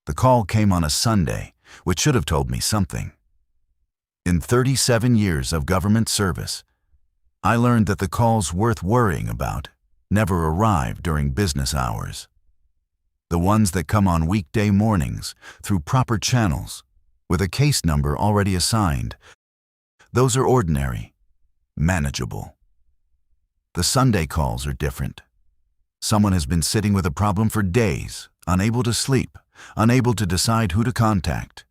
The call came on a Sunday, which should have told me something. In 37 years of government service, I learned that the calls worth worrying about never arrive during business hours. The ones that come on weekday mornings through proper channels, with a case number already assigned, those are ordinary, manageable. The Sunday calls are different. Someone has been sitting with a problem for days, unable to sleep, unable to decide who to contact,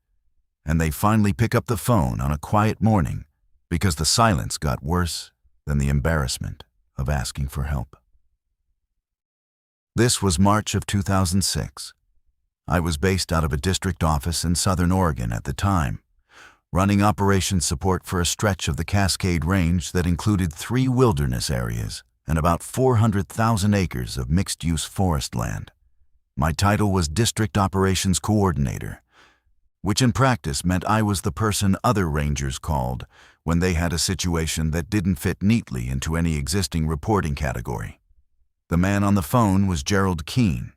and they finally pick up the phone on a quiet morning because the silence got worse than the embarrassment of asking for help. This was March of 2006. I was based out of a district office in Southern Oregon at the time, running operations support for a stretch of the Cascade Range that included 3 wilderness areas and about 400,000 acres of mixed-use forest land. My title was District Operations Coordinator, which in practice meant I was the person other rangers called when they had a situation that didn't fit neatly into any existing reporting category. The man on the phone was Gerald Keene,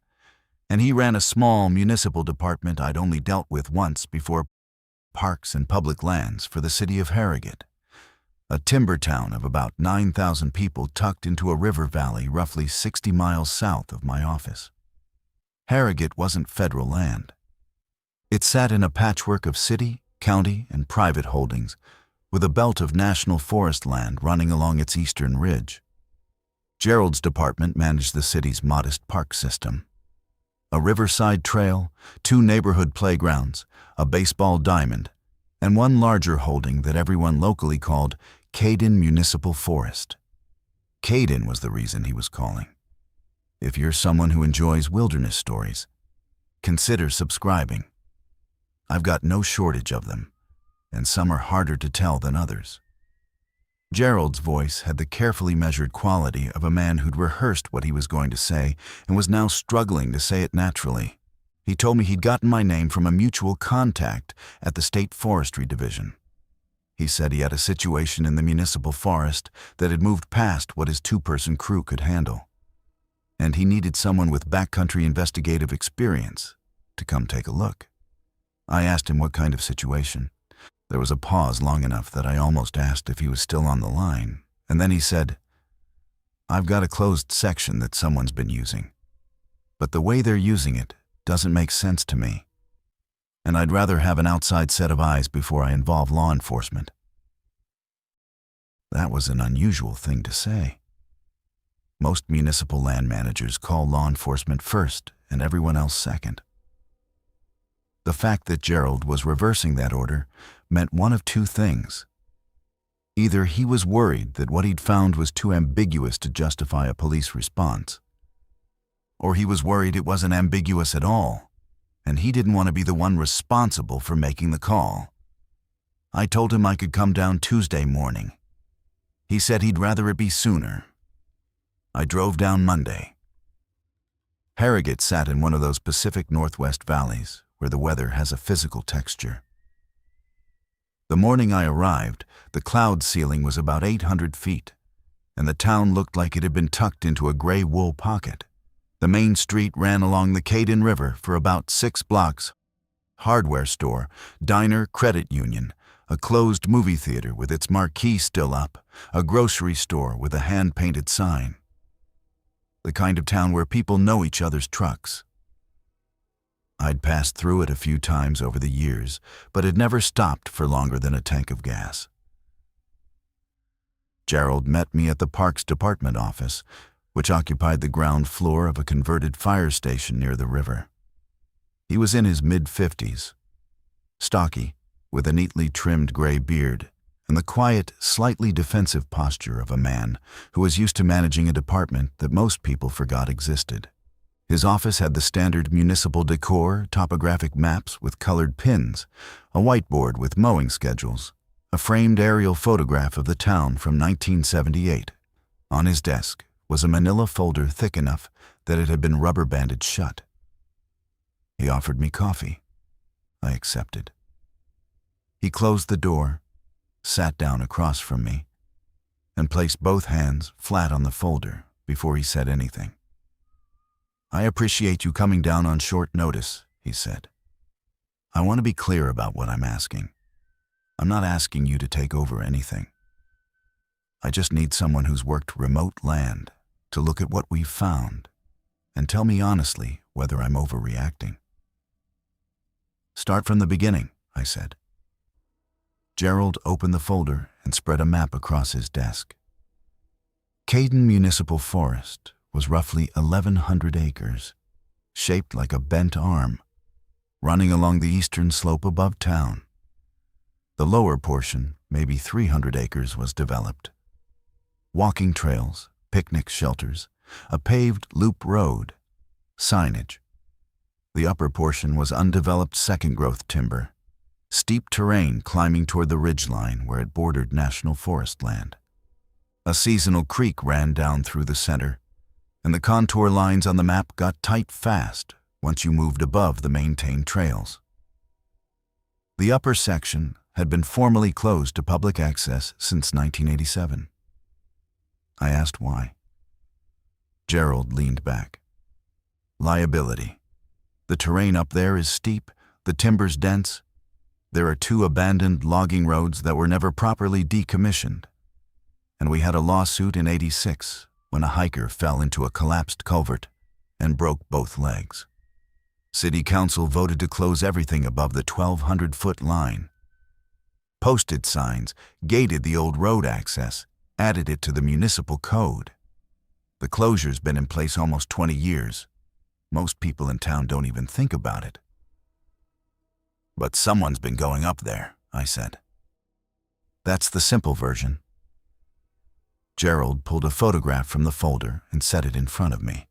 and he ran a small municipal department I'd only dealt with once before, Parks and Public Lands for the city of Harrogate, a timber town of about 9,000 people tucked into a river valley roughly 60 miles south of my office. Harrogate wasn't federal land. It sat in a patchwork of city, county, and private holdings, with a belt of national forest land running along its eastern ridge. Gerald's department managed the city's modest park system. A riverside trail, 2 neighborhood playgrounds, a baseball diamond, and one larger holding that everyone locally called Caden Municipal Forest. Caden was the reason he was calling. If you're someone who enjoys wilderness stories, consider subscribing. I've got no shortage of them, and some are harder to tell than others. Gerald's voice had the carefully measured quality of a man who'd rehearsed what he was going to say and was now struggling to say it naturally. He told me he'd gotten my name from a mutual contact at the State Forestry Division. He said he had a situation in the municipal forest that had moved past what his 2-person crew could handle, and he needed someone with backcountry investigative experience to come take a look. I asked him what kind of situation. There was a pause long enough that I almost asked if he was still on the line, and then he said, "I've got a closed section that someone's been using, but the way they're using it doesn't make sense to me, and I'd rather have an outside set of eyes before I involve law enforcement." That was an unusual thing to say. Most municipal land managers call law enforcement first and everyone else second. The fact that Gerald was reversing that order meant one of 2 things. Either he was worried that what he'd found was too ambiguous to justify a police response, or he was worried it wasn't ambiguous at all, and he didn't want to be the one responsible for making the call. I told him I could come down Tuesday morning. He said he'd rather it be sooner. I drove down Monday. Harrogate sat in one of those Pacific Northwest valleys where the weather has a physical texture. The morning I arrived, the cloud ceiling was about 800 feet, and the town looked like it had been tucked into a gray wool pocket. The main street ran along the Caden River for about 6 blocks. Hardware store, diner, credit union, a closed movie theater with its marquee still up, a grocery store with a hand-painted sign. The kind of town where people know each other's trucks. I'd passed through it a few times over the years, but had never stopped for longer than a tank of gas. Gerald met me at the Parks Department office, which occupied the ground floor of a converted fire station near the river. He was in his mid-50s, stocky, with a neatly trimmed gray beard, and the quiet, slightly defensive posture of a man who was used to managing a department that most people forgot existed. His office had the standard municipal decor, topographic maps with colored pins, a whiteboard with mowing schedules, a framed aerial photograph of the town from 1978. On his desk was a manila folder thick enough that it had been rubber banded shut. He offered me coffee. I accepted. He closed the door, sat down across from me, and placed both hands flat on the folder before he said anything. "I appreciate you coming down on short notice," he said. I want to be clear about what I'm asking. I'm not asking you to take over anything. I just need someone who's worked remote land to look at what we've found and tell me honestly whether I'm overreacting. Start from the beginning, I said. Gerald opened the folder and spread a map across his desk. Caden Municipal Forest was roughly 1,100 acres, shaped like a bent arm, running along the eastern slope above town. The lower portion, maybe 300 acres, was developed. Walking trails, picnic shelters, a paved loop road, signage. The upper portion was undeveloped second-growth timber, steep terrain climbing toward the ridgeline where it bordered national forest land. A seasonal creek ran down through the center, and the contour lines on the map got tight fast once you moved above the maintained trails. The upper section had been formally closed to public access since 1987. I asked why. Gerald leaned back. Liability. The terrain up there is steep, the timber's dense. There are 2 abandoned logging roads that were never properly decommissioned. And we had a lawsuit in '86 when a hiker fell into a collapsed culvert and broke both legs. City Council voted to close everything above the 1,200-foot line. Posted signs gated the old road access, added it to the municipal code. The closure's been in place almost 20 years. Most people in town don't even think about it. But someone's been going up there, I said. That's the simple version. Gerald pulled a photograph from the folder and set it in front of me.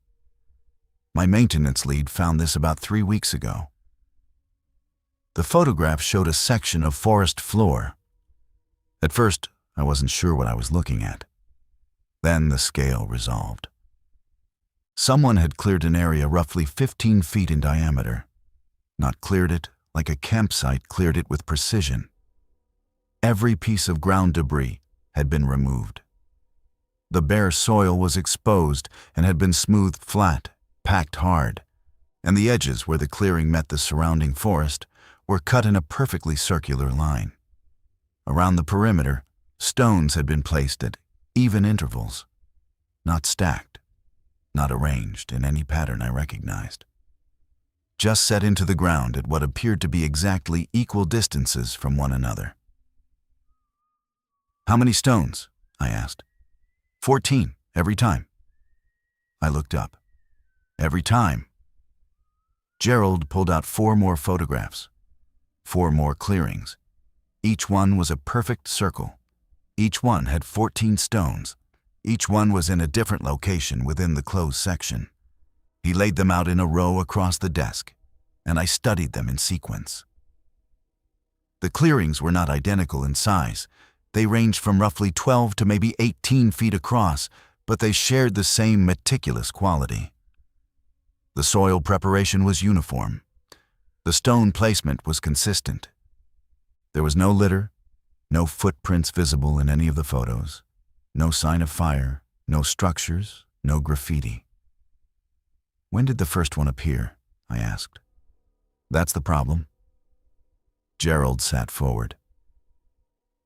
My maintenance lead found this about 3 weeks ago. The photograph showed a section of forest floor. At first, I wasn't sure what I was looking at. Then the scale resolved. Someone had cleared an area roughly 15 feet in diameter. Not cleared it like a campsite cleared it with precision. Every piece of ground debris had been removed. The bare soil was exposed and had been smoothed flat, packed hard, and the edges where the clearing met the surrounding forest were cut in a perfectly circular line. Around the perimeter, stones had been placed at even intervals, not stacked, not arranged in any pattern I recognized. Just set into the ground at what appeared to be exactly equal distances from one another. How many stones? I asked. 14, every time. I looked up. Every time. Gerald pulled out 4 more photographs. 4 more clearings. Each one was a perfect circle. Each one had 14 stones. Each one was in a different location within the closed section. He laid them out in a row across the desk, and I studied them in sequence. The clearings were not identical in size. They ranged from roughly 12 to maybe 18 feet across, but they shared the same meticulous quality. The soil preparation was uniform. The stone placement was consistent. There was no litter, no footprints visible in any of the photos, no sign of fire, no structures, no graffiti. When did the first one appear? I asked. That's the problem. Gerald sat forward.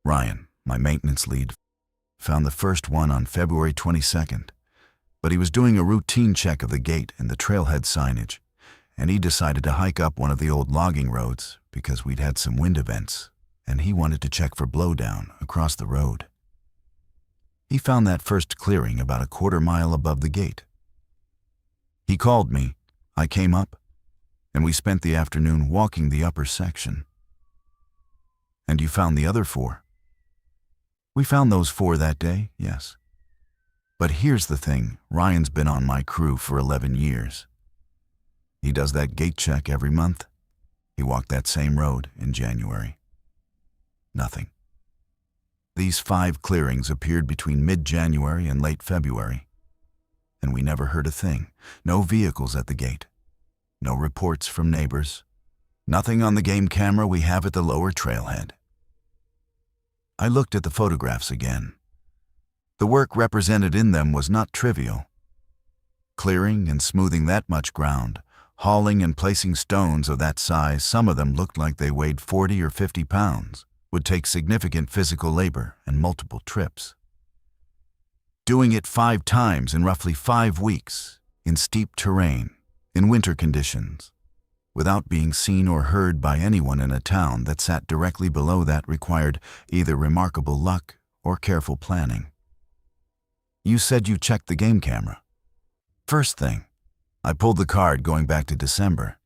Ryan, my maintenance lead, found the first one on February 22nd, but he was doing a routine check of the gate and the trailhead signage, and he decided to hike up one of the old logging roads because we'd had some wind events, and he wanted to check for blowdown across the road. He found that first clearing about a quarter mile above the gate. He called me, I came up, and we spent the afternoon walking the upper section. And you found the other 4? We found those 4 that day, yes. But here's the thing, Ryan's been on my crew for 11 years. He does that gate check every month. He walked that same road in January. Nothing. These 5 clearings appeared between mid-January and late February. And we never heard a thing. No vehicles at the gate. No reports from neighbors. Nothing on the game camera we have at the lower trailhead. I looked at the photographs again. The work represented in them was not trivial. Clearing and smoothing that much ground, Hauling and placing stones of that size, some of them looked like they weighed 40 or 50 pounds, would take significant physical labor and multiple trips. Doing it 5 times in roughly 5 weeks, in steep terrain, in winter conditions, without being seen or heard by anyone in a town that sat directly below that required either remarkable luck or careful planning. You said you checked the game camera. First thing, I pulled the card going back to December.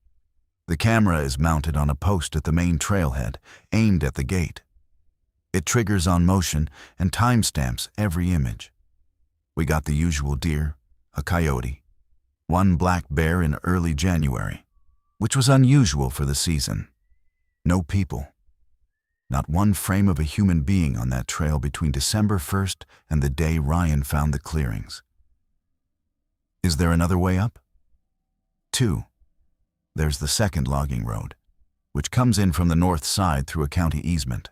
The camera is mounted on a post at the main trailhead, aimed at the gate. It triggers on motion and timestamps every image. We got the usual deer, a coyote, 1 black bear in early January, which was unusual for the season. No people. Not one frame of a human being on that trail between December 1st and the day Ryan found the clearings. Is there another way up? 2. There's the second logging road, which comes in from the north side through a county easement.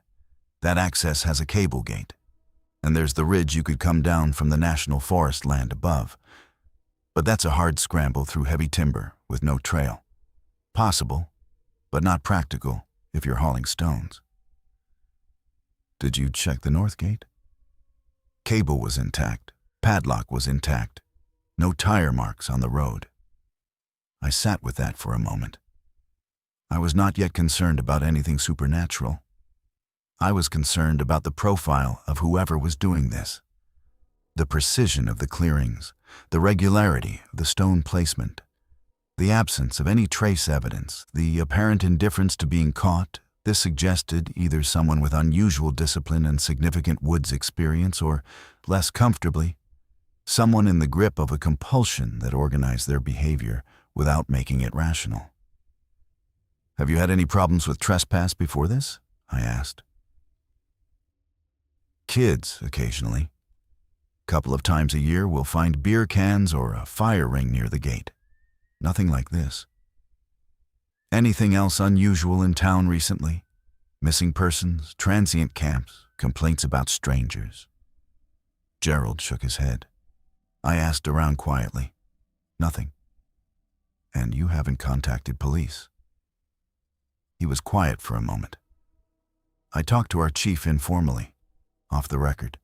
That access has a cable gate. And there's the ridge you could come down from the national forest land above. But that's a hard scramble through heavy timber with no trail. Possible, but not practical if you're hauling stones. Did you check the north gate? Cable was intact. Padlock was intact. No tire marks on the road. I sat with that for a moment. I was not yet concerned about anything supernatural. I was concerned about the profile of whoever was doing this. The precision of the clearings, the regularity of the stone placement, the absence of any trace evidence, the apparent indifference to being caught. This suggested either someone with unusual discipline and significant woods experience or, less comfortably, someone in the grip of a compulsion that organized their behavior without making it rational. Have you had any problems with trespass before this? I asked. Kids, occasionally. Couple of times a year we'll find beer cans or a fire ring near the gate. Nothing like this. Anything else unusual in town recently? Missing persons, transient camps, complaints about strangers? Gerald shook his head. I asked around quietly. Nothing. And you haven't contacted police? He was quiet for a moment. I talked to our chief informally, off the record.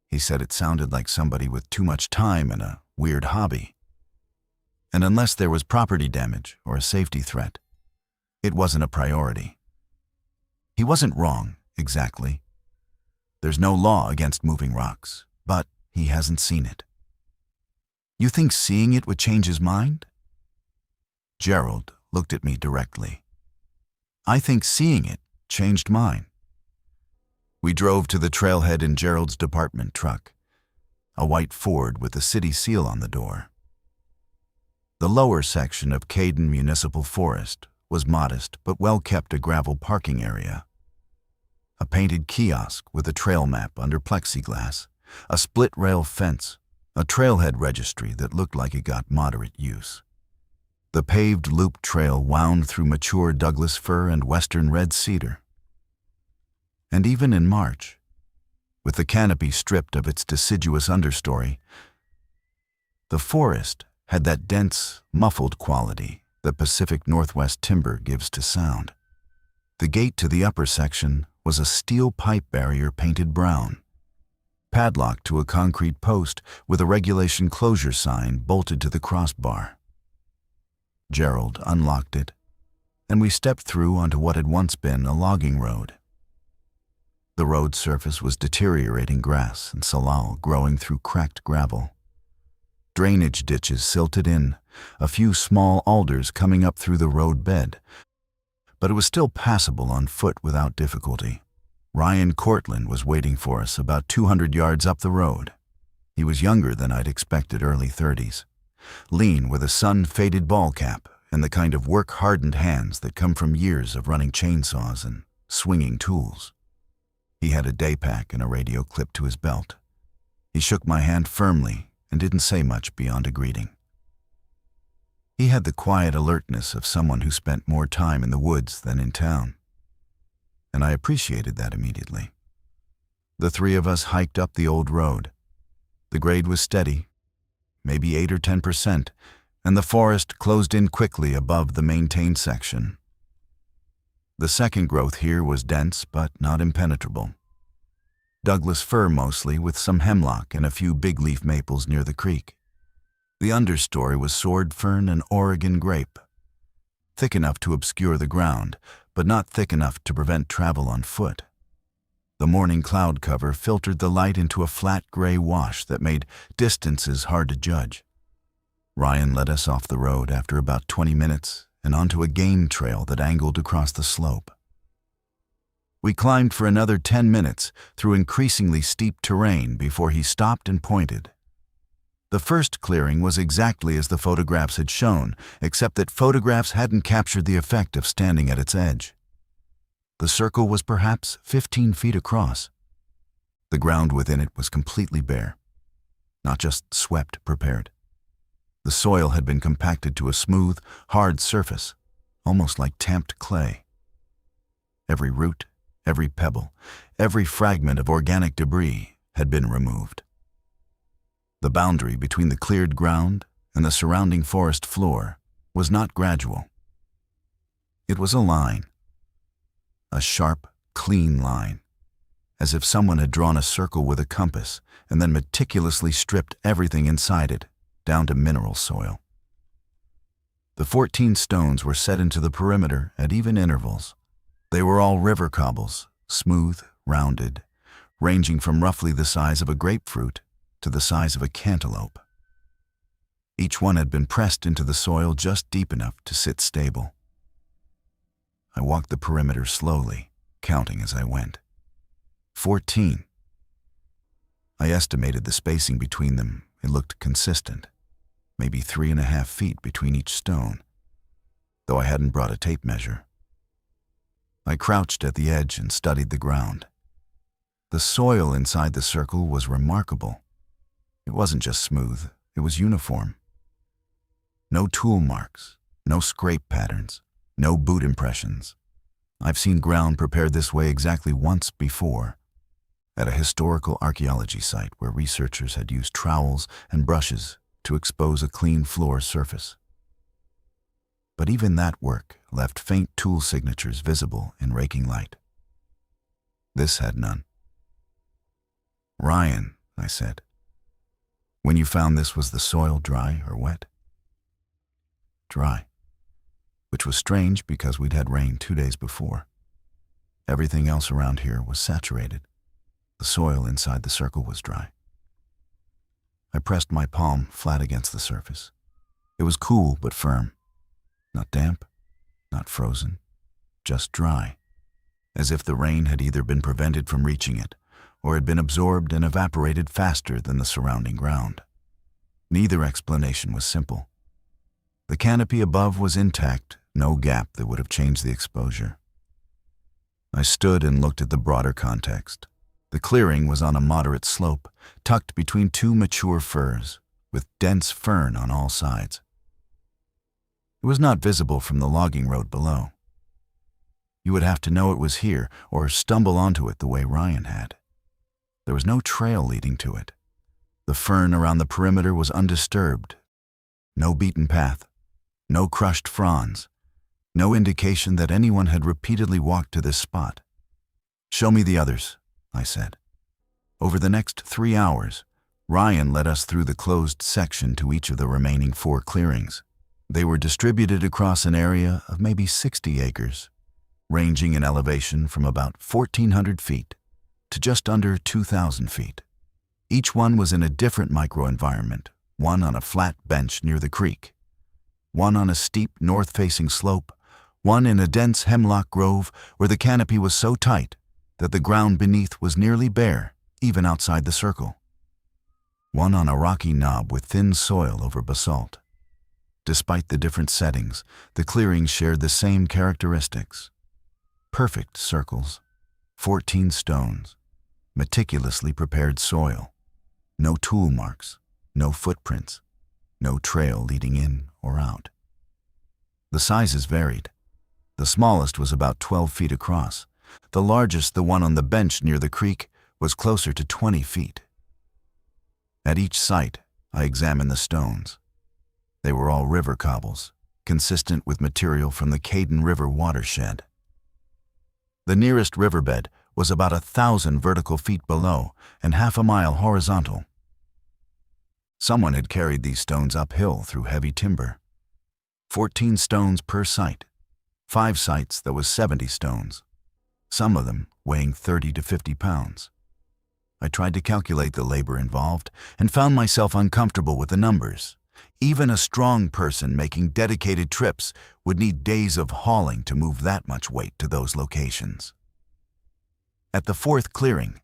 He said it sounded like somebody with too much time and a weird hobby. And unless there was property damage or a safety threat, it wasn't a priority. He wasn't wrong, exactly. There's no law against moving rocks, but he hasn't seen it. You think seeing it would change his mind? Gerald looked at me directly. I think seeing it changed mine. We drove to the trailhead in Gerald's department truck, a white Ford with the city seal on the door. The lower section of Caden Municipal Forest was modest but well-kept a gravel parking area. A painted kiosk with a trail map under plexiglass, a split-rail fence, a trailhead registry that looked like it got moderate use. The paved loop trail wound through mature Douglas fir and western red cedar. And even in March, with the canopy stripped of its deciduous understory, the forest had that dense, muffled quality that Pacific Northwest timber gives to sound. The gate to the upper section was a steel pipe barrier painted brown, padlocked to a concrete post with a regulation closure sign bolted to the crossbar. Gerald unlocked it, and we stepped through onto what had once been a logging road. The road surface was deteriorating grass and salal growing through cracked gravel. Drainage ditches silted in, a few small alders coming up through the road bed, but it was still passable on foot without difficulty. Ryan Cortland was waiting for us about 200 yards up the road. He was younger than I'd expected, early 30s, lean with a sun-faded ball cap and the kind of work-hardened hands that come from years of running chainsaws and swinging tools. He had a day pack and a radio clipped to his belt. He shook my hand firmly and didn't say much beyond a greeting. He had the quiet alertness of someone who spent more time in the woods than in town, and I appreciated that immediately. The three of us hiked up the old road. The grade was steady, maybe 8 or 10%, and the forest closed in quickly above the maintained section. The second growth here was dense but not impenetrable. Douglas fir mostly, with some hemlock and a few big-leaf maples near the creek. The understory was sword fern and Oregon grape, thick enough to obscure the ground, but not thick enough to prevent travel on foot. The morning cloud cover filtered the light into a flat gray wash that made distances hard to judge. Ryan led us off the road after about 20 minutes and onto a game trail that angled across the slope. We climbed for another 10 minutes through increasingly steep terrain before he stopped and pointed. The first clearing was exactly as the photographs had shown, except that photographs hadn't captured the effect of standing at its edge. The circle was perhaps 15 feet across. The ground within it was completely bare, not just swept prepared. The soil had been compacted to a smooth, hard surface, almost like tamped clay. Every root, every pebble, every fragment of organic debris had been removed. The boundary between the cleared ground and the surrounding forest floor was not gradual. It was a line, a sharp, clean line, as if someone had drawn a circle with a compass and then meticulously stripped everything inside it, down to mineral soil. The 14 stones were set into the perimeter at even intervals. They were all river cobbles, smooth, rounded, ranging from roughly the size of a grapefruit to the size of a cantaloupe. Each one had been pressed into the soil just deep enough to sit stable. I walked the perimeter slowly, counting as I went. 14. I estimated the spacing between them. It looked consistent, maybe 3.5 feet between each stone, though I hadn't brought a tape measure. I crouched at the edge and studied the ground. The soil inside the circle was remarkable. It wasn't just smooth, it was uniform. No tool marks, no scrape patterns, no boot impressions. I've seen ground prepared this way exactly once before, at a historical archaeology site where researchers had used trowels and brushes to expose a clean floor surface. But even that work left faint tool signatures visible in raking light. This had none. "Ryan," I said, "when you found this, was the soil dry or wet?" Dry, which was strange because we'd had rain 2 days before. Everything else around here was saturated. The soil inside the circle was dry. I pressed my palm flat against the surface. It was cool but firm. Not damp, not frozen, just dry, as if the rain had either been prevented from reaching it or had been absorbed and evaporated faster than the surrounding ground. Neither explanation was simple. The canopy above was intact, no gap that would have changed the exposure. I stood and looked at the broader context. The clearing was on a moderate slope, tucked between 2 mature firs, with dense fern on all sides. It was not visible from the logging road below. You would have to know it was here or stumble onto it the way Ryan had. There was no trail leading to it. The fern around the perimeter was undisturbed. No beaten path, no crushed fronds, no indication that anyone had repeatedly walked to this spot. "Show me the others," I said. Over the next 3 hours, Ryan led us through the closed section to each of the remaining 4 clearings. They were distributed across an area of maybe 60 acres, ranging in elevation from about 1,400 feet to just under 2,000 feet. Each one was in a different microenvironment, one on a flat bench near the creek, one on a steep north-facing slope, one in a dense hemlock grove where the canopy was so tight that the ground beneath was nearly bare, even outside the circle, one on a rocky knob with thin soil over basalt. Despite the different settings, the clearings shared the same characteristics. Perfect circles, 14 stones, meticulously prepared soil, no tool marks, no footprints, no trail leading in or out. The sizes varied. The smallest was about 12 feet across. The largest, the one on the bench near the creek, was closer to 20 feet. At each site, I examined the stones. They were all river cobbles, consistent with material from the Caden River watershed. The nearest riverbed was about 1,000 vertical feet below and half a mile horizontal. Someone had carried these stones uphill through heavy timber. 14 stones per site. 5 sites, that was 70 stones, some of them weighing 30 to 50 pounds. I tried to calculate the labor involved and found myself uncomfortable with the numbers. Even a strong person making dedicated trips would need days of hauling to move that much weight to those locations. At the 4th clearing,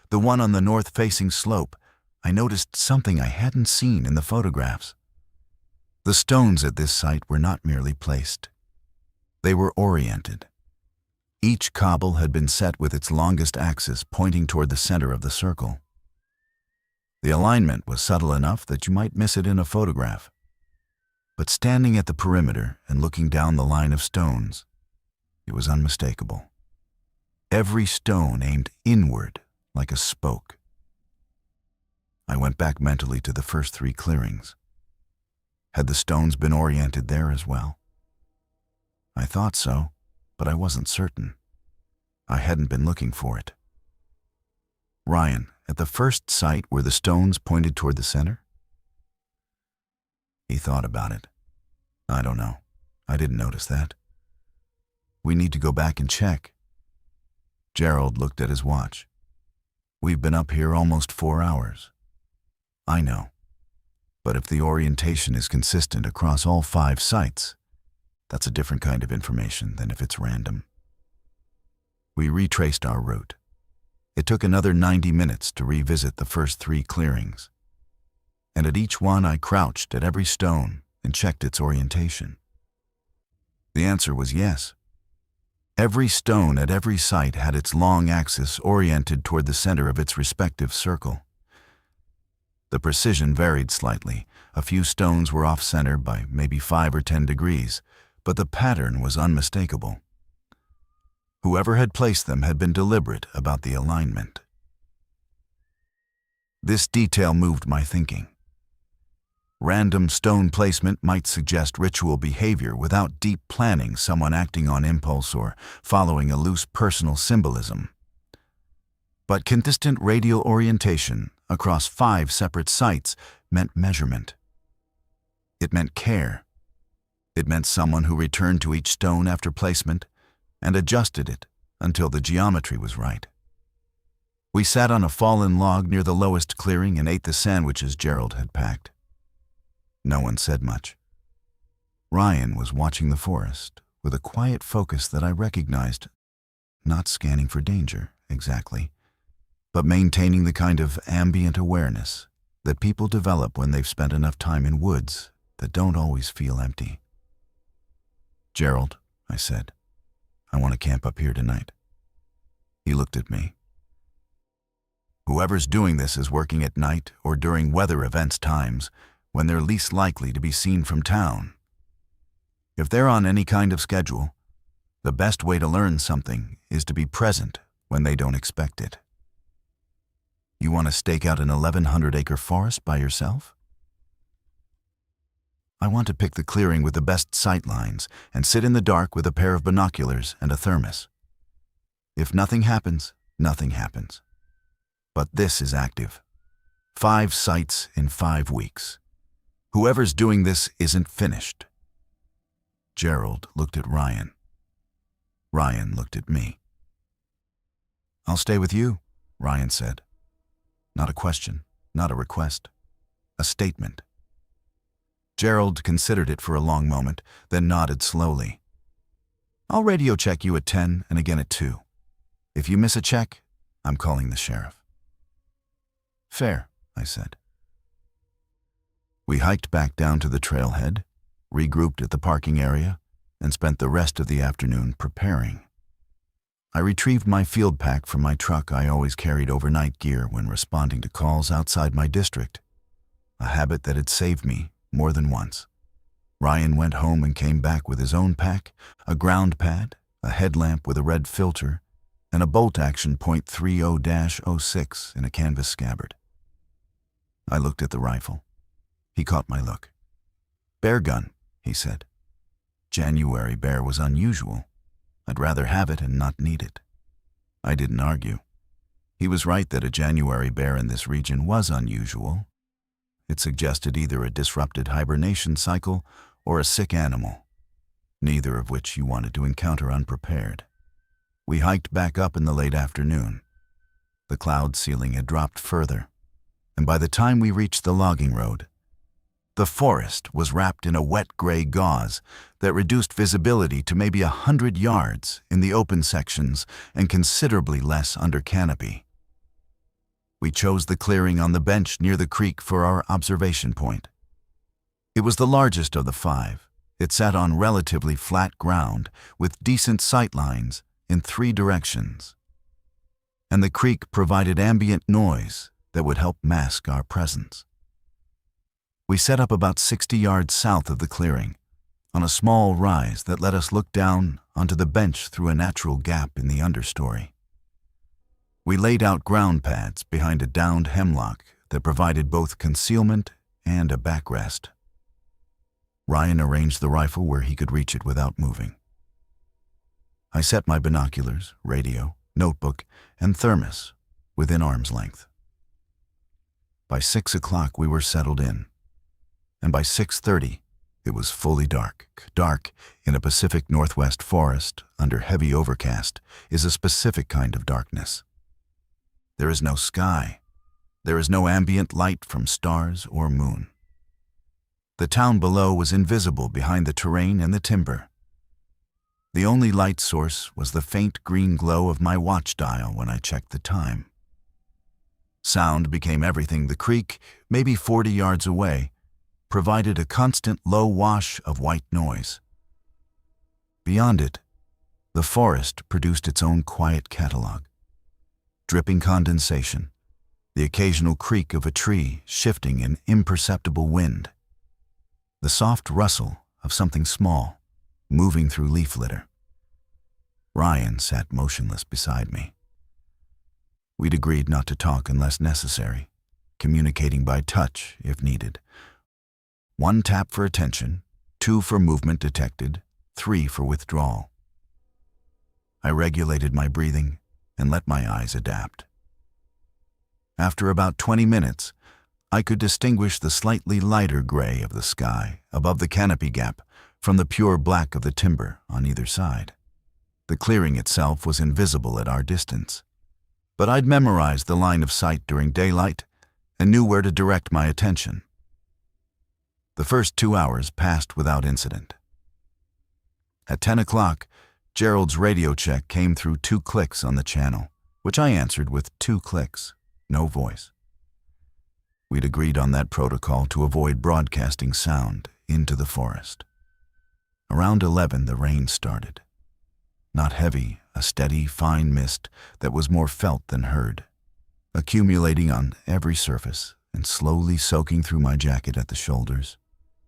the one on the north-facing slope, I noticed something I hadn't seen in the photographs. The stones at this site were not merely placed. They were oriented. Each cobble had been set with its longest axis pointing toward the center of the circle. The alignment was subtle enough that you might miss it in a photograph. But standing at the perimeter and looking down the line of stones, it was unmistakable. Every stone aimed inward like a spoke. I went back mentally to the first 3 clearings. Had the stones been oriented there as well? I thought so, but I wasn't certain. I hadn't been looking for it. Ryan, at the first site where the stones pointed toward the center? He thought about it. I don't know. I didn't notice that. We need to go back and check. Gerald looked at his watch. We've been up here almost 4 hours. I know. But if the orientation is consistent across all 5 sites, that's a different kind of information than if it's random. We retraced our route. It took another 90 minutes to revisit the first 3 clearings. And at each one I crouched at every stone and checked its orientation. The answer was yes. Every stone at every site had its long axis oriented toward the center of its respective circle. The precision varied slightly. A few stones were off-center by maybe 5 or 10 degrees, but the pattern was unmistakable. Whoever had placed them had been deliberate about the alignment. This detail moved my thinking. Random stone placement might suggest ritual behavior without deep planning, someone acting on impulse or following a loose personal symbolism. But consistent radial orientation across 5 separate sites meant measurement. It meant care. It meant someone who returned to each stone after placement and adjusted it until the geometry was right. We sat on a fallen log near the lowest clearing and ate the sandwiches Gerald had packed. No one said much. Ryan was watching the forest with a quiet focus that I recognized, not scanning for danger, exactly, but maintaining the kind of ambient awareness that people develop when they've spent enough time in woods that don't always feel empty. "Gerald," I said, "I want to camp up here tonight." He looked at me. Whoever's doing this is working at night or during weather events times when they're least likely to be seen from town. If they're on any kind of schedule, the best way to learn something is to be present when they don't expect it. You want to stake out an 1,100-acre forest by yourself? I want to pick the clearing with the best sight lines and sit in the dark with a pair of binoculars and a thermos. If nothing happens, nothing happens. But this is active. 5 sites in 5 weeks. Whoever's doing this isn't finished. Gerald looked at Ryan. Ryan looked at me. "I'll stay with you," Ryan said. Not a question, not a request, a statement. Gerald considered it for a long moment, then nodded slowly. "I'll radio check you at 10 and again at 2. If you miss a check, I'm calling the sheriff." "Fair," I said. We hiked back down to the trailhead, regrouped at the parking area, and spent the rest of the afternoon preparing. I retrieved my field pack from my truck. I always carried overnight gear when responding to calls outside my district, a habit that had saved me more than once. Ryan went home and came back with his own pack, a ground pad, a headlamp with a red filter, and a bolt-action .30-06 in a canvas scabbard. I looked at the rifle. He caught my look. Bear gun, he said. January bear was unusual. I'd rather have it and not need it. I didn't argue. He was right that a January bear in this region was unusual. It suggested either a disrupted hibernation cycle or a sick animal, neither of which you wanted to encounter unprepared. We hiked back up in the late afternoon. The cloud ceiling had dropped further, and by the time we reached the logging road, the forest was wrapped in a wet gray gauze that reduced visibility to maybe 100 yards in the open sections and considerably less under canopy. We chose the clearing on the bench near the creek for our observation point. It was the largest of the 5. It sat on relatively flat ground with decent sight lines in 3 directions. And the creek provided ambient noise that would help mask our presence. We set up about 60 yards south of the clearing, on a small rise that let us look down onto the bench through a natural gap in the understory. We laid out ground pads behind a downed hemlock that provided both concealment and a backrest. Ryan arranged the rifle where he could reach it without moving. I set my binoculars, radio, notebook, and thermos within arm's length. By 6 o'clock we were settled in, and by 6:30 it was fully dark. Dark in a Pacific Northwest forest under heavy overcast is a specific kind of darkness. There is no sky. There is no ambient light from stars or moon. The town below was invisible behind the terrain and the timber. The only light source was the faint green glow of my watch dial when I checked the time. Sound became everything. The creek, maybe 40 yards away, provided a constant low wash of white noise. Beyond it, the forest produced its own quiet catalog. Dripping condensation, the occasional creak of a tree shifting in imperceptible wind, the soft rustle of something small moving through leaf litter. Ryan sat motionless beside me. We'd agreed not to talk unless necessary, communicating by touch if needed. 1 tap for attention, 2 for movement detected, 3 for withdrawal. I regulated my breathing and let my eyes adapt. After about 20 minutes, I could distinguish the slightly lighter gray of the sky above the canopy gap from the pure black of the timber on either side. The clearing itself was invisible at our distance, but I'd memorized the line of sight during daylight and knew where to direct my attention. The first 2 hours passed without incident. At 10 o'clock, Gerald's radio check came through 2 clicks on the channel, which I answered with 2 clicks, no voice. We'd agreed on that protocol to avoid broadcasting sound into the forest. Around 11, the rain started. Not heavy, a steady, fine mist that was more felt than heard, accumulating on every surface and slowly soaking through my jacket at the shoulders.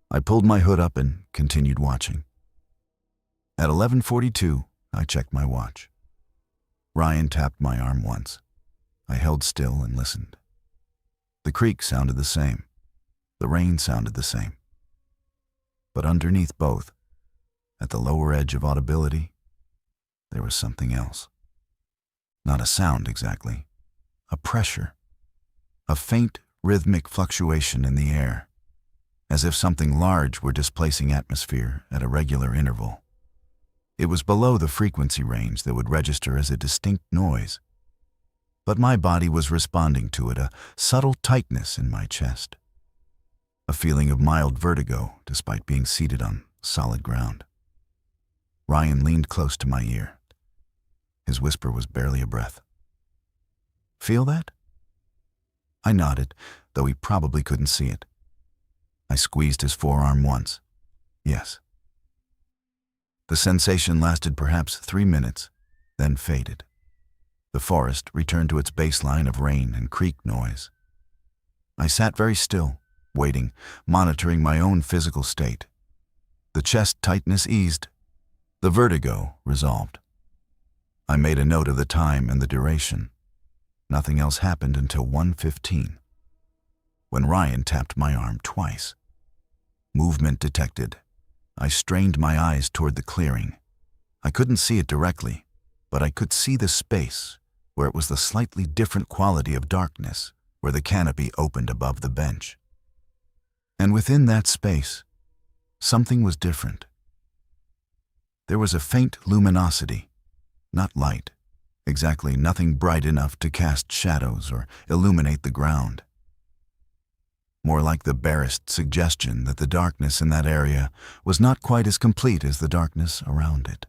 I pulled my hood up and continued watching. At 11:42, I checked my watch. Ryan tapped my arm once. I held still and listened. The creek sounded the same. The rain sounded the same. But underneath both, at the lower edge of audibility, there was something else. Not a sound exactly, a pressure, a faint rhythmic fluctuation in the air, as if something large were displacing atmosphere at a regular interval. It was below the frequency range that would register as a distinct noise, but my body was responding to it, a subtle tightness in my chest, a feeling of mild vertigo despite being seated on solid ground. Ryan leaned close to my ear. His whisper was barely a breath. "Feel that?" I nodded, though he probably couldn't see it. I squeezed his forearm once. Yes. The sensation lasted perhaps 3 minutes, then faded. The forest returned to its baseline of rain and creek noise. I sat very still, waiting, monitoring my own physical state. The chest tightness eased. The vertigo resolved. I made a note of the time and the duration. Nothing else happened until 1:15, when Ryan tapped my arm twice. Movement detected. I strained my eyes toward the clearing. I couldn't see it directly, but I could see the space where it was the slightly different quality of darkness where the canopy opened above the bench. And within that space, something was different. There was a faint luminosity, not light, exactly nothing bright enough to cast shadows or illuminate the ground. More like the barest suggestion that the darkness in that area was not quite as complete as the darkness around it.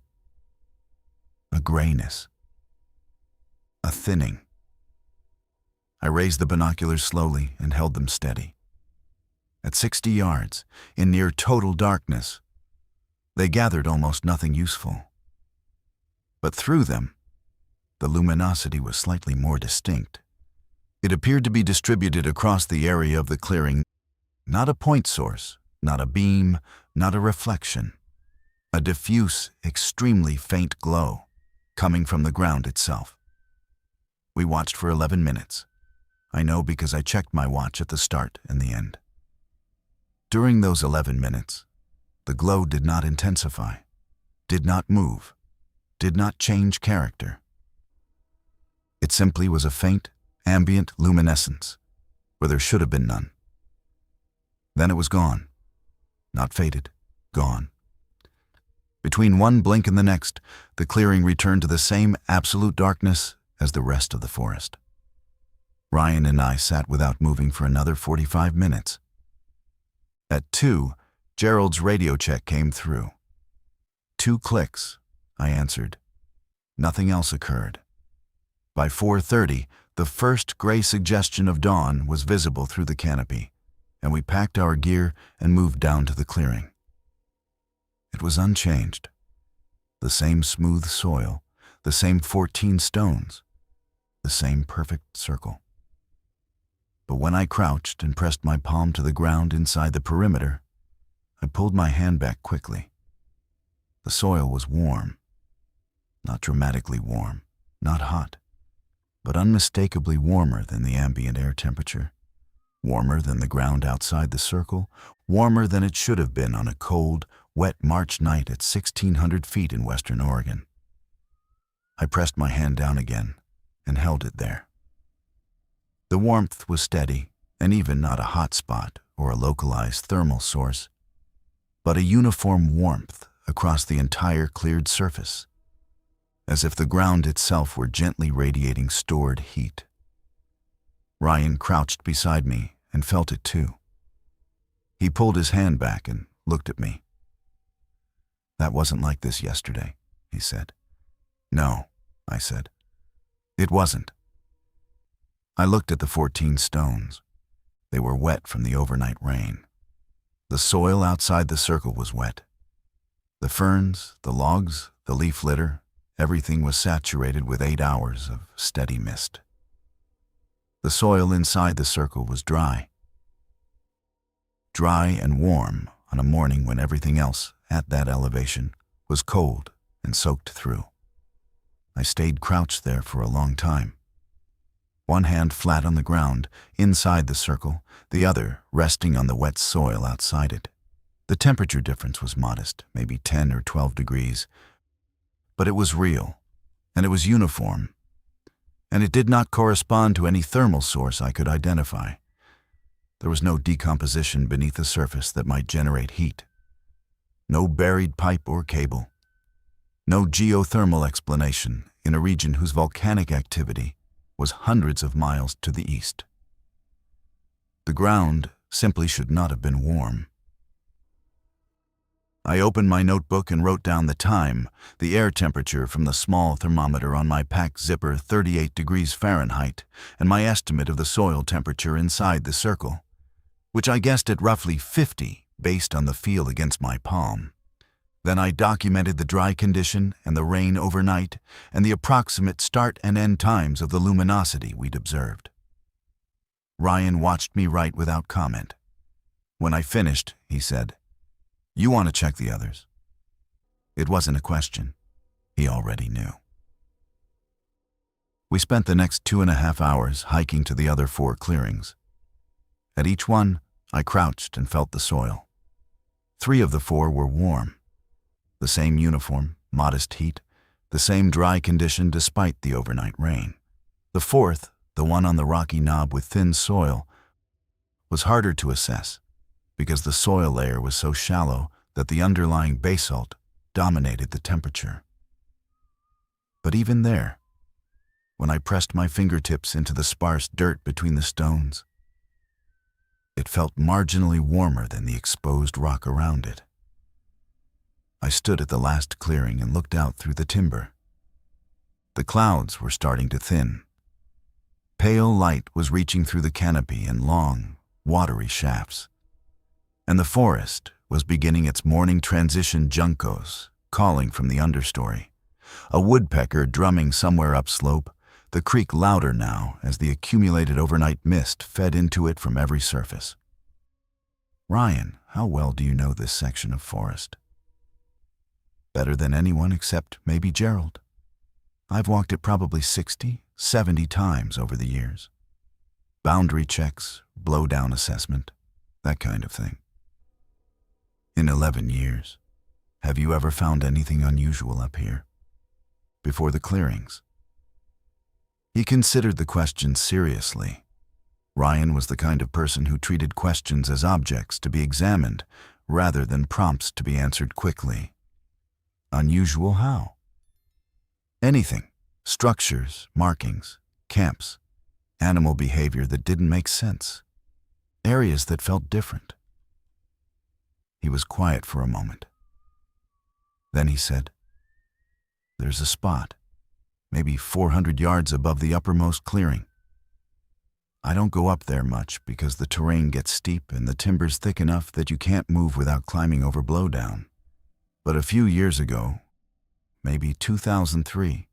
A grayness. A thinning. I raised the binoculars slowly and held them steady. At 60 yards, in near total darkness, they gathered almost nothing useful. But through them, the luminosity was slightly more distinct. It appeared to be distributed across the area of the clearing, not a point source, not a beam, not a reflection. A diffuse, extremely faint glow, coming from the ground itself. We watched for 11 minutes. I know because I checked my watch at the start and the end. During those 11 minutes, the glow did not intensify, did not move, did not change character. It simply was a faint, ambient luminescence, where there should have been none. Then it was gone. Not faded, gone. Between one blink and the next, the clearing returned to the same absolute darkness as the rest of the forest. Ryan and I sat without moving for another 45 minutes. At 2, Gerald's radio check came through. 2 clicks, I answered. Nothing else occurred. By 4:30, the first gray suggestion of dawn was visible through the canopy, and we packed our gear and moved down to the clearing. It was unchanged. The same smooth soil, the same 14 stones, the same perfect circle. But when I crouched and pressed my palm to the ground inside the perimeter, I pulled my hand back quickly. The soil was warm. Not dramatically warm, not hot, but unmistakably warmer than the ambient air temperature, warmer than the ground outside the circle, warmer than it should have been on a cold, wet March night at 1,600 feet in western Oregon. I pressed my hand down again and held it there. The warmth was steady and even not a hot spot or a localized thermal source, but a uniform warmth across the entire cleared surface, as if the ground itself were gently radiating stored heat. Ryan crouched beside me and felt it too. He pulled his hand back and looked at me. "That wasn't like this yesterday," he said. "No," I said. "It wasn't." I looked at the 14 stones. They were wet from the overnight rain. The soil outside the circle was wet. The ferns, the logs, the leaf litter, everything was saturated with 8 hours of steady mist. The soil inside the circle was dry. Dry and warm on a morning when everything else at that elevation was cold and soaked through. I stayed crouched there for a long time. One hand flat on the ground, inside the circle, the other resting on the wet soil outside it. The temperature difference was modest, maybe 10 or 12 degrees, but it was real, and it was uniform, and it did not correspond to any thermal source I could identify. There was no decomposition beneath the surface that might generate heat. No buried pipe or cable. No geothermal explanation in a region whose volcanic activity was hundreds of miles to the east. The ground simply should not have been warm. I opened my notebook and wrote down the time, the air temperature from the small thermometer on my pack zipper, 38 degrees Fahrenheit, and my estimate of the soil temperature inside the circle, which I guessed at roughly 50 based on the feel against my palm. Then I documented the dry condition and the rain overnight and the approximate start and end times of the luminosity we'd observed. Ryan watched me write without comment. When I finished, he said, "You want to check the others?" It wasn't a question. He already knew. We spent the next 2.5 hours hiking to the other 4 clearings. At each one, I crouched and felt the soil. 3 of the 4 were warm. The same uniform, modest heat, the same dry condition despite the overnight rain. The 4th, the one on the rocky knob with thin soil, was harder to assess because the soil layer was so shallow that the underlying basalt dominated the temperature. But even there, when I pressed my fingertips into the sparse dirt between the stones, it felt marginally warmer than the exposed rock around it. I stood at the last clearing and looked out through the timber. The clouds were starting to thin. Pale light was reaching through the canopy in long, watery shafts, and the forest was beginning its morning transition juncos, calling from the understory. A woodpecker drumming somewhere upslope, the creek louder now as the accumulated overnight mist fed into it from every surface. Ryan, how well do you know this section of forest? Better than anyone except maybe Gerald. I've walked it probably 60, 70 times over the years. Boundary checks, blow-down assessment, that kind of thing. In 11 years, have you ever found anything unusual up here? Before the clearings? He considered the question seriously. Ryan was the kind of person who treated questions as objects to be examined rather than prompts to be answered quickly. Unusual how? Anything. Structures, markings, camps, animal behavior that didn't make sense, areas that felt different. He was quiet for a moment. Then he said, "There's a spot, maybe 400 yards above the uppermost clearing. I don't go up there much because the terrain gets steep and the timber's thick enough that you can't move without climbing over blowdown. But a few years ago, maybe 2003,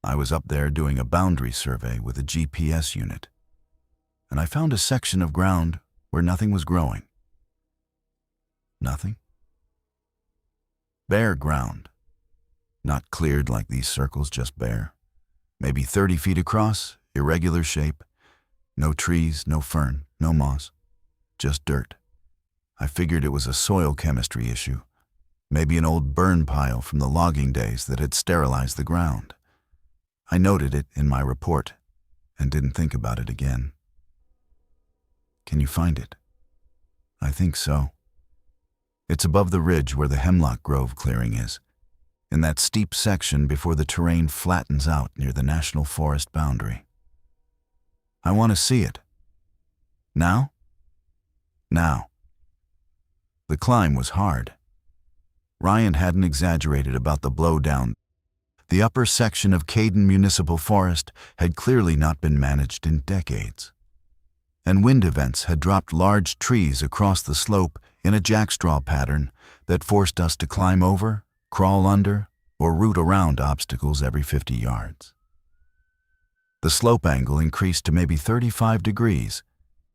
I was up there doing a boundary survey with a GPS unit, and I found a section of ground where nothing was growing." Nothing? Bare ground. Not cleared like these circles, just bare. Maybe 30 feet across, irregular shape. No trees, no fern, no moss. Just dirt. I figured it was a soil chemistry issue. Maybe an old burn pile from the logging days that had sterilized the ground. I noted it in my report and didn't think about it again. Can you find it? I think so. It's above the ridge where the Hemlock Grove clearing is, in that steep section before the terrain flattens out near the National Forest boundary. I want to see it. Now? Now. The climb was hard. Ryan hadn't exaggerated about the blowdown. The upper section of Caden Municipal Forest had clearly not been managed in decades. And wind events had dropped large trees across the slope in a jackstraw pattern that forced us to climb over, crawl under, or root around obstacles every 50 yards. The slope angle increased to maybe 35 degrees,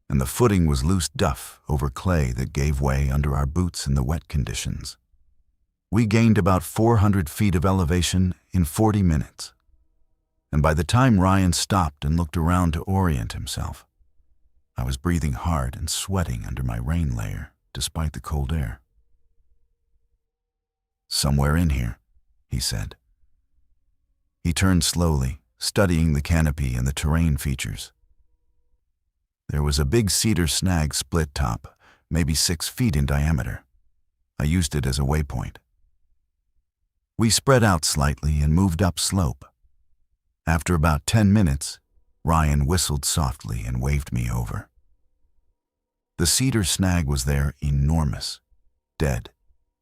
and the footing was loose duff over clay that gave way under our boots in the wet conditions. We gained about 400 feet of elevation in 40 minutes, and by the time Ryan stopped and looked around to orient himself, I was breathing hard and sweating under my rain layer, despite the cold air. "Somewhere in here," he said. He turned slowly, studying the canopy and the terrain features. There was a big cedar snag split top, maybe 6 feet in diameter. I used it as a waypoint. We spread out slightly and moved up slope. After about 10 minutes, Ryan whistled softly and waved me over. The cedar snag was there, enormous, dead,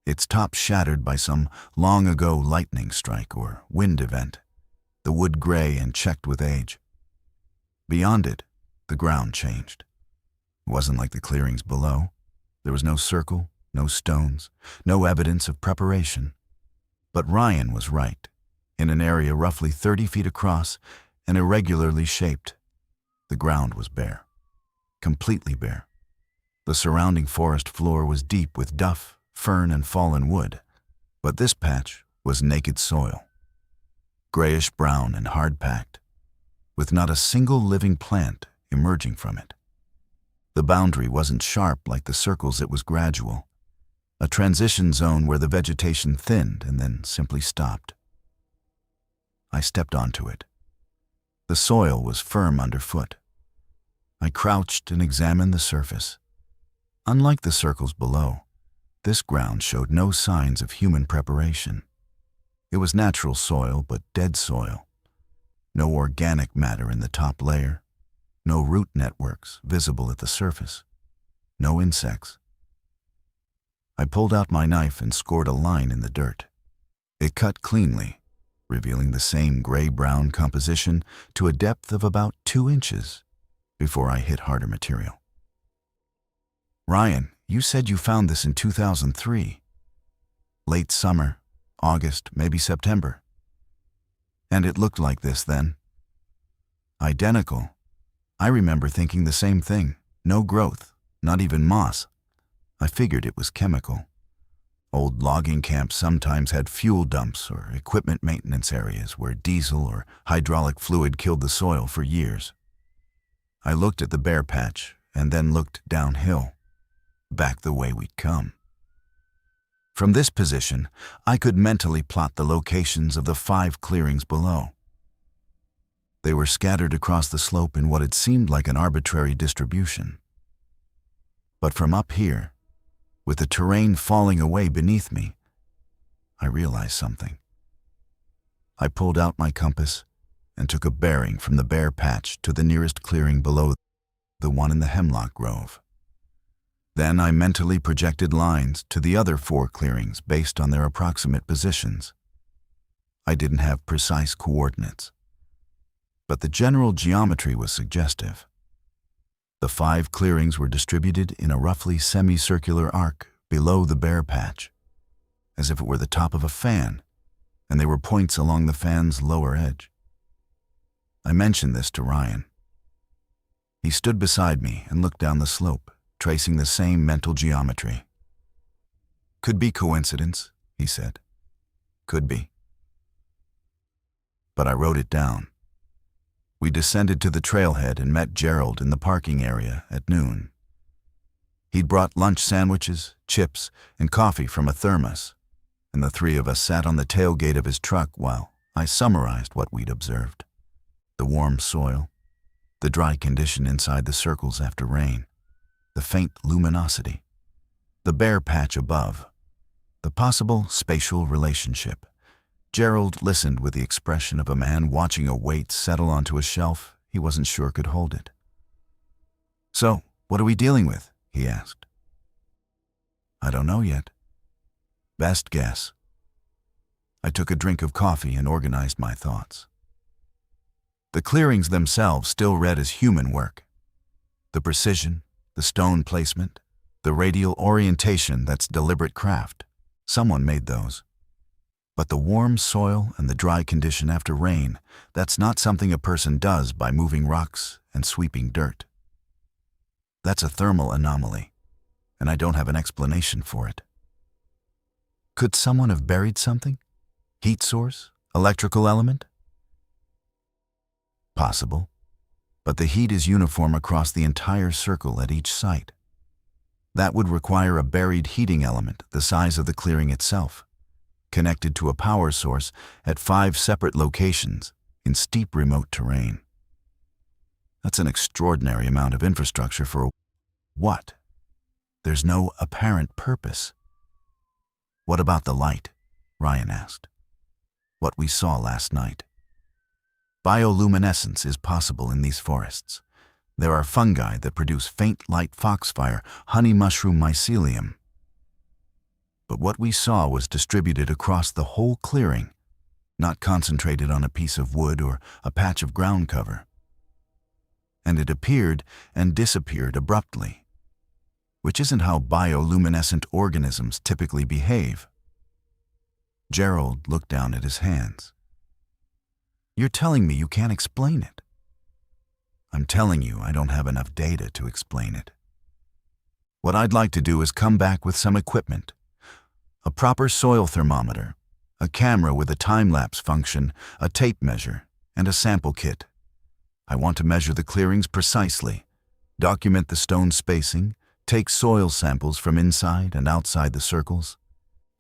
its top shattered by some long-ago lightning strike or wind event, the wood gray and checked with age. Beyond it, the ground changed. It wasn't like the clearings below. There was no circle, no stones, no evidence of preparation. But Ryan was right. In an area roughly 30 feet across and irregularly shaped, the ground was bare, completely bare. The surrounding forest floor was deep with duff, fern, and fallen wood, but this patch was naked soil, grayish-brown and hard-packed, with not a single living plant emerging from it. The boundary wasn't sharp like the circles, it was gradual, a transition zone where the vegetation thinned and then simply stopped. I stepped onto it. The soil was firm underfoot. I crouched and examined the surface. Unlike the circles below, this ground showed no signs of human preparation. It was natural soil, but dead soil. No organic matter in the top layer. No root networks visible at the surface. No insects. I pulled out my knife and scored a line in the dirt. It cut cleanly, revealing the same gray-brown composition to a depth of about 2 inches before I hit harder material. "Ryan, you said you found this in 2003. Late summer, August, maybe September. And it looked like this then?" "Identical. I remember thinking the same thing. No growth, not even moss. I figured it was chemical. Old logging camps sometimes had fuel dumps or equipment maintenance areas where diesel or hydraulic fluid killed the soil for years." I looked at the bare patch and then looked downhill, back the way we'd come. From this position, I could mentally plot the locations of the 5 clearings below. They were scattered across the slope in what had seemed like an arbitrary distribution. But from up here, with the terrain falling away beneath me, I realized something. I pulled out my compass and took a bearing from the bare patch to the nearest clearing below, the one in the hemlock grove. Then I mentally projected lines to the other 4 clearings based on their approximate positions. I didn't have precise coordinates, but the general geometry was suggestive. The 5 clearings were distributed in a roughly semicircular arc below the bare patch, as if it were the top of a fan, and there were points along the fan's lower edge. I mentioned this to Ryan. He stood beside me and looked down the slope, tracing the same mental geometry. "Could be coincidence," he said. "Could be." But I wrote it down. We descended to the trailhead and met Gerald in the parking area at noon. He'd brought lunch sandwiches, chips, and coffee from a thermos, and the 3 of us sat on the tailgate of his truck while I summarized what we'd observed. The warm soil, the dry condition inside the circles after rain, the faint luminosity, the bare patch above, the possible spatial relationship. Gerald listened with the expression of a man watching a weight settle onto a shelf he wasn't sure could hold it. "So, what are we dealing with?" he asked. "I don't know yet. Best guess." I took a drink of coffee and organized my thoughts. The clearings themselves still read as human work. The precision, the stone placement, the radial orientation, that's deliberate craft. Someone made those. But the warm soil and the dry condition after rain, that's not something a person does by moving rocks and sweeping dirt. That's a thermal anomaly, and I don't have an explanation for it. Could someone have buried something? Heat source? Electrical element? Possible, but the heat is uniform across the entire circle at each site. That would require a buried heating element the size of the clearing itself, connected to a power source at 5 separate locations in steep remote terrain. That's an extraordinary amount of infrastructure for what? There's no apparent purpose. "What about the light?" Ryan asked. "What we saw last night." Bioluminescence is possible in these forests. There are fungi that produce faint light foxfire, honey mushroom mycelium. But what we saw was distributed across the whole clearing, not concentrated on a piece of wood or a patch of ground cover. And it appeared and disappeared abruptly, which isn't how bioluminescent organisms typically behave. Gerald looked down at his hands. "You're telling me you can't explain it?" "I'm telling you I don't have enough data to explain it. What I'd like to do is come back with some equipment. A proper soil thermometer, a camera with a time-lapse function, a tape measure, and a sample kit. I want to measure the clearings precisely, document the stone spacing, take soil samples from inside and outside the circles,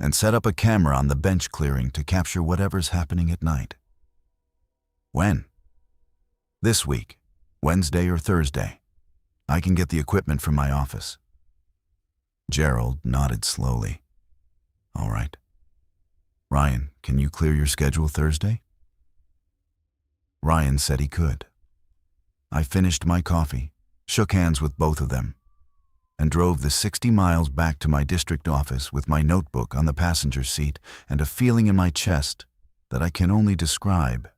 and set up a camera on the bench clearing to capture whatever's happening at night. When? This week, Wednesday or Thursday. I can get the equipment from my office. Gerald nodded slowly. All right. Ryan, can you clear your schedule Thursday? Ryan said he could. I finished my coffee, shook hands with both of them, and drove the 60 miles back to my district office with my notebook on the passenger seat and a feeling in my chest that I can only describe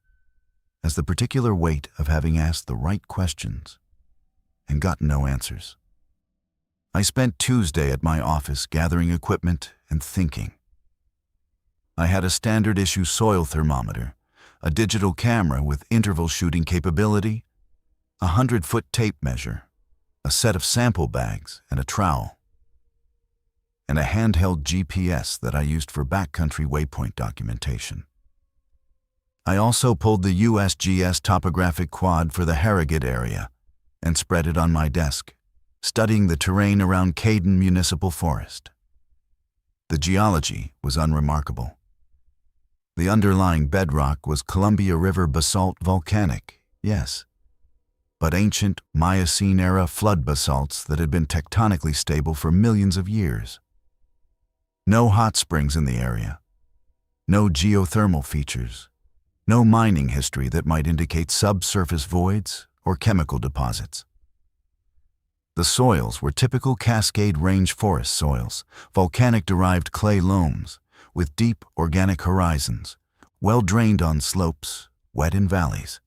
as the particular weight of having asked the right questions and gotten no answers. I spent Tuesday at my office gathering equipment and thinking. I had a standard issue soil thermometer, a digital camera with interval shooting capability, a 100-foot tape measure, a set of sample bags and a trowel, and a handheld GPS that I used for backcountry waypoint documentation. I also pulled the USGS topographic quad for the Harrogate area and spread it on my desk, studying the terrain around Caden Municipal Forest. The geology was unremarkable. The underlying bedrock was Columbia River basalt volcanic, yes, but ancient Miocene-era flood basalts that had been tectonically stable for millions of years. No hot springs in the area, no geothermal features, no mining history that might indicate subsurface voids or chemical deposits. The soils were typical Cascade Range forest soils, volcanic-derived clay loams, with deep organic horizons, well-drained on slopes, wet in valleys.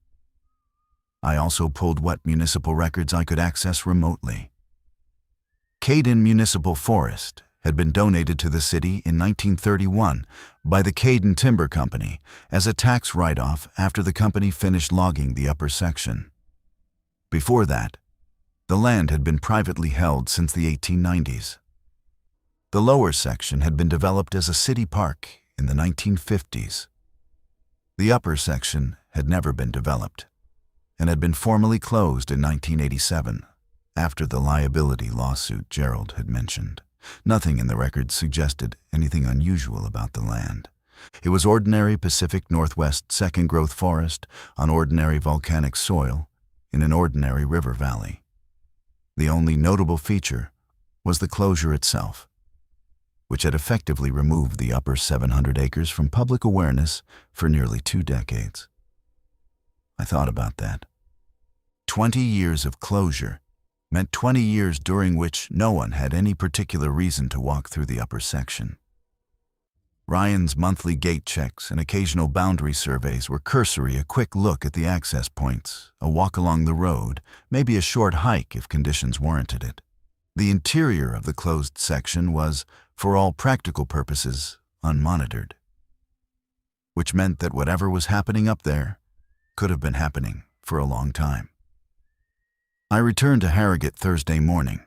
I also pulled what municipal records I could access remotely. Caden Municipal Forest had been donated to the city in 1931 by the Caden Timber Company as a tax write-off after the company finished logging the upper section. Before that, the land had been privately held since the 1890s. The lower section had been developed as a city park in the 1950s. The upper section had never been developed and had been formally closed in 1987 after the liability lawsuit Gerald had mentioned. Nothing in the records suggested anything unusual about the land. It was ordinary Pacific Northwest second-growth forest on ordinary volcanic soil in an ordinary river valley. The only notable feature was the closure itself, which had effectively removed the upper 700 acres from public awareness for nearly 2 decades. I thought about that. 20 years of closure meant 20 years during which no one had any particular reason to walk through the upper section. Ryan's monthly gate checks and occasional boundary surveys were cursory, a quick look at the access points, a walk along the road, maybe a short hike if conditions warranted it. The interior of the closed section was, for all practical purposes, unmonitored, which meant that whatever was happening up there could have been happening for a long time. I returned to Harrogate Thursday morning.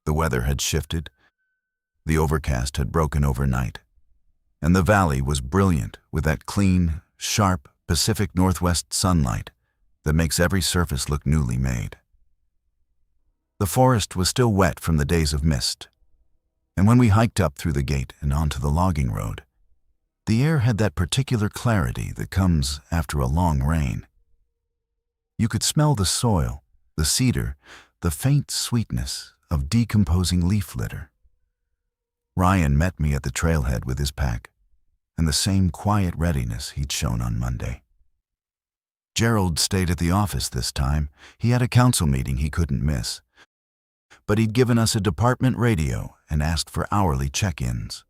The weather had shifted, the overcast had broken overnight, and the valley was brilliant with that clean, sharp Pacific Northwest sunlight that makes every surface look newly made. The forest was still wet from the days of mist, and when we hiked up through the gate and onto the logging road, the air had that particular clarity that comes after a long rain. You could smell the soil, the cedar, the faint sweetness of decomposing leaf litter. Ryan met me at the trailhead with his pack and the same quiet readiness he'd shown on Monday. Gerald stayed at the office this time. He had a council meeting he couldn't miss, but he'd given us a department radio and asked for hourly check-ins.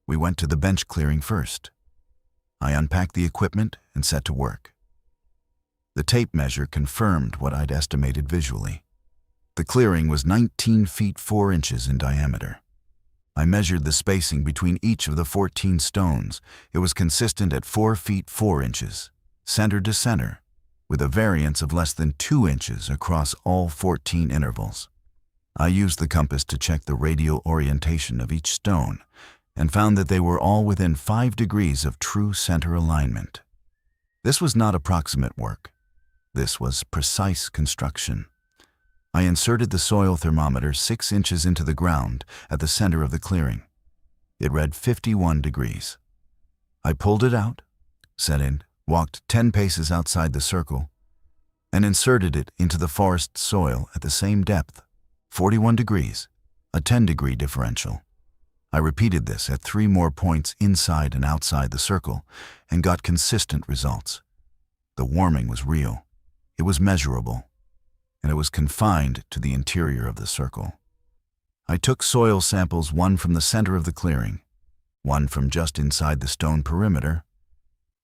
We went to the bench clearing first. I unpacked the equipment and set to work. The tape measure confirmed what I'd estimated visually. The clearing was 19 feet 4 inches in diameter. I measured the spacing between each of the 14 stones. It was consistent at 4 feet 4 inches, center to center, with a variance of less than 2 inches across all 14 intervals. I used the compass to check the radial orientation of each stone and found that they were all within 5 degrees of true center alignment. This was not approximate work. This was precise construction. I inserted the soil thermometer 6 inches into the ground at the center of the clearing. It read 51 degrees. I pulled it out, set in, walked 10 paces outside the circle, and inserted it into the forest soil at the same depth, 41 degrees, a 10-degree differential. I repeated this at 3 more points inside and outside the circle and got consistent results. The warming was real, it was measurable, and it was confined to the interior of the circle. I took soil samples, one from the center of the clearing, one from just inside the stone perimeter,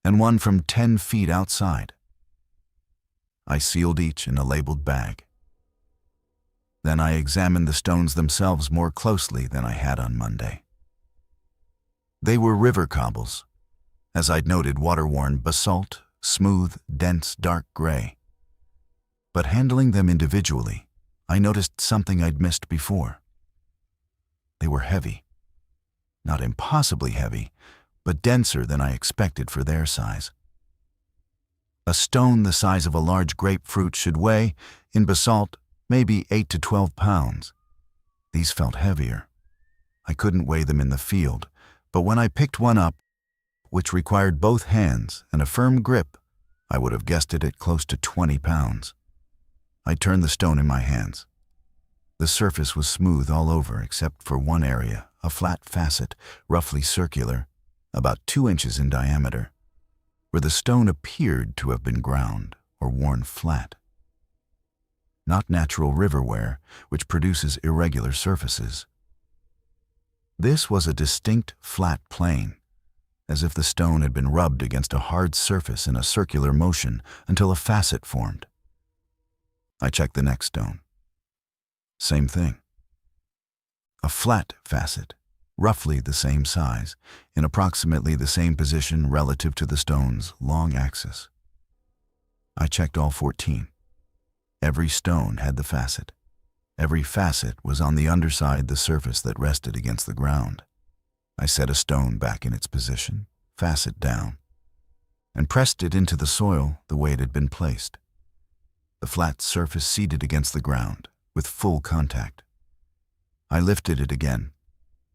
and one from 10 feet outside. I sealed each in a labeled bag. Then I examined the stones themselves more closely than I had on Monday. They were river cobbles, as I'd noted, water-worn basalt, smooth, dense, dark gray. But handling them individually, I noticed something I'd missed before. They were heavy. Not impossibly heavy, but denser than I expected for their size. A stone the size of a large grapefruit should weigh, in basalt, maybe 8 to 12 pounds. These felt heavier. I couldn't weigh them in the field, but when I picked one up, which required both hands and a firm grip, I would have guessed it at close to 20 pounds. I turned the stone in my hands. The surface was smooth all over except for one area, a flat facet, roughly circular, about 2 inches in diameter, where the stone appeared to have been ground or worn flat. Not natural river wear, which produces irregular surfaces. This was a distinct flat plane, as if the stone had been rubbed against a hard surface in a circular motion until a facet formed. I checked the next stone. Same thing. A flat facet, roughly the same size, in approximately the same position relative to the stone's long axis. I checked all 14. Every stone had the facet. Every facet was on the underside the surface that rested against the ground. I set a stone back in its position, facet down, and pressed it into the soil the way it had been placed. The flat surface seated against the ground, with full contact. I lifted it again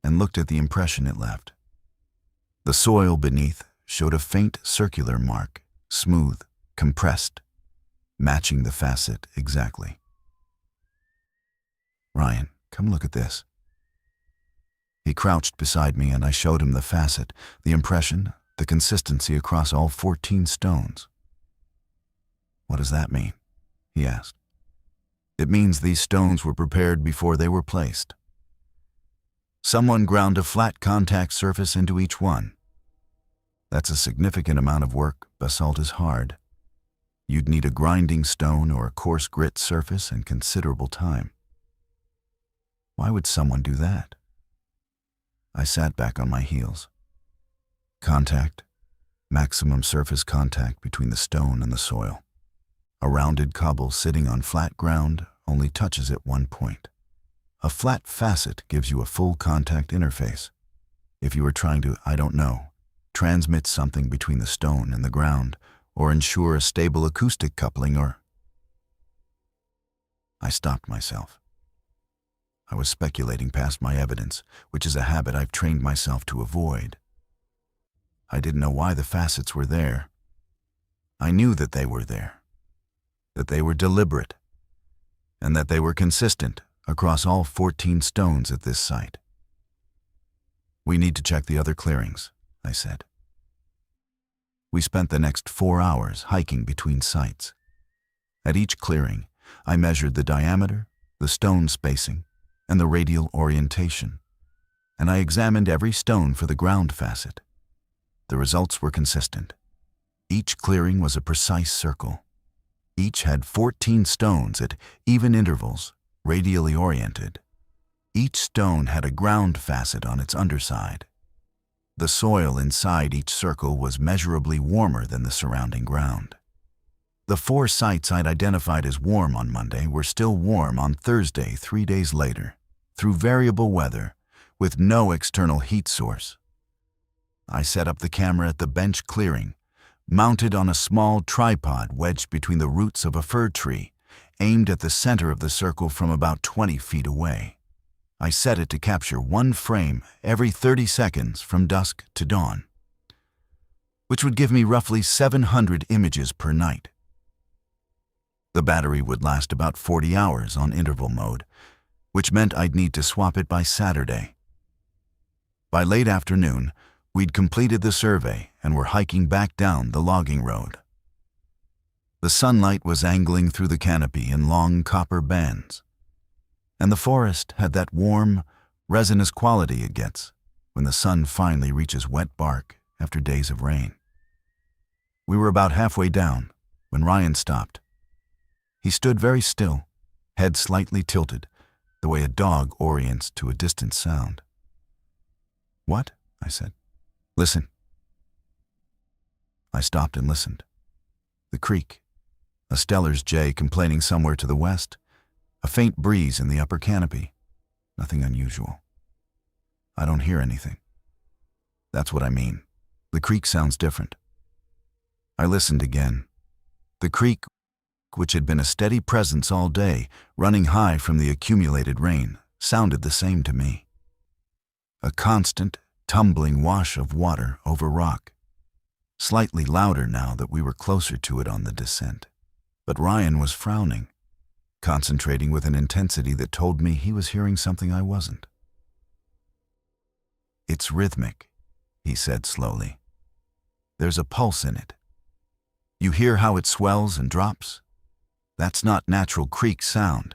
and looked at the impression it left. The soil beneath showed a faint circular mark, smooth, compressed, matching the facet exactly. "Ryan, come look at this." He crouched beside me and I showed him the facet, the impression, the consistency across all 14 stones. "What does that mean?" he asked. "It means these stones were prepared before they were placed. Someone ground a flat contact surface into each one. That's a significant amount of work. Basalt is hard. You'd need a grinding stone or a coarse grit surface and considerable time. Why would someone do that?" I sat back on my heels. Contact, maximum surface contact between the stone and the soil. A rounded cobble sitting on flat ground only touches at one point. A flat facet gives you a full contact interface. If you were trying to, transmit something between the stone and the ground, or ensure a stable acoustic coupling, I stopped myself. I was speculating past my evidence, which is a habit I've trained myself to avoid. I didn't know why the facets were there. I knew that they were there, that they were deliberate, and that they were consistent across all 14 stones at this site. "We need to check the other clearings," I said. We spent the next 4 hours hiking between sites. At each clearing, I measured the diameter, the stone spacing, and the radial orientation, and I examined every stone for the ground facet. The results were consistent. Each clearing was a precise circle. Each had 14 stones at even intervals, radially oriented. Each stone had a ground facet on its underside. The soil inside each circle was measurably warmer than the surrounding ground. The 4 sites I'd identified as warm on Monday were still warm on Thursday, 3 days later, through variable weather, with no external heat source. I set up the camera at the bench clearing, mounted on a small tripod wedged between the roots of a fir tree, aimed at the center of the circle from about 20 feet away. I set it to capture one frame every 30 seconds from dusk to dawn, which would give me roughly 700 images per night. The battery would last about 40 hours on interval mode, which meant I'd need to swap it by Saturday. By late afternoon, we'd completed the survey and were hiking back down the logging road. The sunlight was angling through the canopy in long copper bands, and the forest had that warm, resinous quality it gets when the sun finally reaches wet bark after days of rain. We were about halfway down when Ryan stopped. He stood very still, head slightly tilted, the way a dog orients to a distant sound. "What?" I said. "Listen." I stopped and listened. The creek, a Steller's jay complaining somewhere to the west, a faint breeze in the upper canopy. Nothing unusual. I don't hear anything. That's what I mean. The creek sounds different. I listened again. The creek, which had been a steady presence all day, running high from the accumulated rain, sounded the same to me. A constant, tumbling wash of water over rock, slightly louder now that we were closer to it on the descent. But Ryan was frowning, concentrating with an intensity that told me he was hearing something I wasn't. "It's rhythmic," he said slowly. "There's a pulse in it. You hear how it swells and drops? That's not natural creek sound.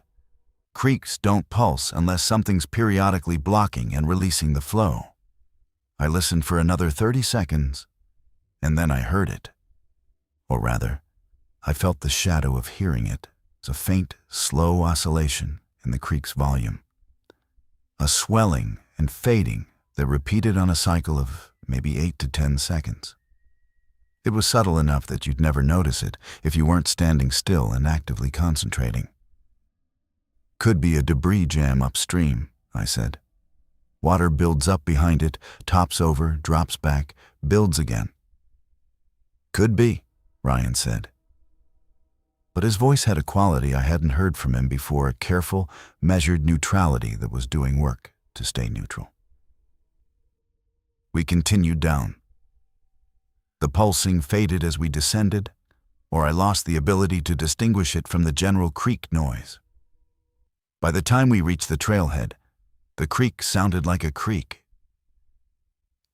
Creeks don't pulse unless something's periodically blocking and releasing the flow." I listened for another 30 seconds, and then I heard it. Or rather, I felt the shadow of hearing it as a faint, slow oscillation in the creek's volume. A swelling and fading that repeated on a cycle of maybe 8 to 10 seconds. It was subtle enough that you'd never notice it if you weren't standing still and actively concentrating. "Could be a debris jam upstream," I said. "Water builds up behind it, tops over, drops back, builds again." "Could be," Ryan said. But his voice had a quality I hadn't heard from him before, a careful, measured neutrality that was doing work to stay neutral. We continued down. The pulsing faded as we descended, or I lost the ability to distinguish it from the general creek noise. By the time we reached the trailhead, the creek sounded like a creek.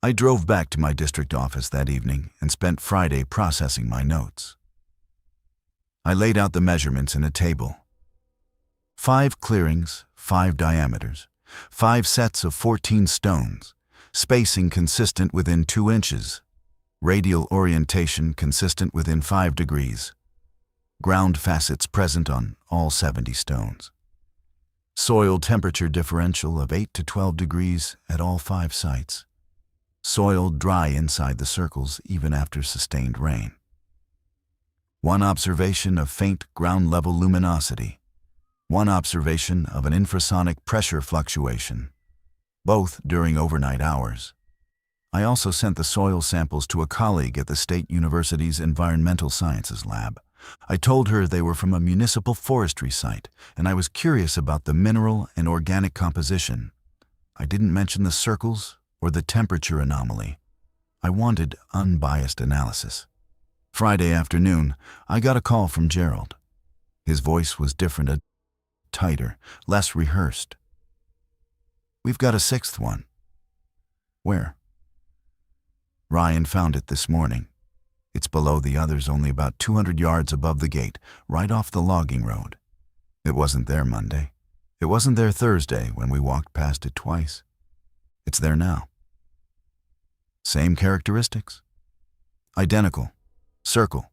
I drove back to my district office that evening and spent Friday processing my notes. I laid out the measurements in a table. 5 clearings, 5 diameters, 5 sets of 14 stones, spacing consistent within 2 inches, radial orientation consistent within 5 degrees, ground facets present on all 70 stones, soil temperature differential of 8 to 12 degrees at all 5 sites, soil dry inside the circles even after sustained rain. 1 observation of faint ground-level luminosity, 1 observation of an infrasonic pressure fluctuation, both during overnight hours. I also sent the soil samples to a colleague at the State University's Environmental Sciences Lab. I told her they were from a municipal forestry site, and I was curious about the mineral and organic composition. I didn't mention the circles or the temperature anomaly. I wanted unbiased analysis. Friday afternoon, I got a call from Gerald. His voice was different, tighter, less rehearsed. "We've got a 6th one." "Where?" "Ryan found it this morning. It's below the others, only about 200 yards above the gate, right off the logging road. It wasn't there Monday. It wasn't there Thursday when we walked past it twice. It's there now." "Same characteristics?" "Identical. Circle,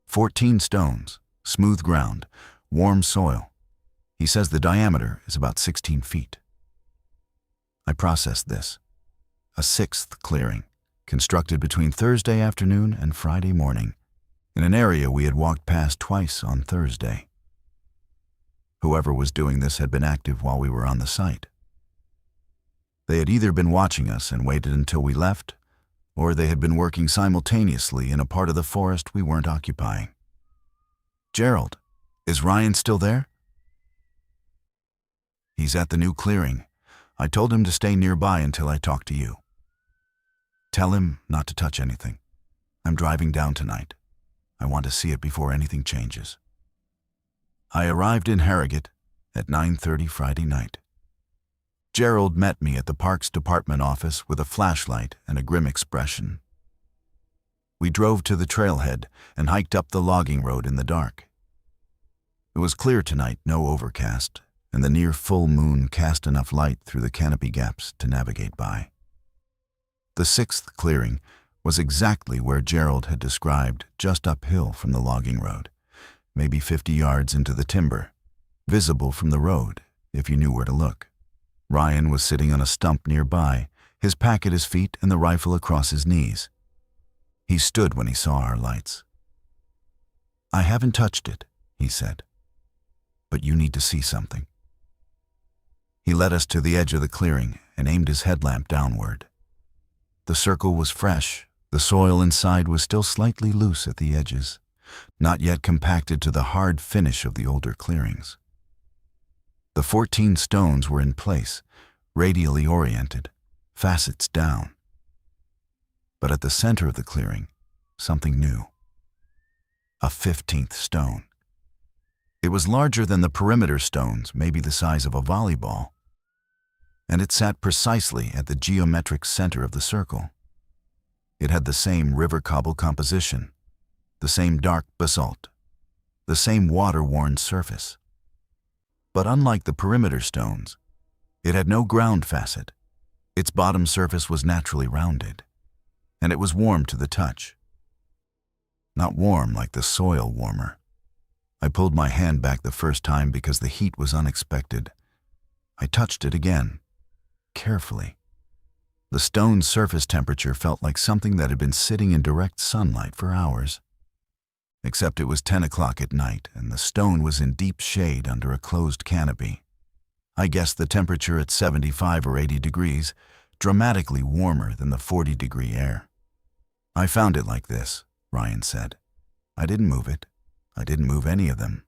14 stones, smooth ground, warm soil. He says the diameter is about 16 feet." I processed this. A 6th clearing, constructed between Thursday afternoon and Friday morning, in an area we had walked past twice on Thursday. Whoever was doing this had been active while we were on the site. They had either been watching us and waited until we left, or they had been working simultaneously in a part of the forest we weren't occupying. "Gerald, Is Ryan still there? He's at the new clearing. I told him to stay nearby until I talk to you. Tell him not to touch anything. I'm driving down tonight. I want to see it before anything changes. I arrived in Harrogate at 9:30 Friday night. Gerald met me at the Parks Department office with a flashlight and a grim expression. We drove to the trailhead and hiked up the logging road in the dark. It was clear tonight, no overcast, and the near full moon cast enough light through the canopy gaps to navigate by. The sixth clearing was exactly where Gerald had described, just uphill from the logging road, maybe 50 yards into the timber, visible from the road if you knew where to look. Ryan was sitting on a stump nearby, his pack at his feet and the rifle across his knees. He stood when he saw our lights. "I haven't touched it," he said, "but you need to see something." He led us to the edge of the clearing and aimed his headlamp downward. The circle was fresh. The soil inside was still slightly loose at the edges, not yet compacted to the hard finish of the older clearings. The 14 stones were in place, radially oriented, facets down. But at the center of the clearing, something new. A 15th stone. It was larger than the perimeter stones, maybe the size of a volleyball, and it sat precisely at the geometric center of the circle. It had the same river cobble composition, the same dark basalt, the same water-worn surface. But unlike the perimeter stones, it had no ground facet. Its bottom surface was naturally rounded, and it was warm to the touch. Not warm like the soil warmer. I pulled my hand back the first time because the heat was unexpected. I touched it again, carefully. The stone's surface temperature felt like something that had been sitting in direct sunlight for hours. Except it was 10 o'clock at night, and the stone was in deep shade under a closed canopy. I guessed the temperature at 75 or 80 degrees, dramatically warmer than the 40-degree air. "I found it like this," Ryan said. "I didn't move it. I didn't move any of them."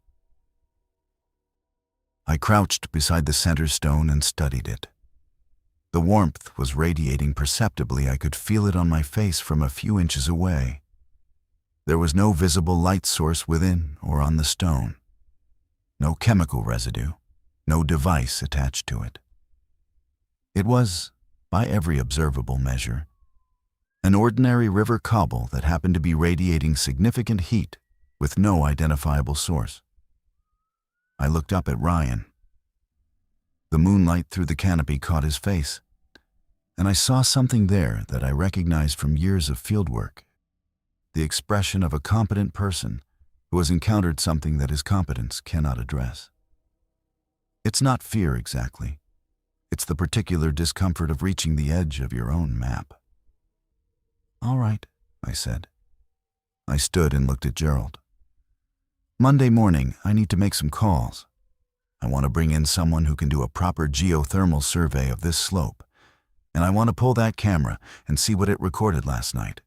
I crouched beside the center stone and studied it. The warmth was radiating perceptibly. I could feel it on my face from a few inches away. There was no visible light source within or on the stone. No chemical residue, no device attached to it. It was, by every observable measure, an ordinary river cobble that happened to be radiating significant heat with no identifiable source. I looked up at Ryan. The moonlight through the canopy caught his face, and I saw something there that I recognized from years of fieldwork, the expression of a competent person who has encountered something that his competence cannot address. It's not fear exactly. It's the particular discomfort of reaching the edge of your own map. "All right," I said. I stood and looked at Gerald. "Monday morning, I need to make some calls. I want to bring in someone who can do a proper geothermal survey of this slope, and I want to pull that camera and see what it recorded last night."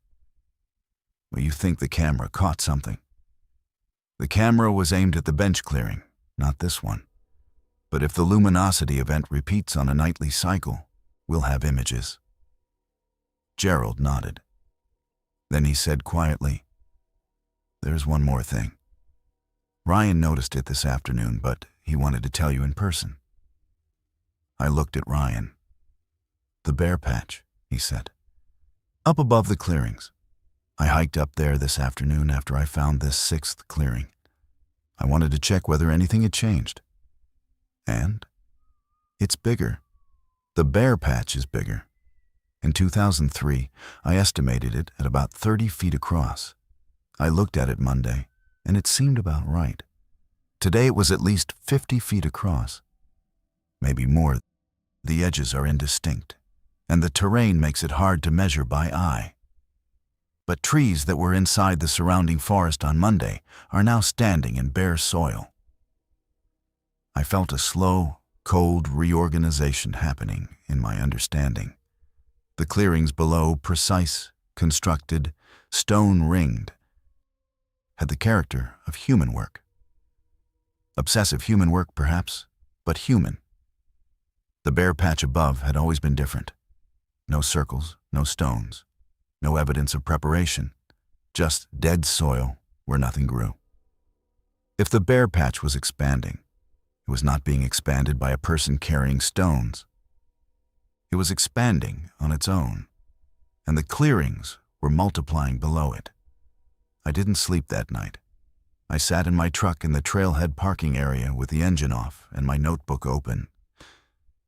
"Well, you think the camera caught something?" "The camera was aimed at the bench clearing, not this one. But if the luminosity event repeats on a nightly cycle, we'll have images." Gerald nodded. Then he said quietly, "There's one more thing. Ryan noticed it this afternoon, but he wanted to tell you in person." I looked at Ryan. "The bear patch," he said. "Up above the clearings. I hiked up there this afternoon after I found this 6th clearing. I wanted to check whether anything had changed. And it's bigger. The bear patch is bigger. In 2003, I estimated it at about 30 feet across. I looked at it Monday, and it seemed about right. Today it was at least 50 feet across. Maybe more. The edges are indistinct, and the terrain makes it hard to measure by eye. But trees that were inside the surrounding forest on Monday are now standing in bare soil. I felt a slow, cold reorganization happening in my understanding. The clearings below, precise, constructed, stone-ringed, had the character of human work. Obsessive human work, perhaps, but human. The bare patch above had always been different. No circles, no stones, no evidence of preparation, just dead soil where nothing grew. If the bare patch was expanding, it was not being expanded by a person carrying stones. It was expanding on its own, and the clearings were multiplying below it. I didn't sleep that night. I sat in my truck in the trailhead parking area with the engine off and my notebook open,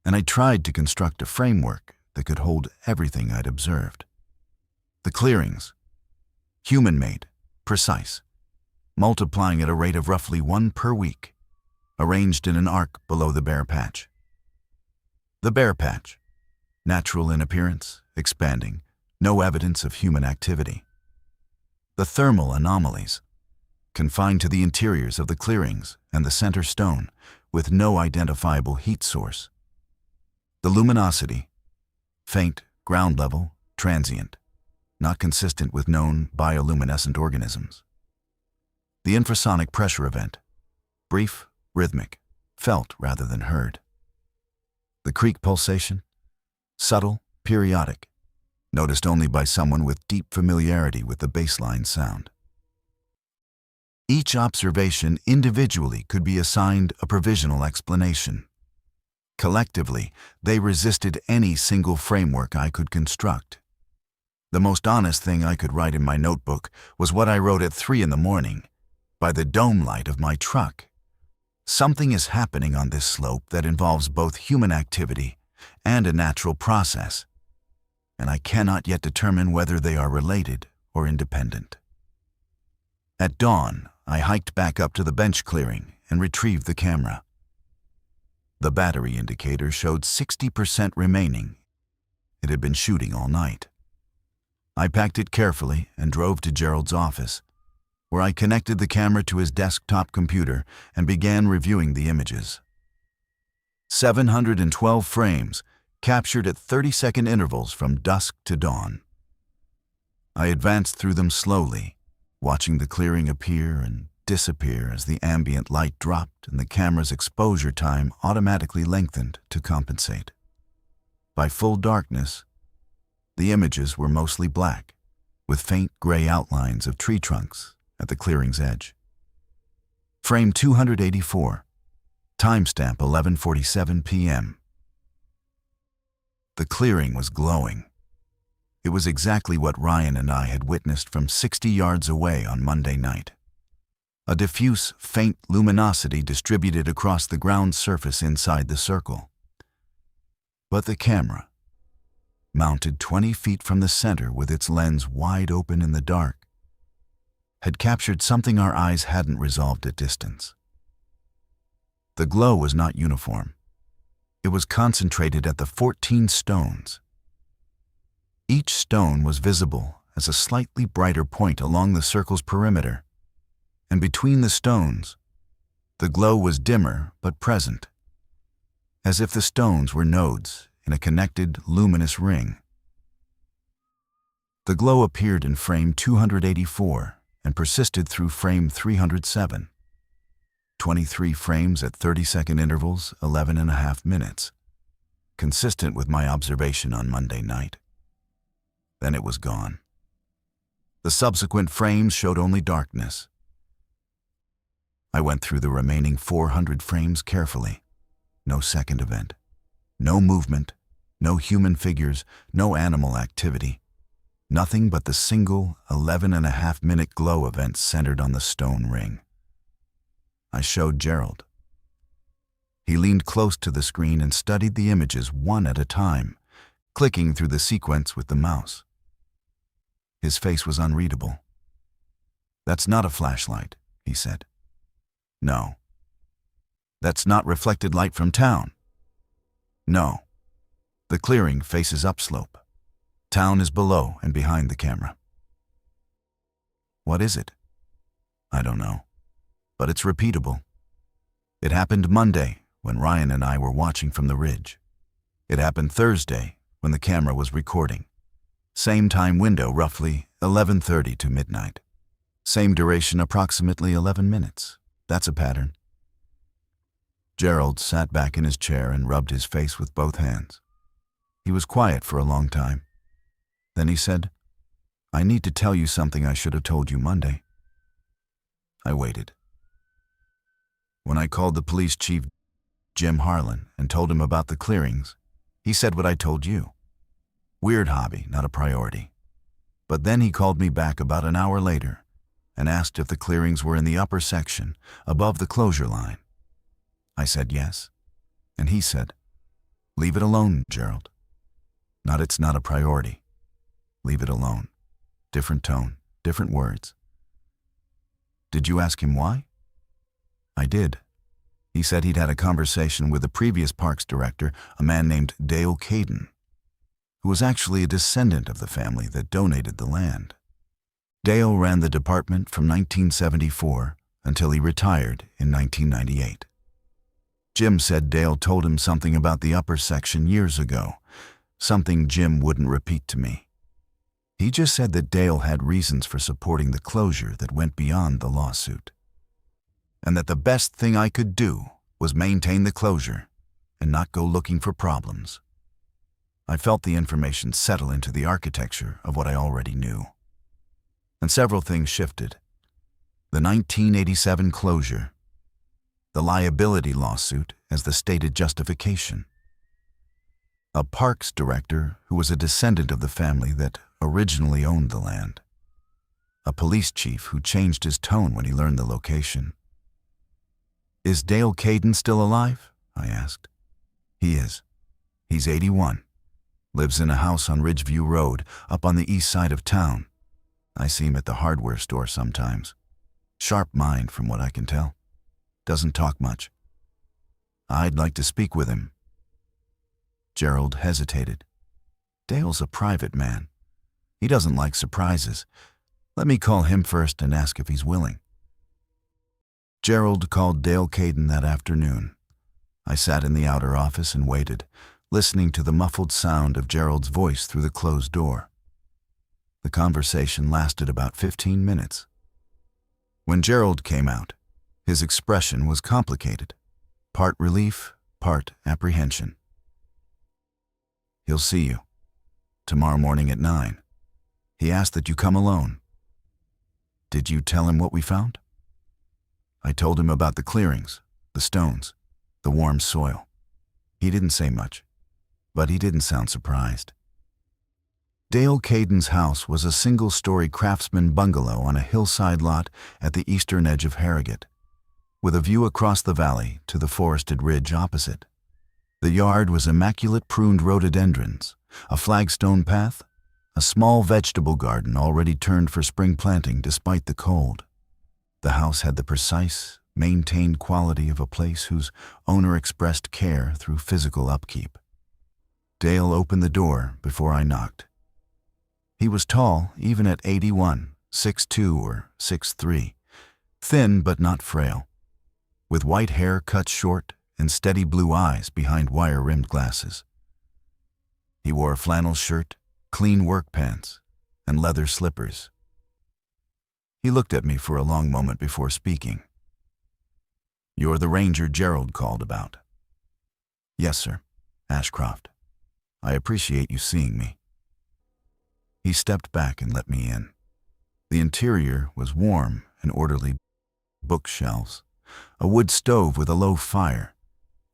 and I tried to construct a framework that could hold everything I'd observed. The clearings, human-made, precise, multiplying at a rate of roughly 1 per week, arranged in an arc below the bare patch. The bare patch, natural in appearance, expanding, no evidence of human activity. The thermal anomalies, confined to the interiors of the clearings and the center stone, with no identifiable heat source. The luminosity, faint, ground level, transient, not consistent with known bioluminescent organisms. The infrasonic pressure event, brief, rhythmic, felt rather than heard. The creak pulsation, subtle, periodic, noticed only by someone with deep familiarity with the baseline sound. Each observation individually could be assigned a provisional explanation. Collectively, they resisted any single framework I could construct. The most honest thing I could write in my notebook was what I wrote at 3 a.m, by the dome light of my truck. Something is happening on this slope that involves both human activity and a natural process, and I cannot yet determine whether they are related or independent. At dawn, I hiked back up to the bench clearing and retrieved the camera. The battery indicator showed 60% remaining. It had been shooting all night. I packed it carefully and drove to Gerald's office, where I connected the camera to his desktop computer and began reviewing the images. 712 frames, captured at 30-second intervals from dusk to dawn. I advanced through them slowly, watching the clearing appear and disappear as the ambient light dropped and the camera's exposure time automatically lengthened to compensate. By full darkness, the images were mostly black, with faint gray outlines of tree trunks at the clearing's edge. Frame 284, timestamp 11:47 p.m. The clearing was glowing. It was exactly what Ryan and I had witnessed from 60 yards away on Monday night. A diffuse, faint luminosity distributed across the ground surface inside the circle. But the camera, mounted 20 feet from the center with its lens wide open in the dark, had captured something our eyes hadn't resolved at distance. The glow was not uniform. It was concentrated at the 14 stones. Each stone was visible as a slightly brighter point along the circle's perimeter, and between the stones, the glow was dimmer but present, as if the stones were nodes in a connected, luminous ring. The glow appeared in frame 284 and persisted through frame 307. 23 frames at 30-second intervals, 11.5 minutes, consistent with my observation on Monday night. Then it was gone. The subsequent frames showed only darkness. I went through the remaining 400 frames carefully. No second event. No movement, no human figures, no animal activity. Nothing but the single 11.5-minute glow event centered on the stone ring. I showed Gerald. He leaned close to the screen and studied the images one at a time, clicking through the sequence with the mouse. His face was unreadable. "That's not a flashlight," he said. "No." "That's not reflected light from town." "No. The clearing faces upslope. Town is below and behind the camera." "What is it?" "I don't know. But it's repeatable. It happened Monday when Ryan and I were watching from the ridge. It happened Thursday when the camera was recording. Same time window, roughly 11:30 to midnight. Same duration, approximately 11 minutes. That's a pattern. Gerald sat back in his chair and rubbed his face with both hands. He was quiet for a long time. Then he said, "I need to tell you something I should have told you Monday." I waited. When I called the police chief, Jim Harlan, and told him about the clearings, he said what I told you. Weird hobby, not a priority. But then he called me back about an hour later and asked if the clearings were in the upper section, above the closure line. I said yes, and he said, "Leave it alone, Gerald. It's not a priority. Leave it alone." Different tone, different words. Did you ask him why? I did. He said he'd had a conversation with the previous parks director, a man named Dale Caden, who was actually a descendant of the family that donated the land. Dale ran the department from 1974 until he retired in 1998. Jim said Dale told him something about the upper section years ago, something Jim wouldn't repeat to me. He just said that Dale had reasons for supporting the closure that went beyond the lawsuit, and that the best thing I could do was maintain the closure and not go looking for problems. I felt the information settle into the architecture of what I already knew. And several things shifted. The 1987 closure, the liability lawsuit as the stated justification, a parks director who was a descendant of the family that originally owned the land, a police chief who changed his tone when he learned the location. "Is Dale Caden still alive?" I asked. "He is. He's 81. Lives in a house on Ridgeview Road, up on the east side of town. I see him at the hardware store sometimes. Sharp mind, from what I can tell. Doesn't talk much. I'd like to speak with him." Gerald hesitated. "Dale's a private man. He doesn't like surprises. Let me call him first and ask if he's willing." Gerald called Dale Caden that afternoon. I sat in the outer office and waited, listening to the muffled sound of Gerald's voice through the closed door. The conversation lasted about 15 minutes. When Gerald came out, his expression was complicated, part relief, part apprehension. "He'll see you tomorrow morning at 9. He asked that you come alone." "Did you tell him what we found?" I told him about the clearings, the stones, the warm soil. He didn't say much, but he didn't sound surprised. Dale Caden's house was a single-story craftsman bungalow on a hillside lot at the eastern edge of Harrogate, with a view across the valley to the forested ridge opposite. The yard was immaculate pruned rhododendrons, a flagstone path, a small vegetable garden already turned for spring planting despite the cold. The house had the precise, maintained quality of a place whose owner expressed care through physical upkeep. Dale opened the door before I knocked. He was tall, even at 81, 6'2" or 6'3", thin but not frail, with white hair cut short and steady blue eyes behind wire-rimmed glasses. He wore a flannel shirt, clean work pants, and leather slippers. He looked at me for a long moment before speaking. "You're the ranger Gerald called about." "Yes, sir. Ashcroft. I appreciate you seeing me." He stepped back and let me in. The interior was warm and orderly. Bookshelves, a wood stove with a low fire,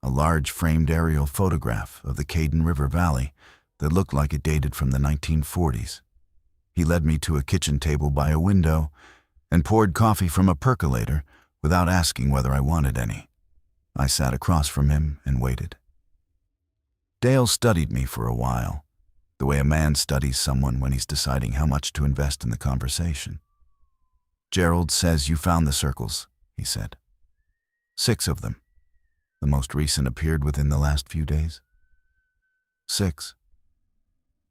a large framed aerial photograph of the Caden River Valley that looked like it dated from the 1940s. He led me to a kitchen table by a window and poured coffee from a percolator without asking whether I wanted any. I sat across from him and waited. Dale studied me for a while, the way a man studies someone when he's deciding how much to invest in the conversation. "Gerald says you found the circles," he said. "6 of them. The most recent appeared within the last few days." 6.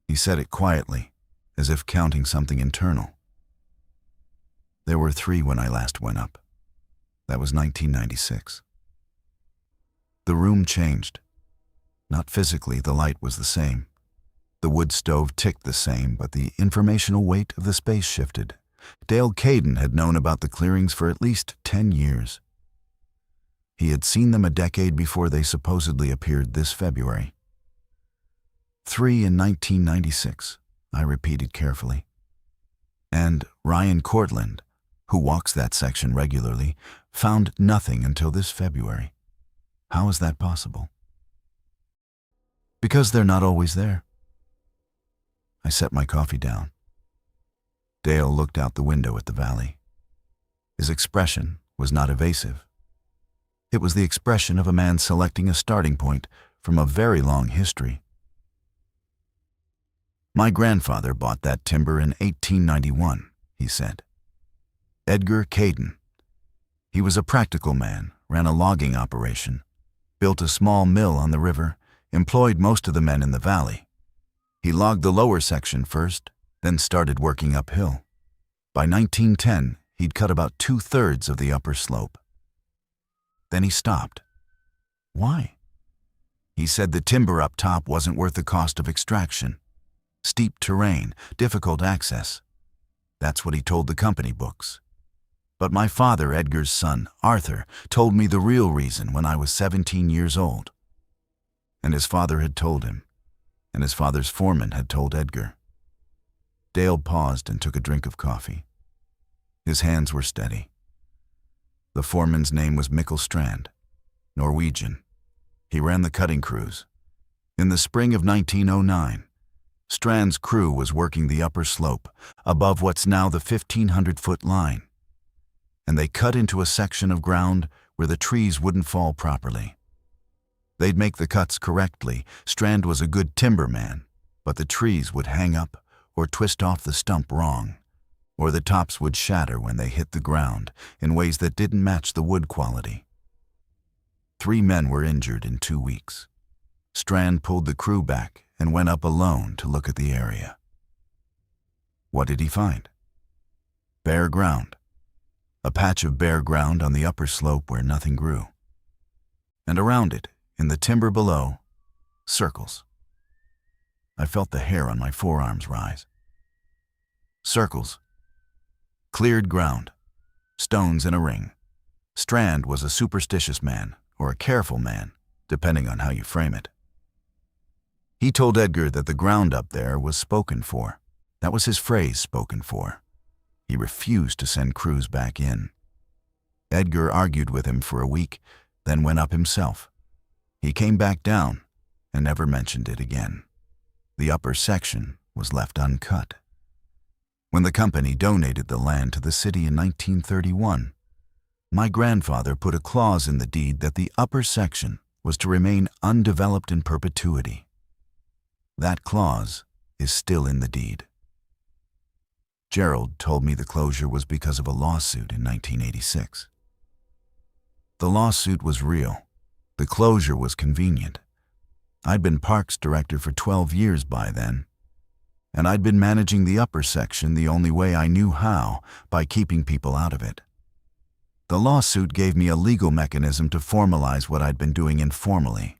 He said it quietly, as if counting something internal. "There were 3 when I last went up. That was 1996. The room changed. Not physically, the light was the same. The wood stove ticked the same, but the informational weight of the space shifted. Dale Caden had known about the clearings for at least 10 years. He had seen them a decade before they supposedly appeared this February. 3 in 1996, I repeated carefully. And Ryan Cortland, who walks that section regularly, found nothing until this February. How is that possible? Because they're not always there. I set my coffee down. Dale looked out the window at the valley. His expression was not evasive. It was the expression of a man selecting a starting point from a very long history. My grandfather bought that timber in 1891, he said. Edgar Caden. He was a practical man, ran a logging operation, built a small mill on the river, employed most of the men in the valley. He logged the lower section first, then started working uphill. By 1910, he'd cut about 2/3 of the upper slope. Then he stopped. Why? He said the timber up top wasn't worth the cost of extraction. Steep terrain, difficult access. That's what he told the company books. But my father, Edgar's son, Arthur, told me the real reason when I was 17 years old. And his father had told him, and his father's foreman had told Edgar. Dale paused and took a drink of coffee. His hands were steady. The foreman's name was Mikkel Strand, Norwegian. He ran the cutting crews. In the spring of 1909, Strand's crew was working the upper slope, above what's now the 1,500-foot line. And they cut into a section of ground where the trees wouldn't fall properly. They'd make the cuts correctly. Strand was a good timberman, but the trees would hang up or twist off the stump wrong, or the tops would shatter when they hit the ground in ways that didn't match the wood quality. 3 men were injured in 2 weeks. Strand pulled the crew back and went up alone to look at the area. What did he find? Bare ground. A patch of bare ground on the upper slope where nothing grew. And around it, in the timber below, circles. I felt the hair on my forearms rise. Circles. Cleared ground. Stones in a ring. Strand was a superstitious man, or a careful man, depending on how you frame it. He told Edgar that the ground up there was spoken for. That was his phrase, spoken for. He refused to send crews back in. Edgar argued with him for a week, then went up himself. He came back down and never mentioned it again. The upper section was left uncut. When the company donated the land to the city in 1931, my grandfather put a clause in the deed that the upper section was to remain undeveloped in perpetuity. That clause is still in the deed. Gerald told me the closure was because of a lawsuit in 1986. The lawsuit was real. The closure was convenient. I'd been parks director for 12 years by then, and I'd been managing the upper section the only way I knew how, by keeping people out of it. The lawsuit gave me a legal mechanism to formalize what I'd been doing informally.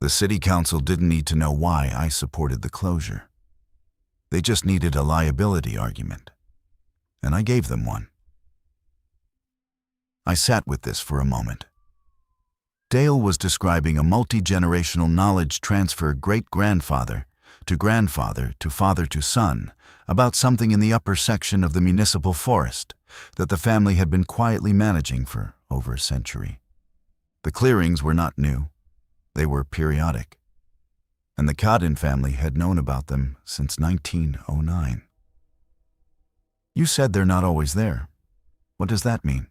The city council didn't need to know why I supported the closure. They just needed a liability argument, and I gave them one. I sat with this for a moment. Dale was describing a multi-generational knowledge transfer great-grandfather to father to son about something in the upper section of the municipal forest that the family had been quietly managing for over a century. The clearings were not new. They were periodic, and the Cadden family had known about them since 1909. You said they're not always there. What does that mean?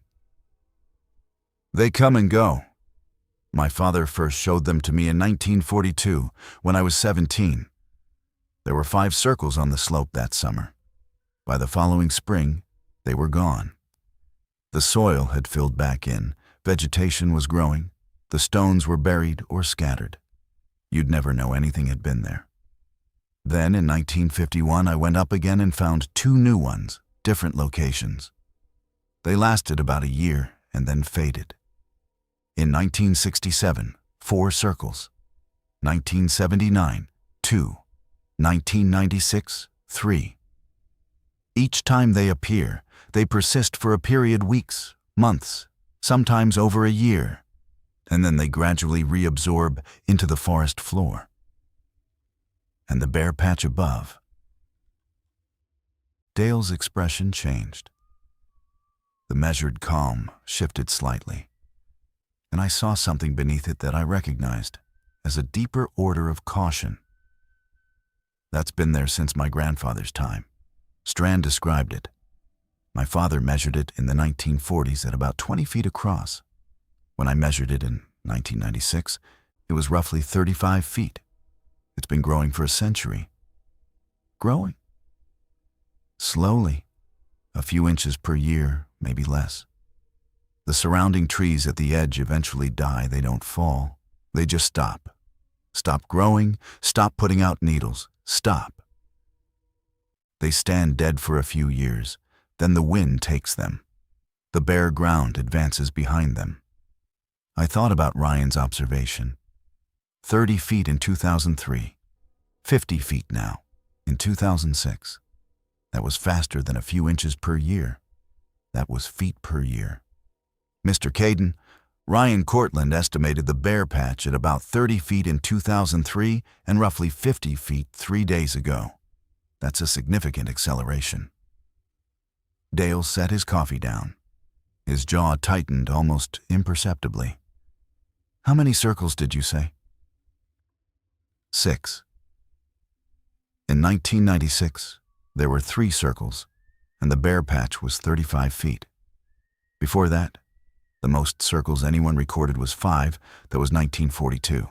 They come and go. My father first showed them to me in 1942, when I was 17. There were 5 circles on the slope that summer. By the following spring, they were gone. The soil had filled back in, vegetation was growing, the stones were buried or scattered. You'd never know anything had been there. Then, in 1951, I went up again and found 2 new ones, different locations. They lasted about a year and then faded. In 1967, 4 circles. 1979, 2. 1996, 3. Each time they appear, they persist for a period weeks, months, sometimes over a year, and then they gradually reabsorb into the forest floor. And the bare patch above. Dale's expression changed. The measured calm shifted slightly, and I saw something beneath it that I recognized as a deeper order of caution. That's been there since my grandfather's time. Strand described it. My father measured it in the 1940s at about 20 feet across. When I measured it in 1996, it was roughly 35 feet. It's been growing for a century. Growing. Slowly. A few inches per year, maybe less. The surrounding trees at the edge eventually die. They don't fall. They just stop. Stop growing, stop putting out needles, stop. They stand dead for a few years, then the wind takes them. The bare ground advances behind them. I thought about Ryan's observation. 30 feet in 2003, 50 feet now, in 2006. That was faster than a few inches per year. That was feet per year. Mr. Caden, Ryan Cortland estimated the bare patch at about 30 feet in 2003 and roughly 50 feet 3 days ago. That's a significant acceleration. Dale set his coffee down. His jaw tightened almost imperceptibly. How many circles did you say? 6. In 1996, there were 3 circles, and the bare patch was 35 feet. Before that, the most circles anyone recorded was 5. That was 1942.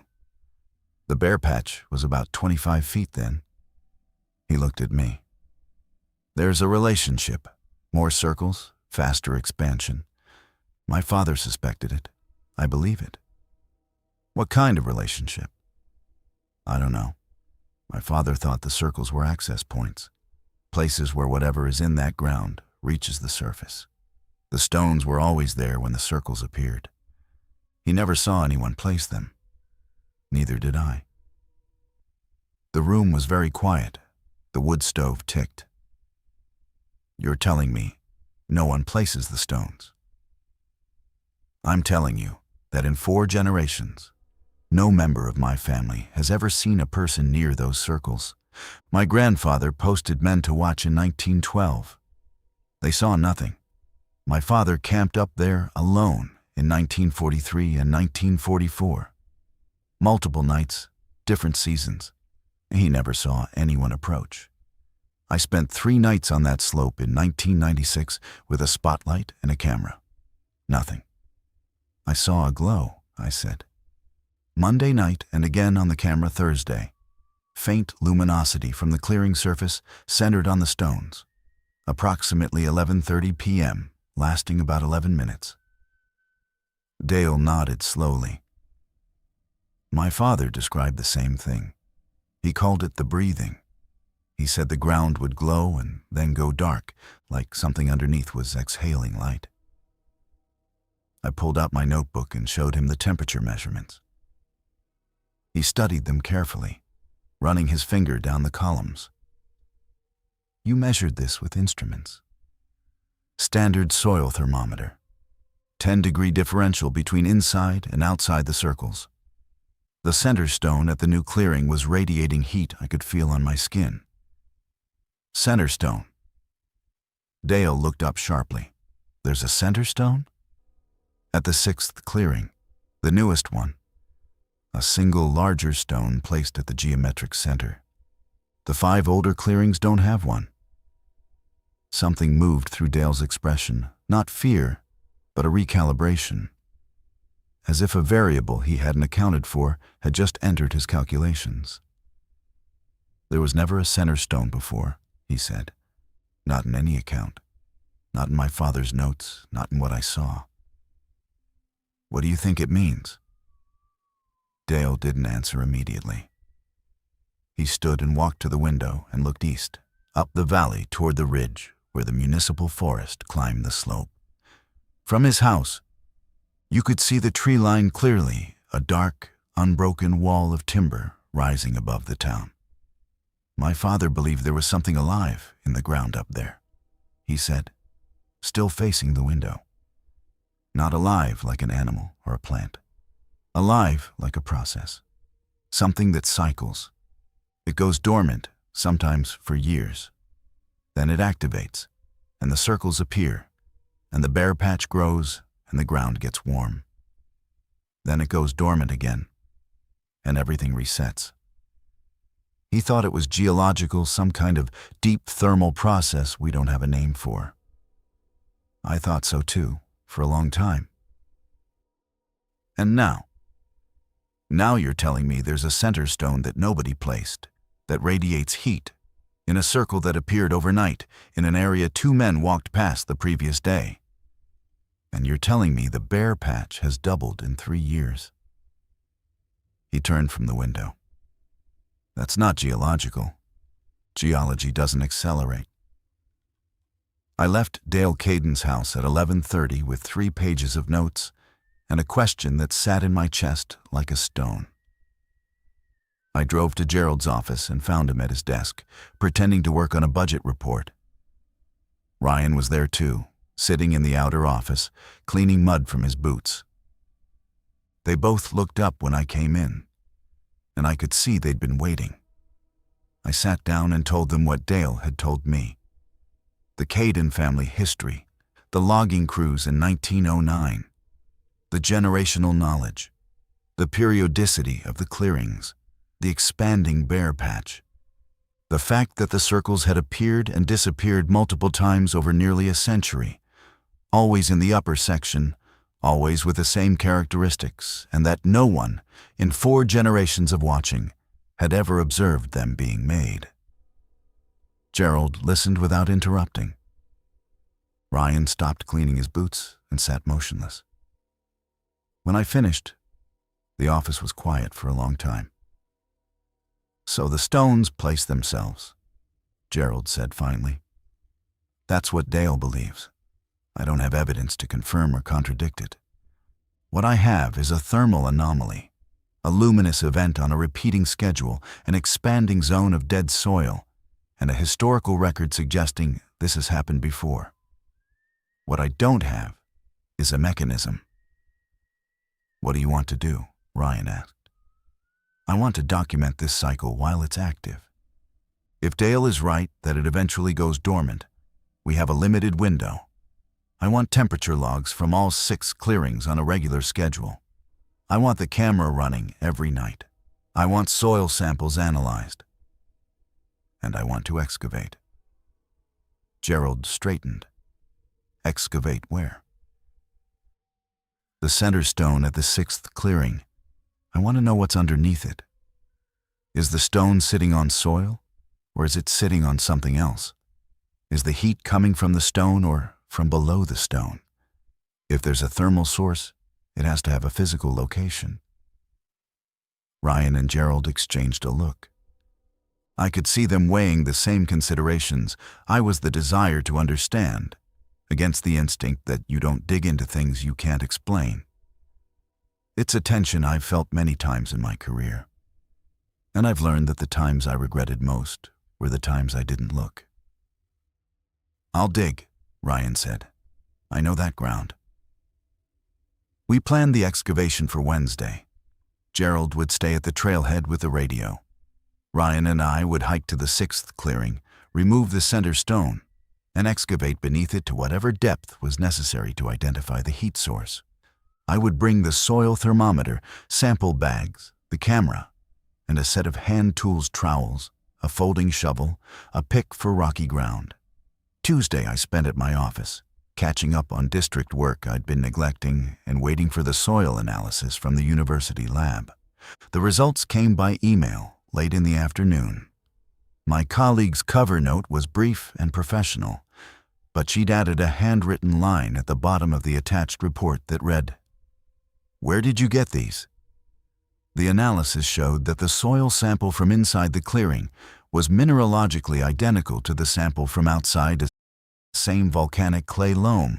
The bare patch was about 25 feet then. He looked at me. There's a relationship. More circles, faster expansion. My father suspected it. I believe it. What kind of relationship? I don't know. My father thought the circles were access points, places where whatever is in that ground reaches the surface. The stones were always there when the circles appeared. He never saw anyone place them. Neither did I. The room was very quiet. The wood stove ticked. You're telling me no one places the stones. I'm telling you that in 4 generations, no member of my family has ever seen a person near those circles. My grandfather posted men to watch in 1912. They saw nothing. My father camped up there alone in 1943 and 1944. Multiple nights, different seasons. He never saw anyone approach. I spent 3 nights on that slope in 1996 with a spotlight and a camera. Nothing. I saw a glow, I said. Monday night and again on the camera Thursday. Faint luminosity from the clearing surface centered on the stones. Approximately 11:30 p.m., lasting about 11 minutes. Dale nodded slowly. My father described the same thing. He called it the breathing. He said the ground would glow and then go dark, like something underneath was exhaling light. I pulled out my notebook and showed him the temperature measurements. He studied them carefully, running his finger down the columns. You measured this with instruments. Standard soil thermometer. 10-degree differential between inside and outside the circles. The center stone at the new clearing was radiating heat I could feel on my skin. Center stone. Dale looked up sharply. There's a center stone? At the 6th clearing, the newest one. A single larger stone placed at the geometric center. The 5 older clearings don't have one. Something moved through Dale's expression, not fear, but a recalibration. As if a variable he hadn't accounted for had just entered his calculations. There was never a center stone before, he said. Not in any account. Not in my father's notes, not in what I saw. What do you think it means? Dale didn't answer immediately. He stood and walked to the window and looked east, up the valley toward the ridge where the municipal forest climbed the slope. From his house, you could see the tree line clearly, a dark, unbroken wall of timber rising above the town. My father believed there was something alive in the ground up there, he said, still facing the window. Not alive like an animal or a plant. Alive like a process. Something that cycles. It goes dormant, sometimes for years. Then it activates, and the circles appear, and the bare patch grows, and the ground gets warm. Then it goes dormant again, and everything resets. He thought it was geological, some kind of deep thermal process we don't have a name for. I thought so too, for a long time. And now you're telling me there's a center stone that nobody placed, that radiates heat, in a circle that appeared overnight, in an area 2 men walked past the previous day. And you're telling me the bare patch has doubled in 3 years. He turned from the window. That's not geological. Geology doesn't accelerate. I left Dale Caden's house at 11:30 with 3 pages of notes and a question that sat in my chest like a stone. I drove to Gerald's office and found him at his desk, pretending to work on a budget report. Ryan was there too, sitting in the outer office, cleaning mud from his boots. They both looked up when I came in, and I could see they'd been waiting. I sat down and told them what Dale had told me. The Caden family history, the logging crews in 1909, the generational knowledge, the periodicity of the clearings, the expanding bare patch, the fact that the circles had appeared and disappeared multiple times over nearly a century, always in the upper section, always with the same characteristics, and that no one, in 4 generations of watching, had ever observed them being made. Gerald listened without interrupting. Ryan stopped cleaning his boots and sat motionless. When I finished, the office was quiet for a long time. So the stones place themselves, Gerald said finally. That's what Dale believes. I don't have evidence to confirm or contradict it. What I have is a thermal anomaly, a luminous event on a repeating schedule, an expanding zone of dead soil, and a historical record suggesting this has happened before. What I don't have is a mechanism. What do you want to do? Ryan asked. I want to document this cycle while it's active. If Dale is right that it eventually goes dormant, we have a limited window. I want temperature logs from all 6 clearings on a regular schedule. I want the camera running every night. I want soil samples analyzed. And I want to excavate. Gerald straightened. Excavate where? The center stone at the 6th clearing. I want to know what's underneath it. Is the stone sitting on soil, or is it sitting on something else? Is the heat coming from the stone or from below the stone? If there's a thermal source, it has to have a physical location. Ryan and Gerald exchanged a look. I could see them weighing the same considerations. I was the desire to understand, against the instinct that you don't dig into things you can't explain. It's a tension I've felt many times in my career. And I've learned that the times I regretted most were the times I didn't look. I'll dig, Ryan said. I know that ground. We planned the excavation for Wednesday. Gerald would stay at the trailhead with the radio. Ryan and I would hike to the 6th clearing, remove the center stone, and excavate beneath it to whatever depth was necessary to identify the heat source. I would bring the soil thermometer, sample bags, the camera, and a set of hand tools trowels, a folding shovel, a pick for rocky ground. Tuesday I spent at my office, catching up on district work I'd been neglecting and waiting for the soil analysis from the university lab. The results came by email late in the afternoon. My colleague's cover note was brief and professional, but she'd added a handwritten line at the bottom of the attached report that read, "Where did you get these?" The analysis showed that the soil sample from inside the clearing was mineralogically identical to the sample from outside the same volcanic clay loam,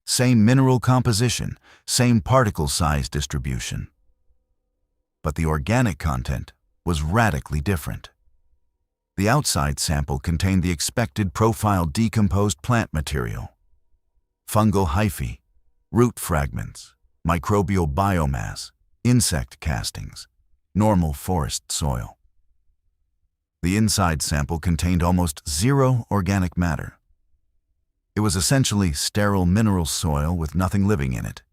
same mineral composition, same particle size distribution. But the organic content was radically different. The outside sample contained the expected profile decomposed plant material, fungal hyphae, root fragments, microbial biomass, insect castings, normal forest soil. The inside sample contained almost zero organic matter. It was essentially sterile mineral soil with nothing living in it,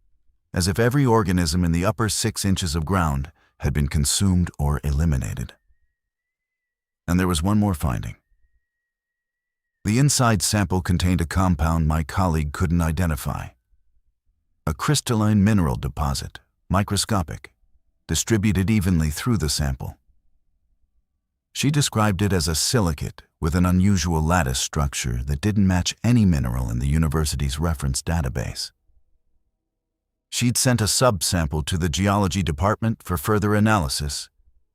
as if every organism in the upper 6 inches of ground had been consumed or eliminated. And there was one more finding. The inside sample contained a compound my colleague couldn't identify. A crystalline mineral deposit, microscopic, distributed evenly through the sample. She described it as a silicate with an unusual lattice structure that didn't match any mineral in the university's reference database. She'd sent a subsample to the geology department for further analysis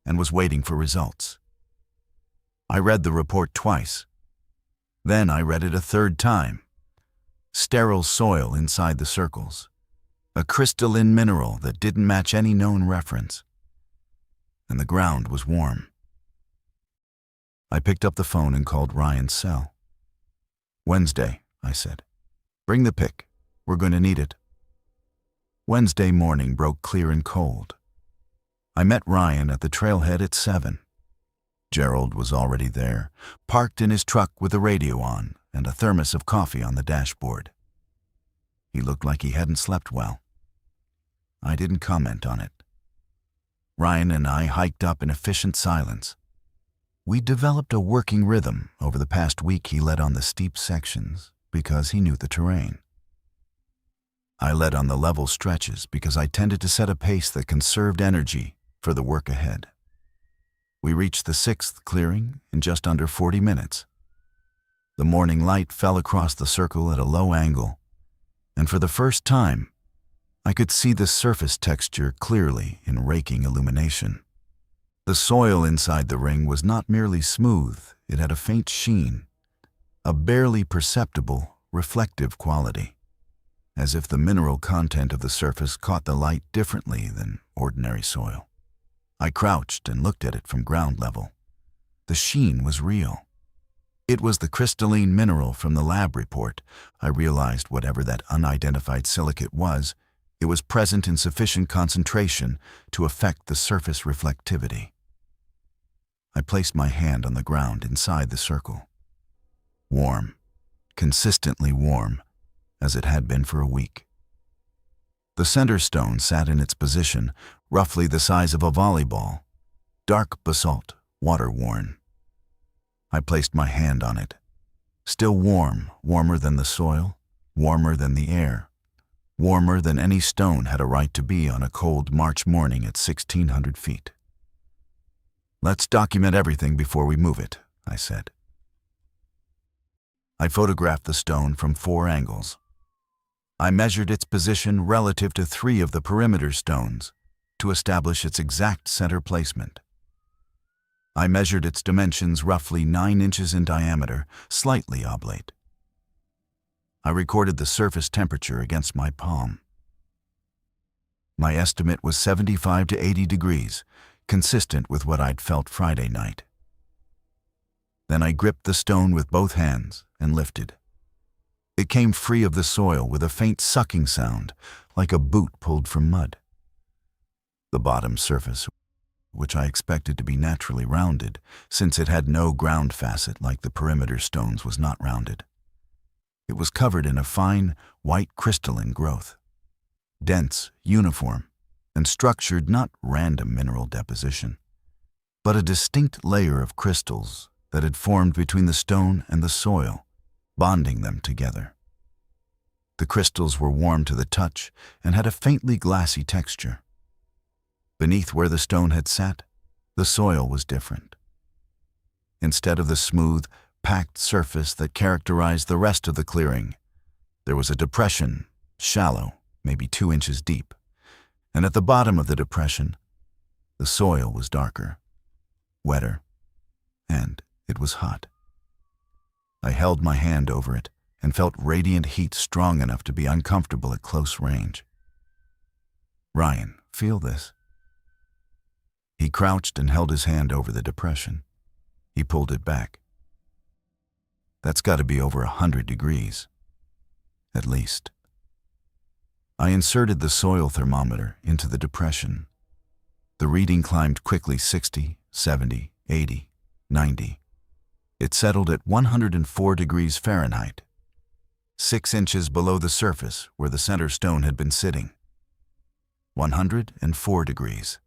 and was waiting for results. I read the report twice. Then I read it a third time. Sterile soil inside the circles. A crystalline mineral that didn't match any known reference. And the ground was warm. I picked up the phone and called Ryan's cell. "Wednesday," I said. "Bring the pick. We're going to need it." Wednesday morning broke clear and cold. I met Ryan at the trailhead at 7. Gerald was already there, parked in his truck with the radio on and a thermos of coffee on the dashboard. He looked like he hadn't slept well. I didn't comment on it. Ryan and I hiked up in efficient silence. We developed a working rhythm over the past week. He led on the steep sections because he knew the terrain. I led on the level stretches because I tended to set a pace that conserved energy for the work ahead. We reached the 6th clearing in just under 40 minutes. The morning light fell across the circle at a low angle, and for the first time, I could see the surface texture clearly in raking illumination. The soil inside the ring was not merely smooth, it had a faint sheen, a barely perceptible, reflective quality, as if the mineral content of the surface caught the light differently than ordinary soil. I crouched and looked at it from ground level. The sheen was real. It was the crystalline mineral from the lab report. I realized whatever that unidentified silicate was, it was present in sufficient concentration to affect the surface reflectivity. I placed my hand on the ground inside the circle. Warm, consistently warm, as it had been for a week. The center stone sat in its position, roughly the size of a volleyball, dark basalt, water-worn. I placed my hand on it. Still warm, warmer than the soil, warmer than the air, warmer than any stone had a right to be on a cold March morning at 1,600 feet. "Let's document everything before we move it," I said. I photographed the stone from 4 angles. I measured its position relative to 3 of the perimeter stones to establish its exact center placement. I measured its dimensions roughly 9 inches in diameter, slightly oblate. I recorded the surface temperature against my palm. My estimate was 75 to 80 degrees, consistent with what I'd felt Friday night. Then I gripped the stone with both hands and lifted. It came free of the soil with a faint sucking sound, like a boot pulled from mud. The bottom surface, which I expected to be naturally rounded, since it had no ground facet like the perimeter stones, was not rounded. It was covered in a fine, white crystalline growth, dense, uniform, and structured not random mineral deposition, but a distinct layer of crystals that had formed between the stone and the soil, bonding them together. The crystals were warm to the touch and had a faintly glassy texture. Beneath where the stone had sat, the soil was different. Instead of the smooth, packed surface that characterized the rest of the clearing, there was a depression, shallow, maybe 2 inches deep, and at the bottom of the depression, the soil was darker, wetter, and it was hot. I held my hand over it and felt radiant heat strong enough to be uncomfortable at close range. "Ryan, feel this." He crouched and held his hand over the depression. He pulled it back. "That's got to be over 100 degrees. At least." I inserted the soil thermometer into the depression. The reading climbed quickly: 60, 70, 80, 90. It settled at 104 degrees Fahrenheit, 6 inches below the surface where the center stone had been sitting. 104 degrees,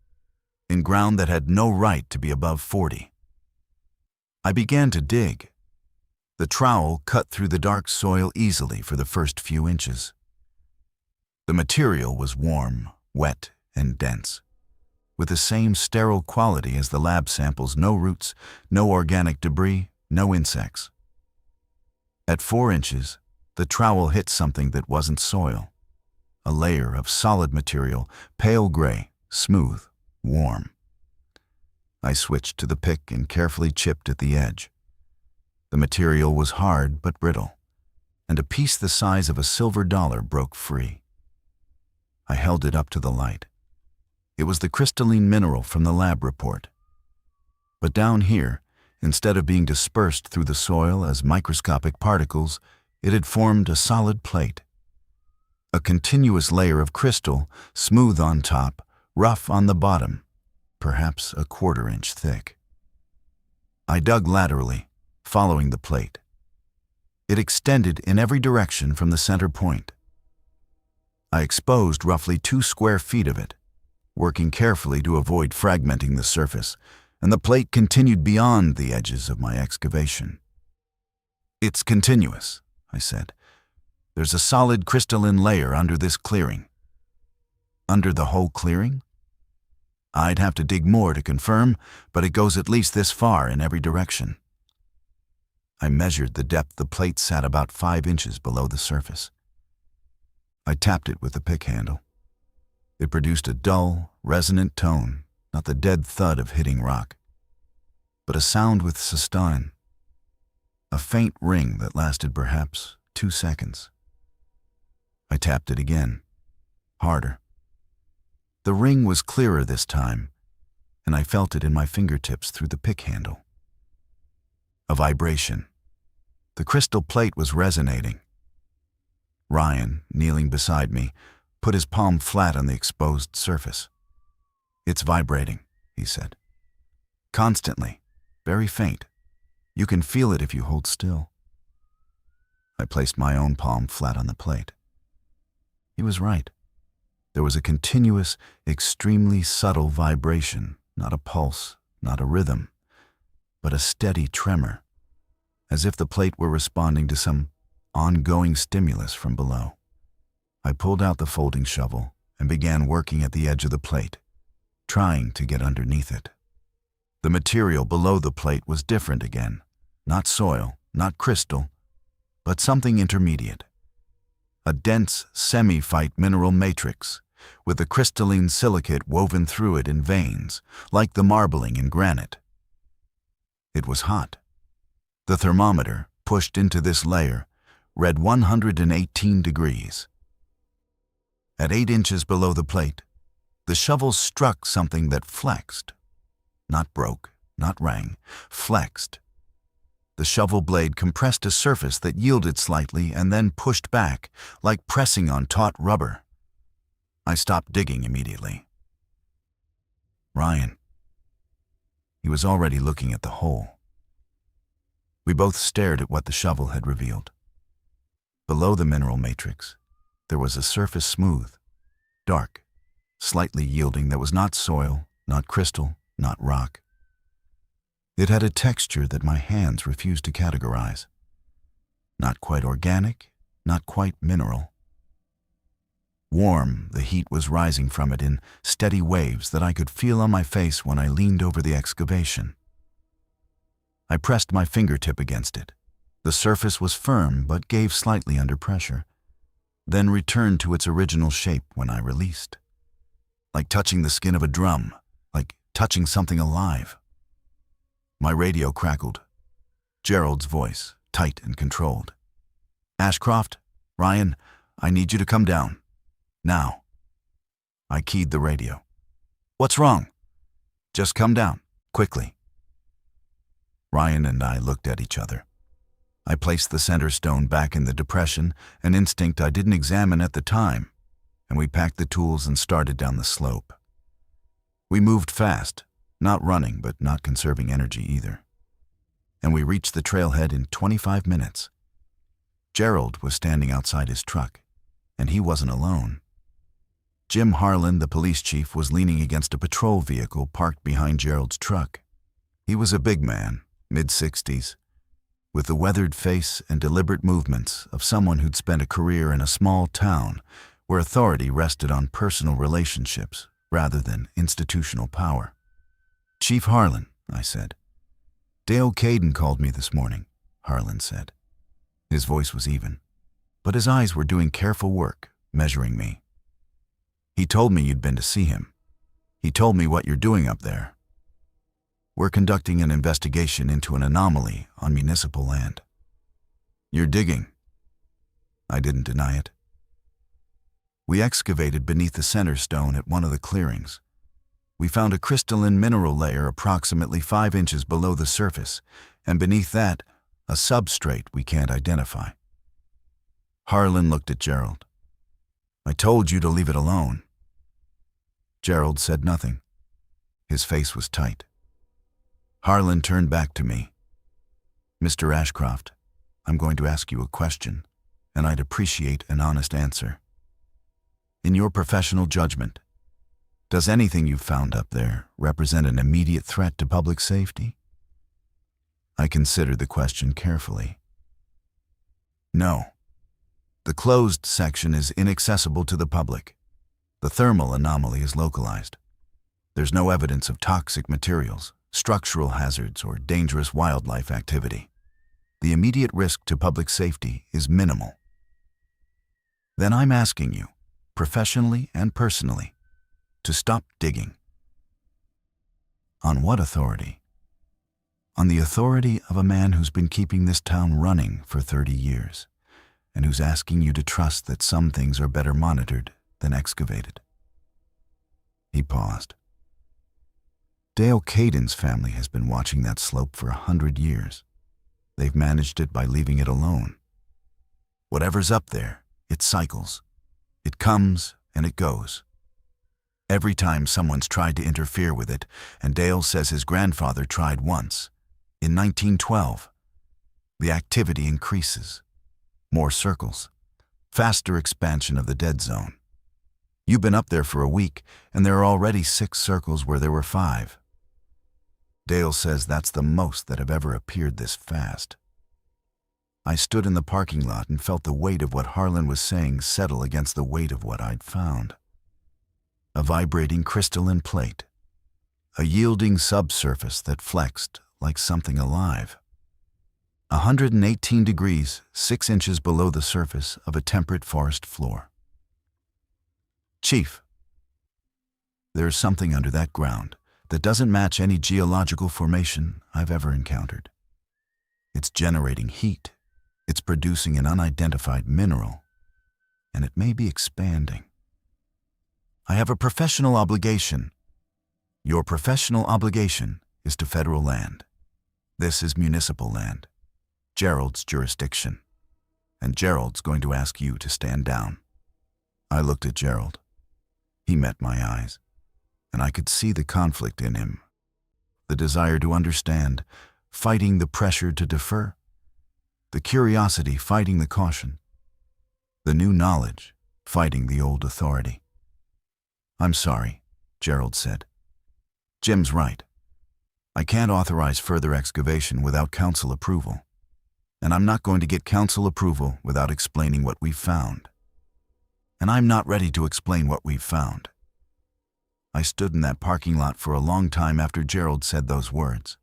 in ground that had no right to be above 40. I began to dig. The trowel cut through the dark soil easily for the first few inches. The material was warm, wet, and dense, with the same sterile quality as the lab samples: no roots, no organic debris, no insects. At 4 inches, the trowel hit something that wasn't soil, a layer of solid material, pale gray, smooth, warm. I switched to the pick and carefully chipped at the edge. The material was hard but brittle, and a piece the size of a silver dollar broke free. I held it up to the light. It was the crystalline mineral from the lab report. But down here, instead of being dispersed through the soil as microscopic particles, it had formed a solid plate. A continuous layer of crystal, smooth on top, rough on the bottom, perhaps a 1/4 inch thick. I dug laterally, following the plate. It extended in every direction from the center point. I exposed roughly 2 square feet of it, working carefully to avoid fragmenting the surface, and the plate continued beyond the edges of my excavation. "It's continuous," I said. "There's a solid crystalline layer under this clearing." "Under the whole clearing?" "I'd have to dig more to confirm, but it goes at least this far in every direction." I measured the depth. The plate sat about 5 inches below the surface. I tapped it with the pick handle. It produced a dull, resonant tone, not the dead thud of hitting rock, but a sound with sustain, a faint ring that lasted perhaps 2 seconds. I tapped it again, harder. The ring was clearer this time, and I felt it in my fingertips through the pick handle. A vibration. The crystal plate was resonating. Ryan, kneeling beside me, put his palm flat on the exposed surface. "It's vibrating," he said. "Constantly, very faint. You can feel it if you hold still." I placed my own palm flat on the plate. He was right. There was a continuous, extremely subtle vibration, not a pulse, not a rhythm, but a steady tremor, as if the plate were responding to some ongoing stimulus from below. I pulled out the folding shovel and began working at the edge of the plate, trying to get underneath it. The material below the plate was different again, not soil, not crystal, but something intermediate. A dense, semi-phyte mineral matrix, with the crystalline silicate woven through it in veins, like the marbling in granite. It was hot. The thermometer, pushed into this layer, read 118 degrees. At 8 inches below the plate, the shovel struck something that flexed. Not broke, not rang, flexed. The shovel blade compressed a surface that yielded slightly and then pushed back, like pressing on taut rubber. I stopped digging immediately. "Ryan." He was already looking at the hole. We both stared at what the shovel had revealed. Below the mineral matrix, there was a surface smooth, dark, slightly yielding, that was not soil, not crystal, not rock. It had a texture that my hands refused to categorize. Not quite organic, not quite mineral. Warm, the heat was rising from it in steady waves that I could feel on my face when I leaned over the excavation. I pressed my fingertip against it. The surface was firm but gave slightly under pressure, then returned to its original shape when I released. Like touching the skin of a drum, like touching something alive. My radio crackled. Gerald's voice, tight and controlled. "Ashcroft, Ryan, I need you to come down. Now." I keyed the radio. "What's wrong?" "Just come down, quickly." Ryan and I looked at each other. I placed the center stone back in the depression, an instinct I didn't examine at the time. and we packed the tools and started down the slope. We moved fast, not running but not conserving energy either. And we reached the trailhead in 25 minutes. Gerald was standing outside his truck, and he wasn't alone. Jim Harlan, the police chief, was leaning against a patrol vehicle parked behind Gerald's truck. He was a big man, mid-60s, with the weathered face and deliberate movements of someone who'd spent a career in a small town where authority rested on personal relationships rather than institutional power. "Chief Harlan," I said. "Dale Caden called me this morning," Harlan said. His voice was even, but his eyes were doing careful work, measuring me. "He told me you'd been to see him. He told me what you're doing up there. We're conducting an investigation into an anomaly on municipal land." "You're digging." I didn't deny it. We excavated beneath the center stone at one of the clearings. We found a crystalline mineral layer approximately 5 inches below the surface, and beneath that, a substrate we can't identify. Harlan looked at Gerald. "I told you to leave it alone." Gerald said nothing. His face was tight. Harlan turned back to me. "Mr. Ashcroft, I'm going to ask you a question, and I'd appreciate an honest answer. In your professional judgment, does anything you've found up there represent an immediate threat to public safety?" I considered the question carefully. "No. The closed section is inaccessible to the public. The thermal anomaly is localized. There's no evidence of toxic materials, structural hazards, or dangerous wildlife activity. The immediate risk to public safety is minimal. Then I'm asking you, professionally and personally, to stop digging." "On what authority?" "On the authority of a man who's been keeping this town running for 30 years, and who's asking you to trust that some things are better monitored than excavated." He paused. "Dale Caden's family has been watching that slope for 100 years. They've managed it by leaving it alone. Whatever's up there, it cycles. It comes and it goes. Every time someone's tried to interfere with it, and Dale says his grandfather tried once, in 1912, the activity increases. More circles, faster expansion of the dead zone. You've been up there for a week, and there are already 6 circles where there were 5. Dale says that's the most that have ever appeared this fast." I stood in the parking lot and felt the weight of what Harlan was saying settle against the weight of what I'd found. A vibrating crystalline plate. A yielding subsurface that flexed like something alive. 118 degrees, 6 inches below the surface of a temperate forest floor. "Chief, there's something under that ground that doesn't match any geological formation I've ever encountered. It's generating heat. It's producing an unidentified mineral, and it may be expanding. I have a professional obligation. Your professional obligation is to federal land. This is municipal land, Gerald's jurisdiction, and Gerald's going to ask you to stand down." I looked at Gerald. He met my eyes, and I could see the conflict in him, the desire to understand, fighting the pressure to defer, the curiosity fighting the caution, the new knowledge fighting the old authority. "I'm sorry," Gerald said. "Jim's right. I can't authorize further excavation without council approval, and I'm not going to get council approval without explaining what we've found. And I'm not ready to explain what we've found." I stood in that parking lot for a long time after Gerald said those words.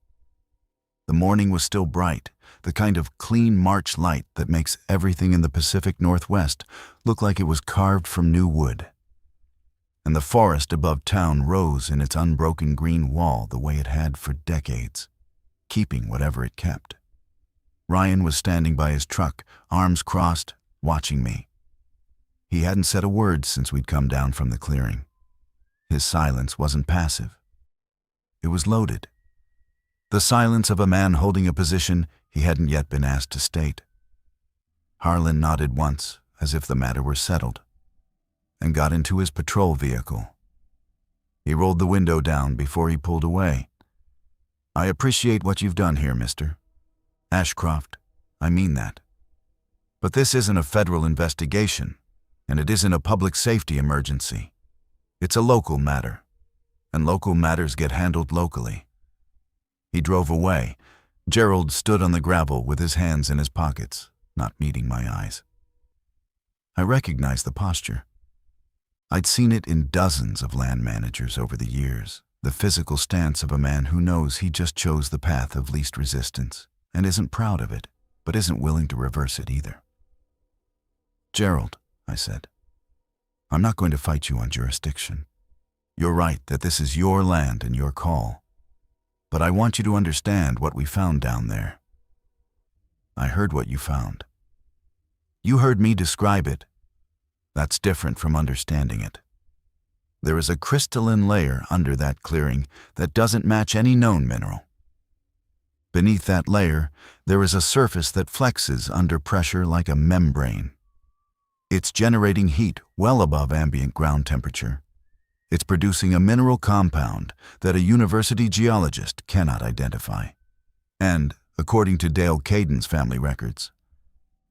The morning was still bright, the kind of clean March light that makes everything in the Pacific Northwest look like it was carved from new wood. And the forest above town rose in its unbroken green wall the way it had for decades, keeping whatever it kept. Ryan was standing by his truck, arms crossed, watching me. He hadn't said a word since we'd come down from the clearing. His silence wasn't passive. It was loaded. The silence of a man holding a position he hadn't yet been asked to state. Harlan nodded once, as if the matter were settled. and got into his patrol vehicle. He rolled the window down before he pulled away. "I appreciate what you've done here, Mr. Ashcroft. I mean that. But this isn't a federal investigation, and it isn't a public safety emergency. It's a local matter, and local matters get handled locally." He drove away. Gerald stood on the gravel with his hands in his pockets, not meeting my eyes. I recognized the posture. I'd seen it in dozens of land managers over the years, the physical stance of a man who knows he just chose the path of least resistance and isn't proud of it, but isn't willing to reverse it either. "Gerald," I said, "I'm not going to fight you on jurisdiction. You're right that this is your land and your call. But I want you to understand what we found down there." "I heard what you found." "You heard me describe it. That's different from understanding it. There is a crystalline layer under that clearing that doesn't match any known mineral. Beneath that layer, there is a surface that flexes under pressure like a membrane. It's generating heat well above ambient ground temperature. It's producing a mineral compound that a university geologist cannot identify. And, according to Dale Caden's family records,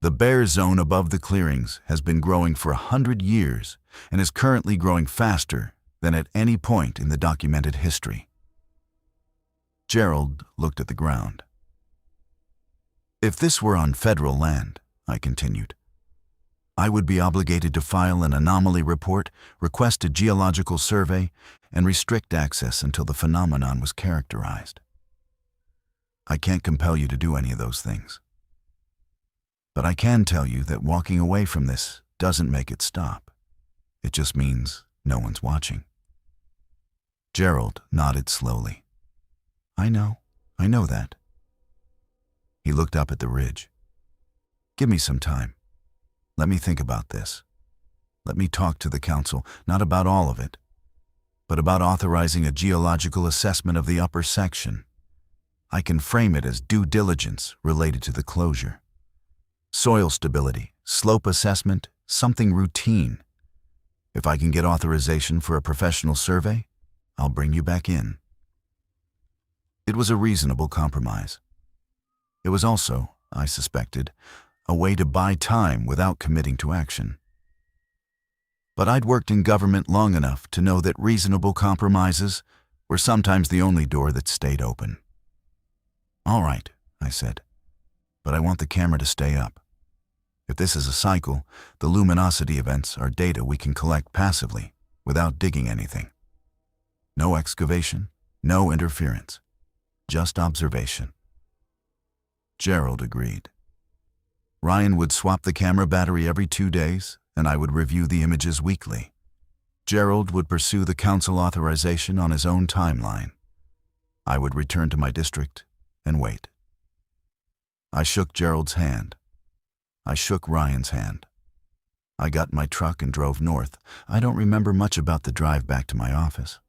the bare zone above the clearings has been growing for 100 years and is currently growing faster than at any point in the documented history." Gerald looked at the ground. "If this were on federal land," I continued, "I would be obligated to file an anomaly report, request a geological survey, and restrict access until the phenomenon was characterized. I can't compel you to do any of those things. But I can tell you that walking away from this doesn't make it stop. It just means no one's watching." Gerald nodded slowly. I know that." He looked up at the ridge. "Give me some time. Let me think about this. Let me talk to the council, not about all of it, but about authorizing a geological assessment of the upper section. I can frame it as due diligence related to the closure. Soil stability, slope assessment, something routine. If I can get authorization for a professional survey, I'll bring you back in." It was a reasonable compromise. It was also, I suspected, a way to buy time without committing to action. But I'd worked in government long enough to know that reasonable compromises were sometimes the only door that stayed open. "All right," I said, "but I want the camera to stay up. If this is a cycle, the luminosity events are data we can collect passively, without digging anything. No excavation, no interference, just observation." Gerald agreed. Ryan would swap the camera battery every 2 days, and I would review the images weekly. Gerald would pursue the council authorization on his own timeline. I would return to my district and wait. I shook Gerald's hand. I shook Ryan's hand. I got in my truck and drove north. I don't remember much about the drive back to my office.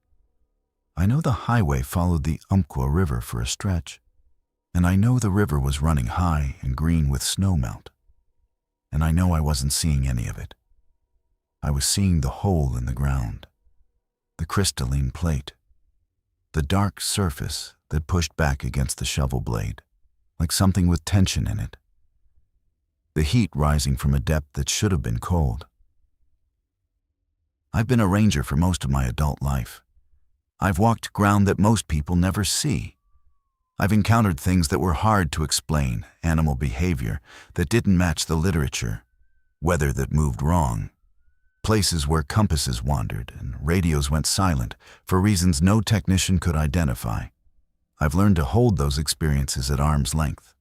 I know the highway followed the Umpqua River for a stretch, and I know the river was running high and green with snowmelt. And I know I wasn't seeing any of it. I was seeing the hole in the ground, the crystalline plate, the dark surface that pushed back against the shovel blade, like something with tension in it. The heat rising from a depth that should have been cold. I've been a ranger for most of my adult life. I've walked ground that most people never see. I've encountered things that were hard to explain, animal behavior that didn't match the literature, weather that moved wrong, places where compasses wandered and radios went silent for reasons no technician could identify. I've learned to hold those experiences at arm's length,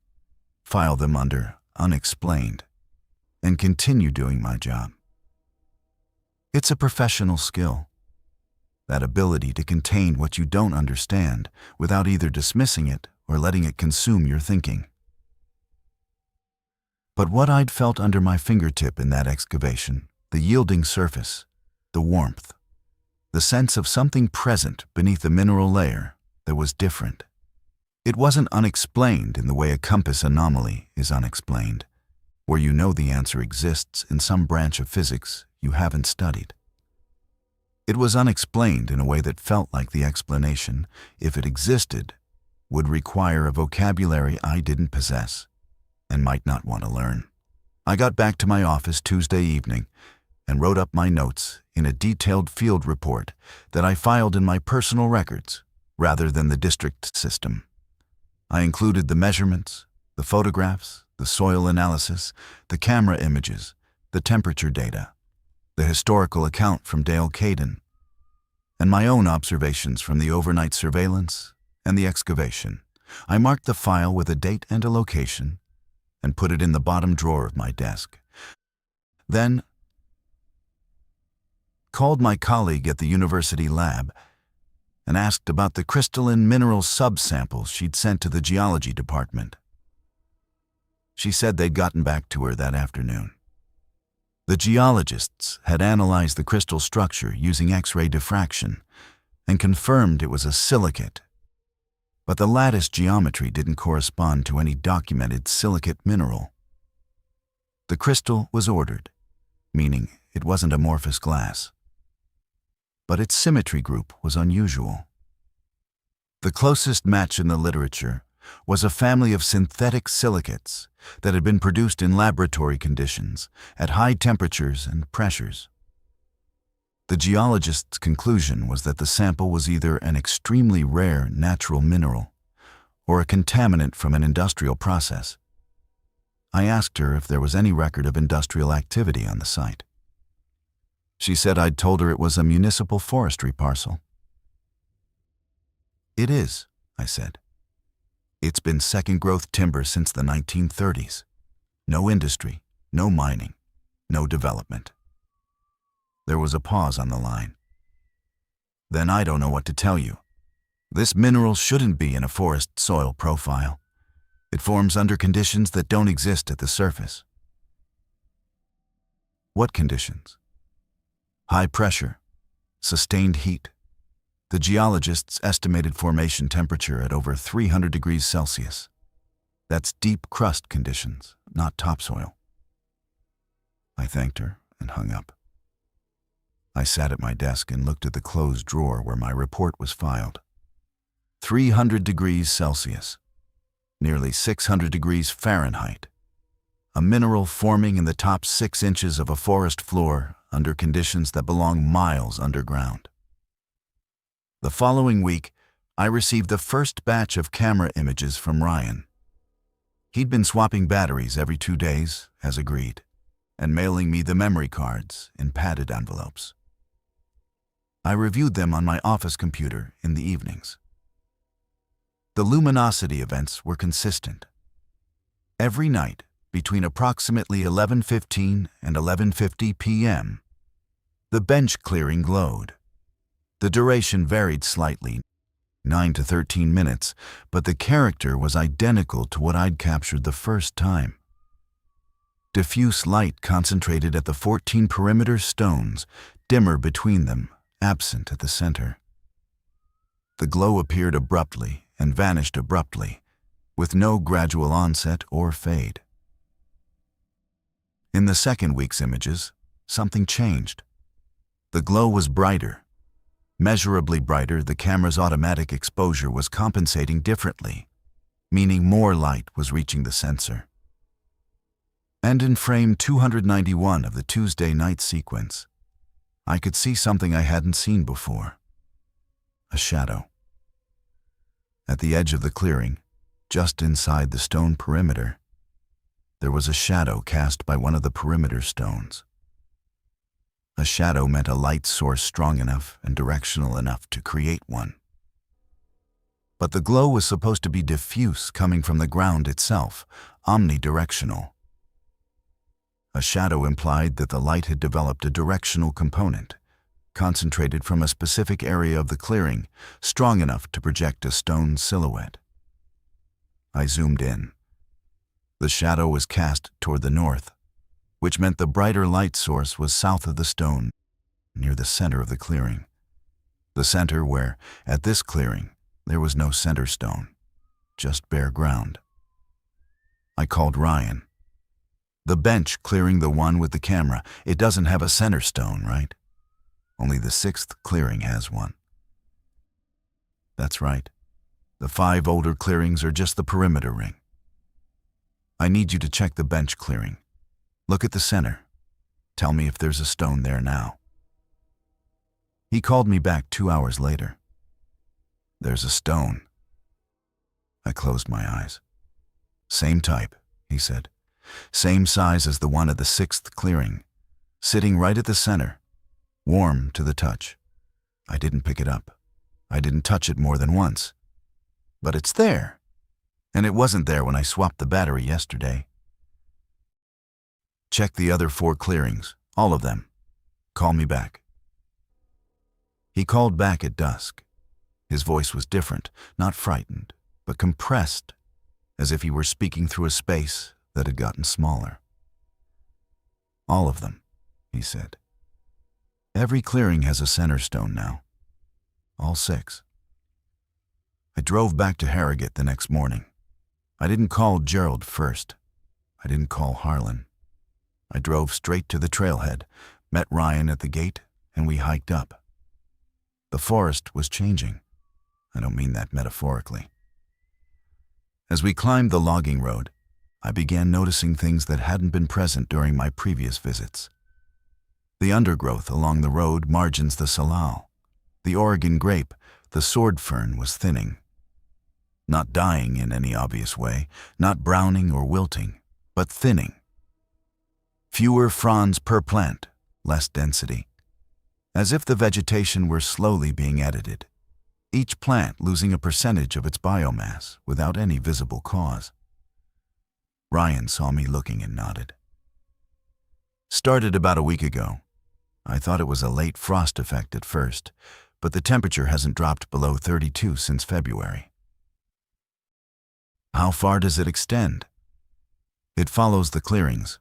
file them under Unexplained, and continue doing my job. It's a professional skill. That ability to contain what you don't understand without either dismissing it or letting it consume your thinking. But what I'd felt under my fingertip in that excavation, the yielding surface, the warmth, the sense of something present beneath the mineral layer that was different. It wasn't unexplained in the way a compass anomaly is unexplained, where you know the answer exists in some branch of physics you haven't studied. It was unexplained in a way that felt like the explanation, if it existed, would require a vocabulary I didn't possess and might not want to learn. I got back to my office Tuesday evening and wrote up my notes in a detailed field report that I filed in my personal records rather than the district system. I included the measurements, the photographs, the soil analysis, the camera images, the temperature data, the historical account from Dale Caden, and my own observations from the overnight surveillance and the excavation. I marked the file with a date and a location and put it in the bottom drawer of my desk. Then called my colleague at the university lab and asked about the crystalline mineral subsamples she'd sent to the geology department. She said they'd gotten back to her that afternoon. The geologists had analyzed the crystal structure using X-ray diffraction and confirmed it was a silicate, but the lattice geometry didn't correspond to any documented silicate mineral. The crystal was ordered, meaning it wasn't amorphous glass, but its symmetry group was unusual. The closest match in the literature was a family of synthetic silicates that had been produced in laboratory conditions at high temperatures and pressures. The geologist's conclusion was that the sample was either an extremely rare natural mineral or a contaminant from an industrial process. I asked her if there was any record of industrial activity on the site. She said I'd told her it was a municipal forestry parcel. "It is," I said. "It's been second-growth timber since the 1930s. No industry, no mining, no development." There was a pause on the line. "Then I don't know what to tell you. This mineral shouldn't be in a forest soil profile. It forms under conditions that don't exist at the surface." "What conditions?" "High pressure, sustained heat. The geologists estimated formation temperature at over 300 degrees Celsius. That's deep crust conditions, not topsoil." I thanked her and hung up. I sat at my desk and looked at the closed drawer where my report was filed. 300 degrees Celsius, nearly 600 degrees Fahrenheit. A mineral forming in the top 6 inches of a forest floor under conditions that belong miles underground. The following week, I received the first batch of camera images from Ryan. He'd been swapping batteries every 2 days, as agreed, and mailing me the memory cards in padded envelopes. I reviewed them on my office computer in the evenings. The luminosity events were consistent. Every night, between approximately 11:15 and 11:50 p.m., the bench clearing glowed. The duration varied slightly, 9 to 13 minutes, but the character was identical to what I'd captured the first time. Diffuse light concentrated at the 14 perimeter stones, dimmer between them, absent at the center. The glow appeared abruptly and vanished abruptly, with no gradual onset or fade. In the second week's images, something changed. The glow was brighter. Measurably brighter, the camera's automatic exposure was compensating differently, meaning more light was reaching the sensor. And in frame 291 of the Tuesday night sequence, I could see something I hadn't seen before. A shadow. At the edge of the clearing, just inside the stone perimeter, there was a shadow cast by one of the perimeter stones. A shadow meant a light source strong enough and directional enough to create one. But the glow was supposed to be diffuse, coming from the ground itself, omnidirectional. A shadow implied that the light had developed a directional component, concentrated from a specific area of the clearing, strong enough to project a stone silhouette. I zoomed in. The shadow was cast toward the north, which meant the brighter light source was south of the stone, near the center of the clearing. The center where, at this clearing, there was no center stone, just bare ground. I called Ryan. "The bench clearing the one with the camera, it doesn't have a center stone, right?" Only the 6th clearing has one. That's right. The 5 older clearings are just the perimeter ring. I need you to check the bench clearing. Look at the center. Tell me if there's a stone there now. He called me back 2 hours later. There's a stone. I closed my eyes. Same type, he said. Same size as the one at the 6th clearing. Sitting right at the center. Warm to the touch. I didn't pick it up. I didn't touch it more than once. But it's there. And it wasn't there when I swapped the battery yesterday. Check the other 4 clearings, all of them. Call me back. He called back at dusk. His voice was different, not frightened, but compressed, as if he were speaking through a space that had gotten smaller. All of them, he said. Every clearing has a center stone now. All 6. I drove back to Harrogate the next morning. I didn't call Gerald first. I didn't call Harlan. I drove straight to the trailhead, met Ryan at the gate, and we hiked up. The forest was changing. I don't mean that metaphorically. As we climbed the logging road, I began noticing things that hadn't been present during my previous visits. The undergrowth along the road margins the salal. The Oregon grape, the sword fern, was thinning. Not dying in any obvious way, not browning or wilting, but thinning. Fewer fronds per plant, less density. As if the vegetation were slowly being edited, each plant losing a percentage of its biomass without any visible cause. Ryan saw me looking and nodded. Started about a week ago. I thought it was a late frost effect at first, but the temperature hasn't dropped below 32 since February. How far does it extend? It follows the clearings.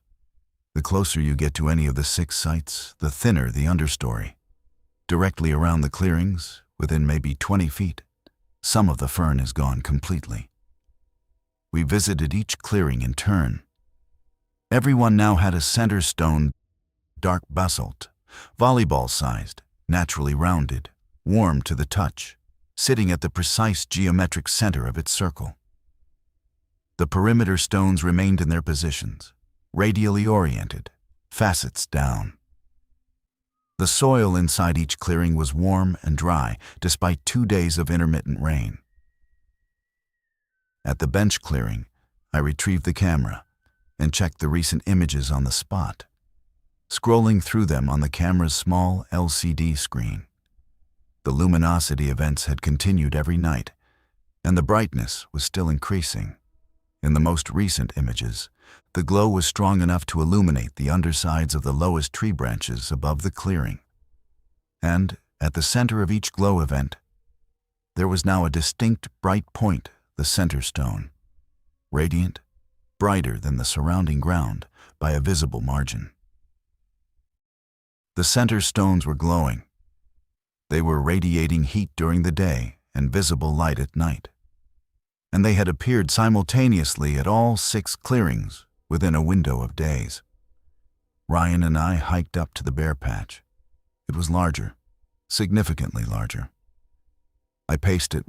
The closer you get to any of the 6 sites, the thinner the understory. Directly around the clearings, within maybe 20 feet, some of the fern is gone completely. We visited each clearing in turn. Everyone now had a center stone, dark basalt, volleyball-sized, naturally rounded, warm to the touch, sitting at the precise geometric center of its circle. The perimeter stones remained in their positions, radially oriented, facets down. The soil inside each clearing was warm and dry, despite 2 days of intermittent rain. At the bench clearing, I retrieved the camera and checked the recent images on the spot, scrolling through them on the camera's small LCD screen. The luminosity events had continued every night, and the brightness was still increasing. In the most recent images, the glow was strong enough to illuminate the undersides of the lowest tree branches above the clearing. And, at the center of each glow event, there was now a distinct bright point, the center stone, radiant, brighter than the surrounding ground by a visible margin. The center stones were glowing. They were radiating heat during the day and visible light at night. And they had appeared simultaneously at all 6 clearings within a window of days. Ryan and I hiked up to the bare patch. It was larger, significantly larger. I paced it,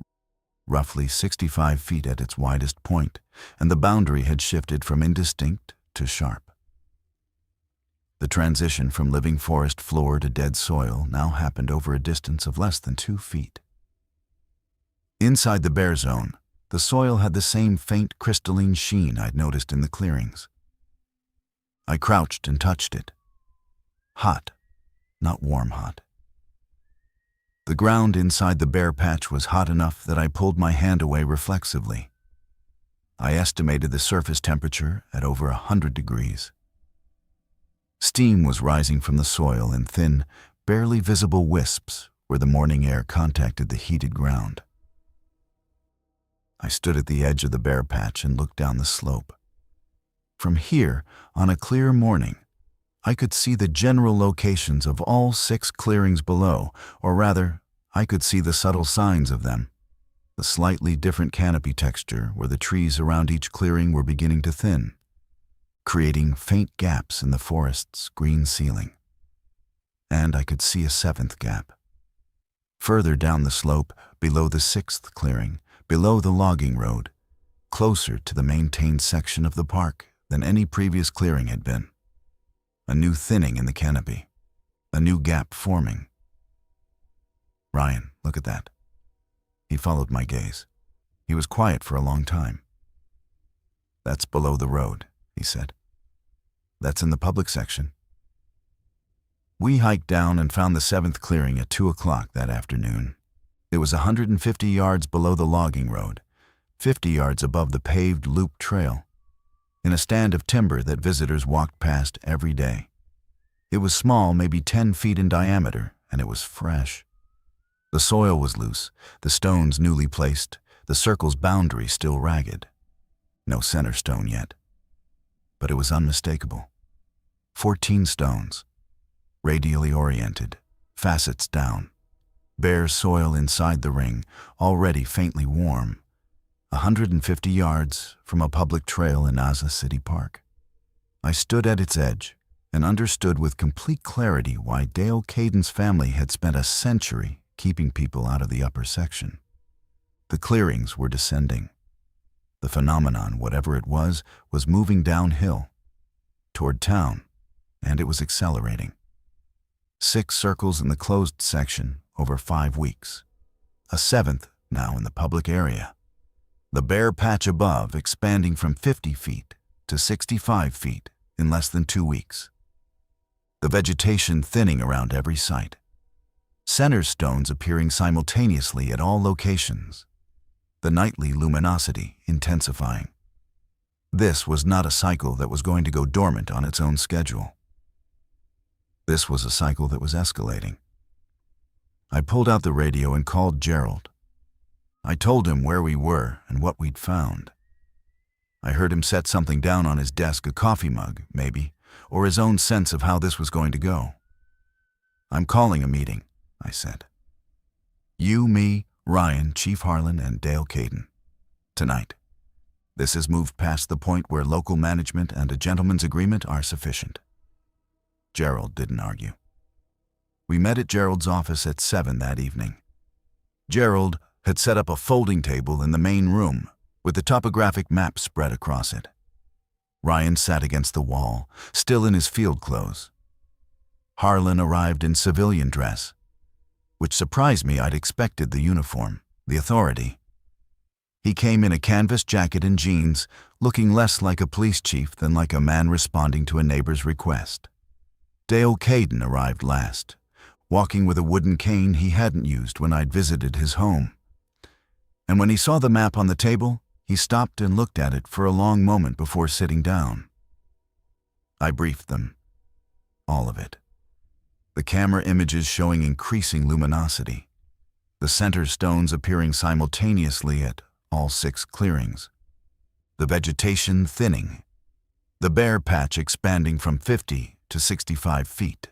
roughly 65 feet at its widest point, and the boundary had shifted from indistinct to sharp. The transition from living forest floor to dead soil now happened over a distance of less than 2 feet. Inside the bare zone, the soil had the same faint crystalline sheen I'd noticed in the clearings. I crouched and touched it. Hot, not warm hot. The ground inside the bare patch was hot enough that I pulled my hand away reflexively. I estimated the surface temperature at over 100 degrees. Steam was rising from the soil in thin, barely visible wisps where the morning air contacted the heated ground. I stood at the edge of the bare patch and looked down the slope. From here, on a clear morning, I could see the general locations of all 6 clearings below, or rather, I could see the subtle signs of them. The slightly different canopy texture where the trees around each clearing were beginning to thin, creating faint gaps in the forest's green ceiling. and I could see a seventh gap. Further down the slope, below the sixth clearing, below the logging road, closer to the maintained section of the park than any previous clearing had been. A new thinning in the canopy, a new gap forming. "Ryan, look at that." He followed my gaze. He was quiet for a long time. "That's below the road," he said. "That's in the public section." We hiked down and found the seventh clearing at 2 o'clock that afternoon. It was 150 yards below the logging road, 50 yards above the paved loop trail, in a stand of timber that visitors walked past every day. It was small, maybe 10 feet in diameter, and it was fresh. The soil was loose, the stones newly placed, the circle's boundary still ragged. No center stone yet. But it was unmistakable. 14 stones, radially oriented, facets down, bare soil inside the ring, already faintly warm, 150 yards from a public trail in Asa City Park. I stood at its edge and understood with complete clarity why Dale Caden's family had spent a century keeping people out of the upper section. The clearings were descending. The phenomenon, whatever it was moving downhill, toward town, and it was accelerating. 6 circles in the closed section over 5 weeks. A 7th now in the public area. The bare patch above expanding from 50 feet to 65 feet in less than 2 weeks. The vegetation thinning around every site. Center stones appearing simultaneously at all locations. The nightly luminosity intensifying. This was not a cycle that was going to go dormant on its own schedule. This was a cycle that was escalating. I pulled out the radio and called Gerald. I told him where we were and what we'd found. I heard him set something down on his desk, a coffee mug, maybe, or his own sense of how this was going to go. "I'm calling a meeting," I said. "You, me, Ryan, Chief Harlan, and Dale Caden. Tonight. This has moved past the point where local management and a gentleman's agreement are sufficient." Gerald didn't argue. We met at Gerald's office at 7 that evening. Gerald had set up a folding table in the main room with the topographic map spread across it. Ryan sat against the wall, still in his field clothes. Harlan arrived in civilian dress, which surprised me. I'd expected the uniform, the authority. He came in a canvas jacket and jeans, looking less like a police chief than like a man responding to a neighbor's request. Dale Caden arrived last, walking with a wooden cane he hadn't used when I'd visited his home. And when he saw the map on the table, he stopped and looked at it for a long moment before sitting down. I briefed them. All of it. The camera images showing increasing luminosity. The center stones appearing simultaneously at all 6 clearings. The vegetation thinning. The bare patch expanding from 50 to 65 feet.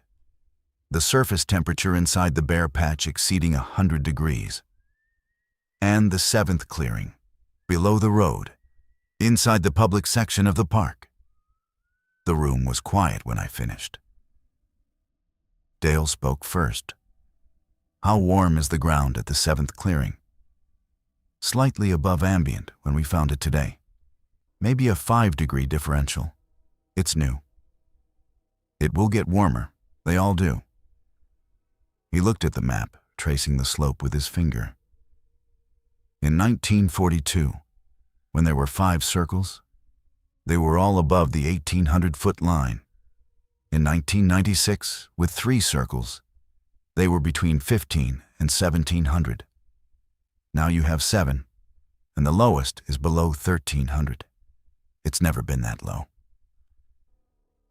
The surface temperature inside the bare patch exceeding 100 degrees. And the 7th clearing, below the road, inside the public section of the park. The room was quiet when I finished. Dale spoke first. "How warm is the ground at the 7th clearing?" "Slightly above ambient when we found it today. Maybe a 5-degree differential. It's new. It will get warmer. They all do." He looked at the map, tracing the slope with his finger. In 1942, when there were 5 circles, they were all above the 1,800-foot line. In 1996, with 3 circles, they were between 15 and 1,700. Now you have 7, and the lowest is below 1,300. It's never been that low.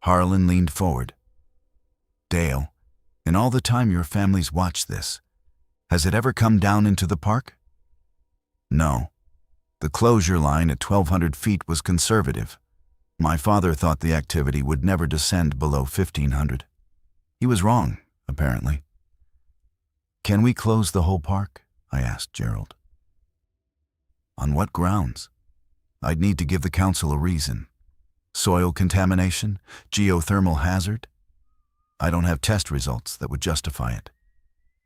Harlan leaned forward. "Dale, in all the time your family's watched this, has it ever come down into the park?" "No. The closure line at 1,200 feet was conservative. My father thought the activity would never descend below 1,500. He was wrong, apparently." "Can we close the whole park?" I asked Gerald. "On what grounds? I'd need to give the council a reason. Soil contamination? Geothermal hazard? I don't have test results that would justify it.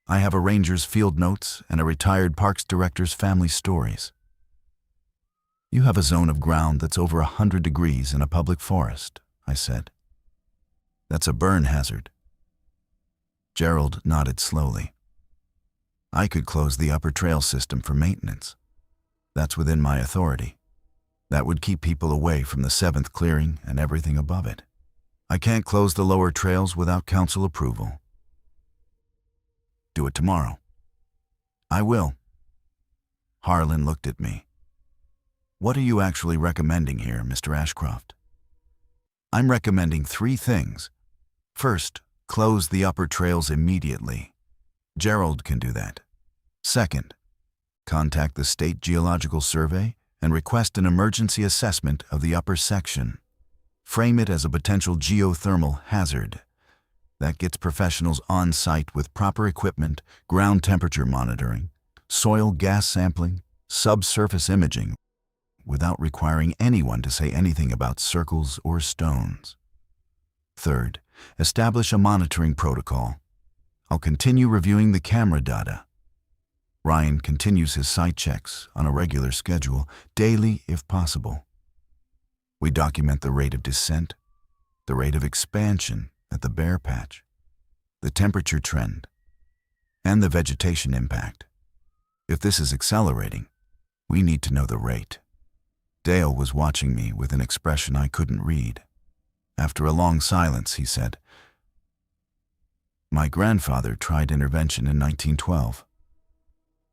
I have a ranger's field notes and a retired parks director's family stories. You have a zone of ground that's over 100 degrees in a public forest, I said. That's a burn hazard. Gerald nodded slowly. I could close the upper trail system for maintenance. That's within my authority. That would keep people away from the 7th clearing and everything above it. I can't close the lower trails without council approval. Do it tomorrow. I will. Harlan looked at me. What are you actually recommending here, Mr. Ashcroft? I'm recommending 3 things. First, close the upper trails immediately. Gerald can do that. Second, contact the State Geological Survey and request an emergency assessment of the upper section. Frame it as a potential geothermal hazard. That gets professionals on site with proper equipment, ground temperature monitoring, soil gas sampling, subsurface imaging, without requiring anyone to say anything about circles or stones. Third, establish a monitoring protocol. I'll continue reviewing the camera data. Ryan continues his site checks on a regular schedule, daily if possible. We document the rate of descent, the rate of expansion at the bare patch, the temperature trend, and the vegetation impact. If this is accelerating, we need to know the rate. Dale was watching me with an expression I couldn't read. After a long silence, he said, "My grandfather tried intervention in 1912.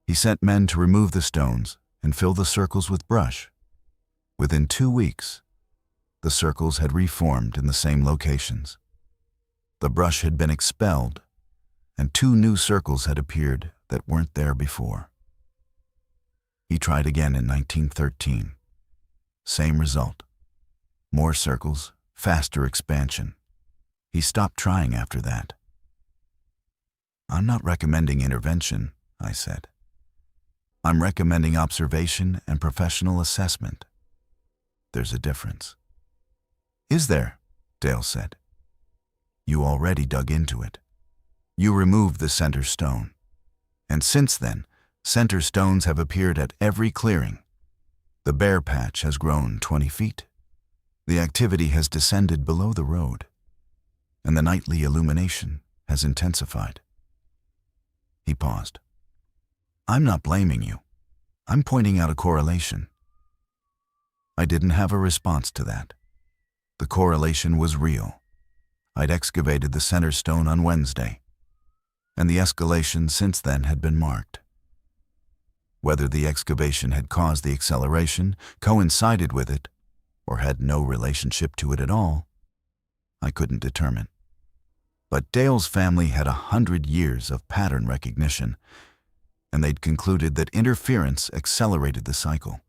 He sent men to remove the stones and fill the circles with brush. Within 2 weeks, the circles had reformed in the same locations. The brush had been expelled, and 2 new circles had appeared that weren't there before. He tried again in 1913. Same result. More circles, faster expansion. He stopped trying after that." "I'm not recommending intervention," I said. "I'm recommending observation and professional assessment. There's a difference." "Is there?" Dale said. "You already dug into it. You removed the center stone. And since then, center stones have appeared at every clearing. The bare patch has grown 20 feet. The activity has descended below the road, and the nightly illumination has intensified." He paused. "I'm not blaming you. I'm pointing out a correlation." I didn't have a response to that. The correlation was real. I'd excavated the center stone on Wednesday, and the escalation since then had been marked. Whether the excavation had caused the acceleration, coincided with it, or had no relationship to it at all, I couldn't determine. But Dale's family had 100 years of pattern recognition, and they'd concluded that interference accelerated the cycle.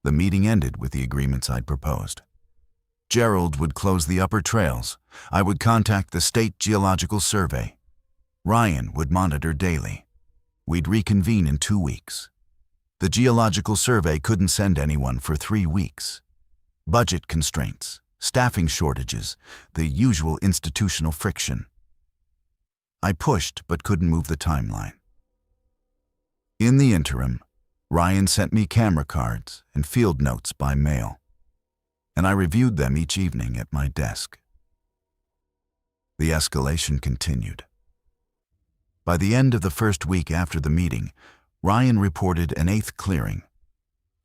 The meeting ended with the agreements I'd proposed. Gerald would close the upper trails. I would contact the State Geological Survey. Ryan would monitor daily. We'd reconvene in 2 weeks. The Geological Survey couldn't send anyone for 3 weeks. Budget constraints, staffing shortages, the usual institutional friction. I pushed but couldn't move the timeline. In the interim, Ryan sent me camera cards and field notes by mail, and I reviewed them each evening at my desk. The escalation continued. By the end of the first week after the meeting, Ryan reported an 8th clearing,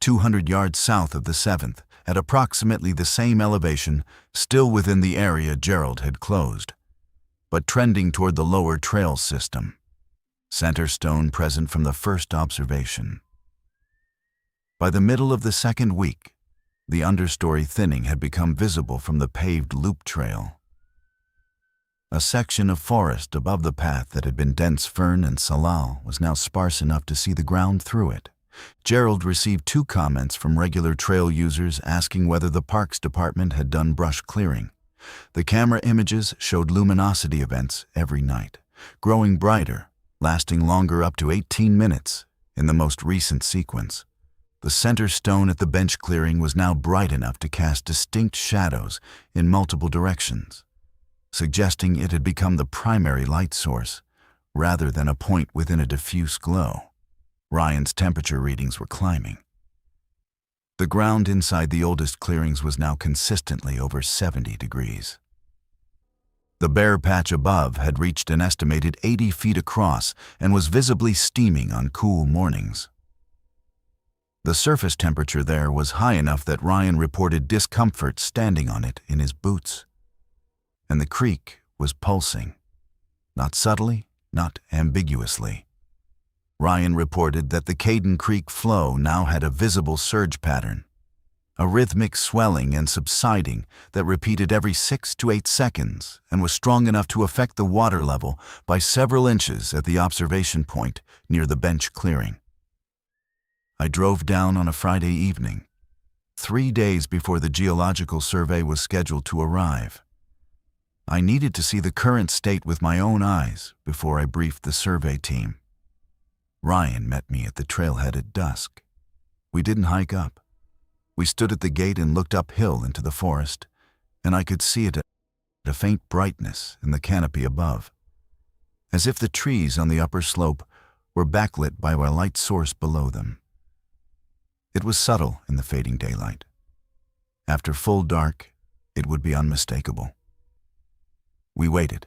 200 yards south of the 7th, at approximately the same elevation, still within the area Gerald had closed, but trending toward the lower trail system. Center stone present from the first observation. By the middle of the 2nd week, the understory thinning had become visible from the paved loop trail. A section of forest above the path that had been dense fern and salal was now sparse enough to see the ground through it. Gerald received 2 comments from regular trail users asking whether the Parks Department had done brush clearing. The camera images showed luminosity events every night, growing brighter, lasting longer up to 18 minutes in the most recent sequence. The center stone at the bench clearing was now bright enough to cast distinct shadows in multiple directions. suggesting it had become the primary light source, rather than a point within a diffuse glow. Ryan's temperature readings were climbing. The ground inside the oldest clearings was now consistently over 70 degrees. The bare patch above had reached an estimated 80 feet across and was visibly steaming on cool mornings. The surface temperature there was high enough that Ryan reported discomfort standing on it in his boots. And the creek was pulsing, not subtly, not ambiguously. Ryan reported that the Caden Creek flow now had a visible surge pattern, a rhythmic swelling and subsiding that repeated every 6 to 8 seconds and was strong enough to affect the water level by several inches at the observation point near the bench clearing. I drove down on a Friday evening, 3 days before the geological survey was scheduled to arrive. I needed to see the current state with my own eyes before I briefed the survey team. Ryan met me at the trailhead at dusk. We didn't hike up. We stood at the gate and looked uphill into the forest, and I could see it at a faint brightness in the canopy above, as if the trees on the upper slope were backlit by a light source below them. It was subtle in the fading daylight. After full dark, it would be unmistakable. We waited.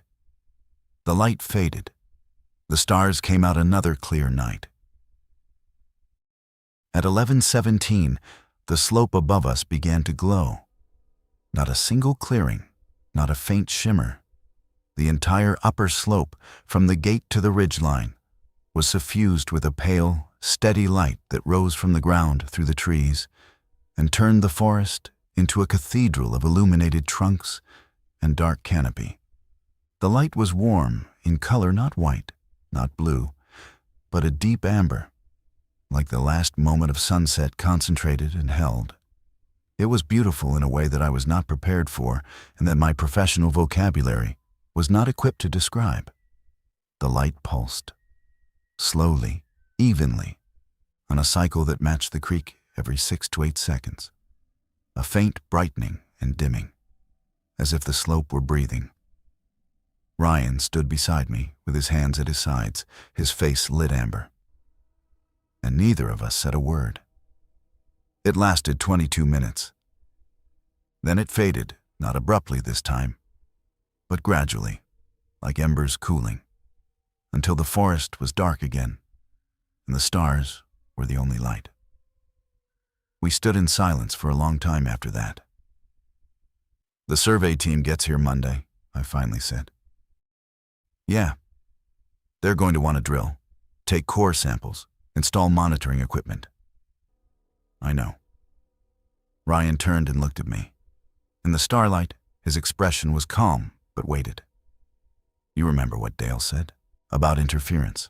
The light faded. The stars came out another clear night. At 11:17, the slope above us began to glow. Not a single clearing, not a faint shimmer. The entire upper slope, from the gate to the ridgeline, was suffused with a pale, steady light that rose from the ground through the trees and turned the forest into a cathedral of illuminated trunks and dark canopy. The light was warm, in color not white, not blue, but a deep amber, like the last moment of sunset concentrated and held. It was beautiful in a way that I was not prepared for and that my professional vocabulary was not equipped to describe. The light pulsed, slowly, evenly, on a cycle that matched the creek every 6 to 8 seconds. A faint brightening and dimming, as if the slope were breathing. Ryan stood beside me with his hands at his sides, his face lit amber. And neither of us said a word. It lasted 22 minutes. Then it faded, not abruptly this time, but gradually, like embers cooling, until the forest was dark again, and the stars were the only light. We stood in silence for a long time after that. "The survey team gets here Monday," I finally said. "Yeah. They're going to want to drill, take core samples, install monitoring equipment." "I know." Ryan turned and looked at me. In the starlight, his expression was calm, but weighted. "You remember what Dale said about interference?"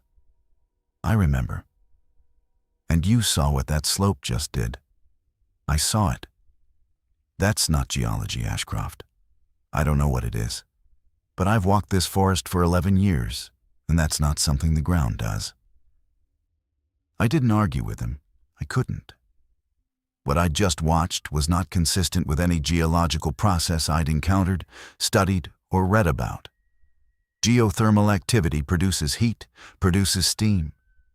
"I remember." "And you saw what that slope just did." "I saw it." "That's not geology, Ashcroft. I don't know what it is. But I've walked this forest for 11 years, and that's not something the ground does." I didn't argue with him. I couldn't. What I'd just watched was not consistent with any geological process I'd encountered, studied, or read about. Geothermal activity produces heat, produces steam,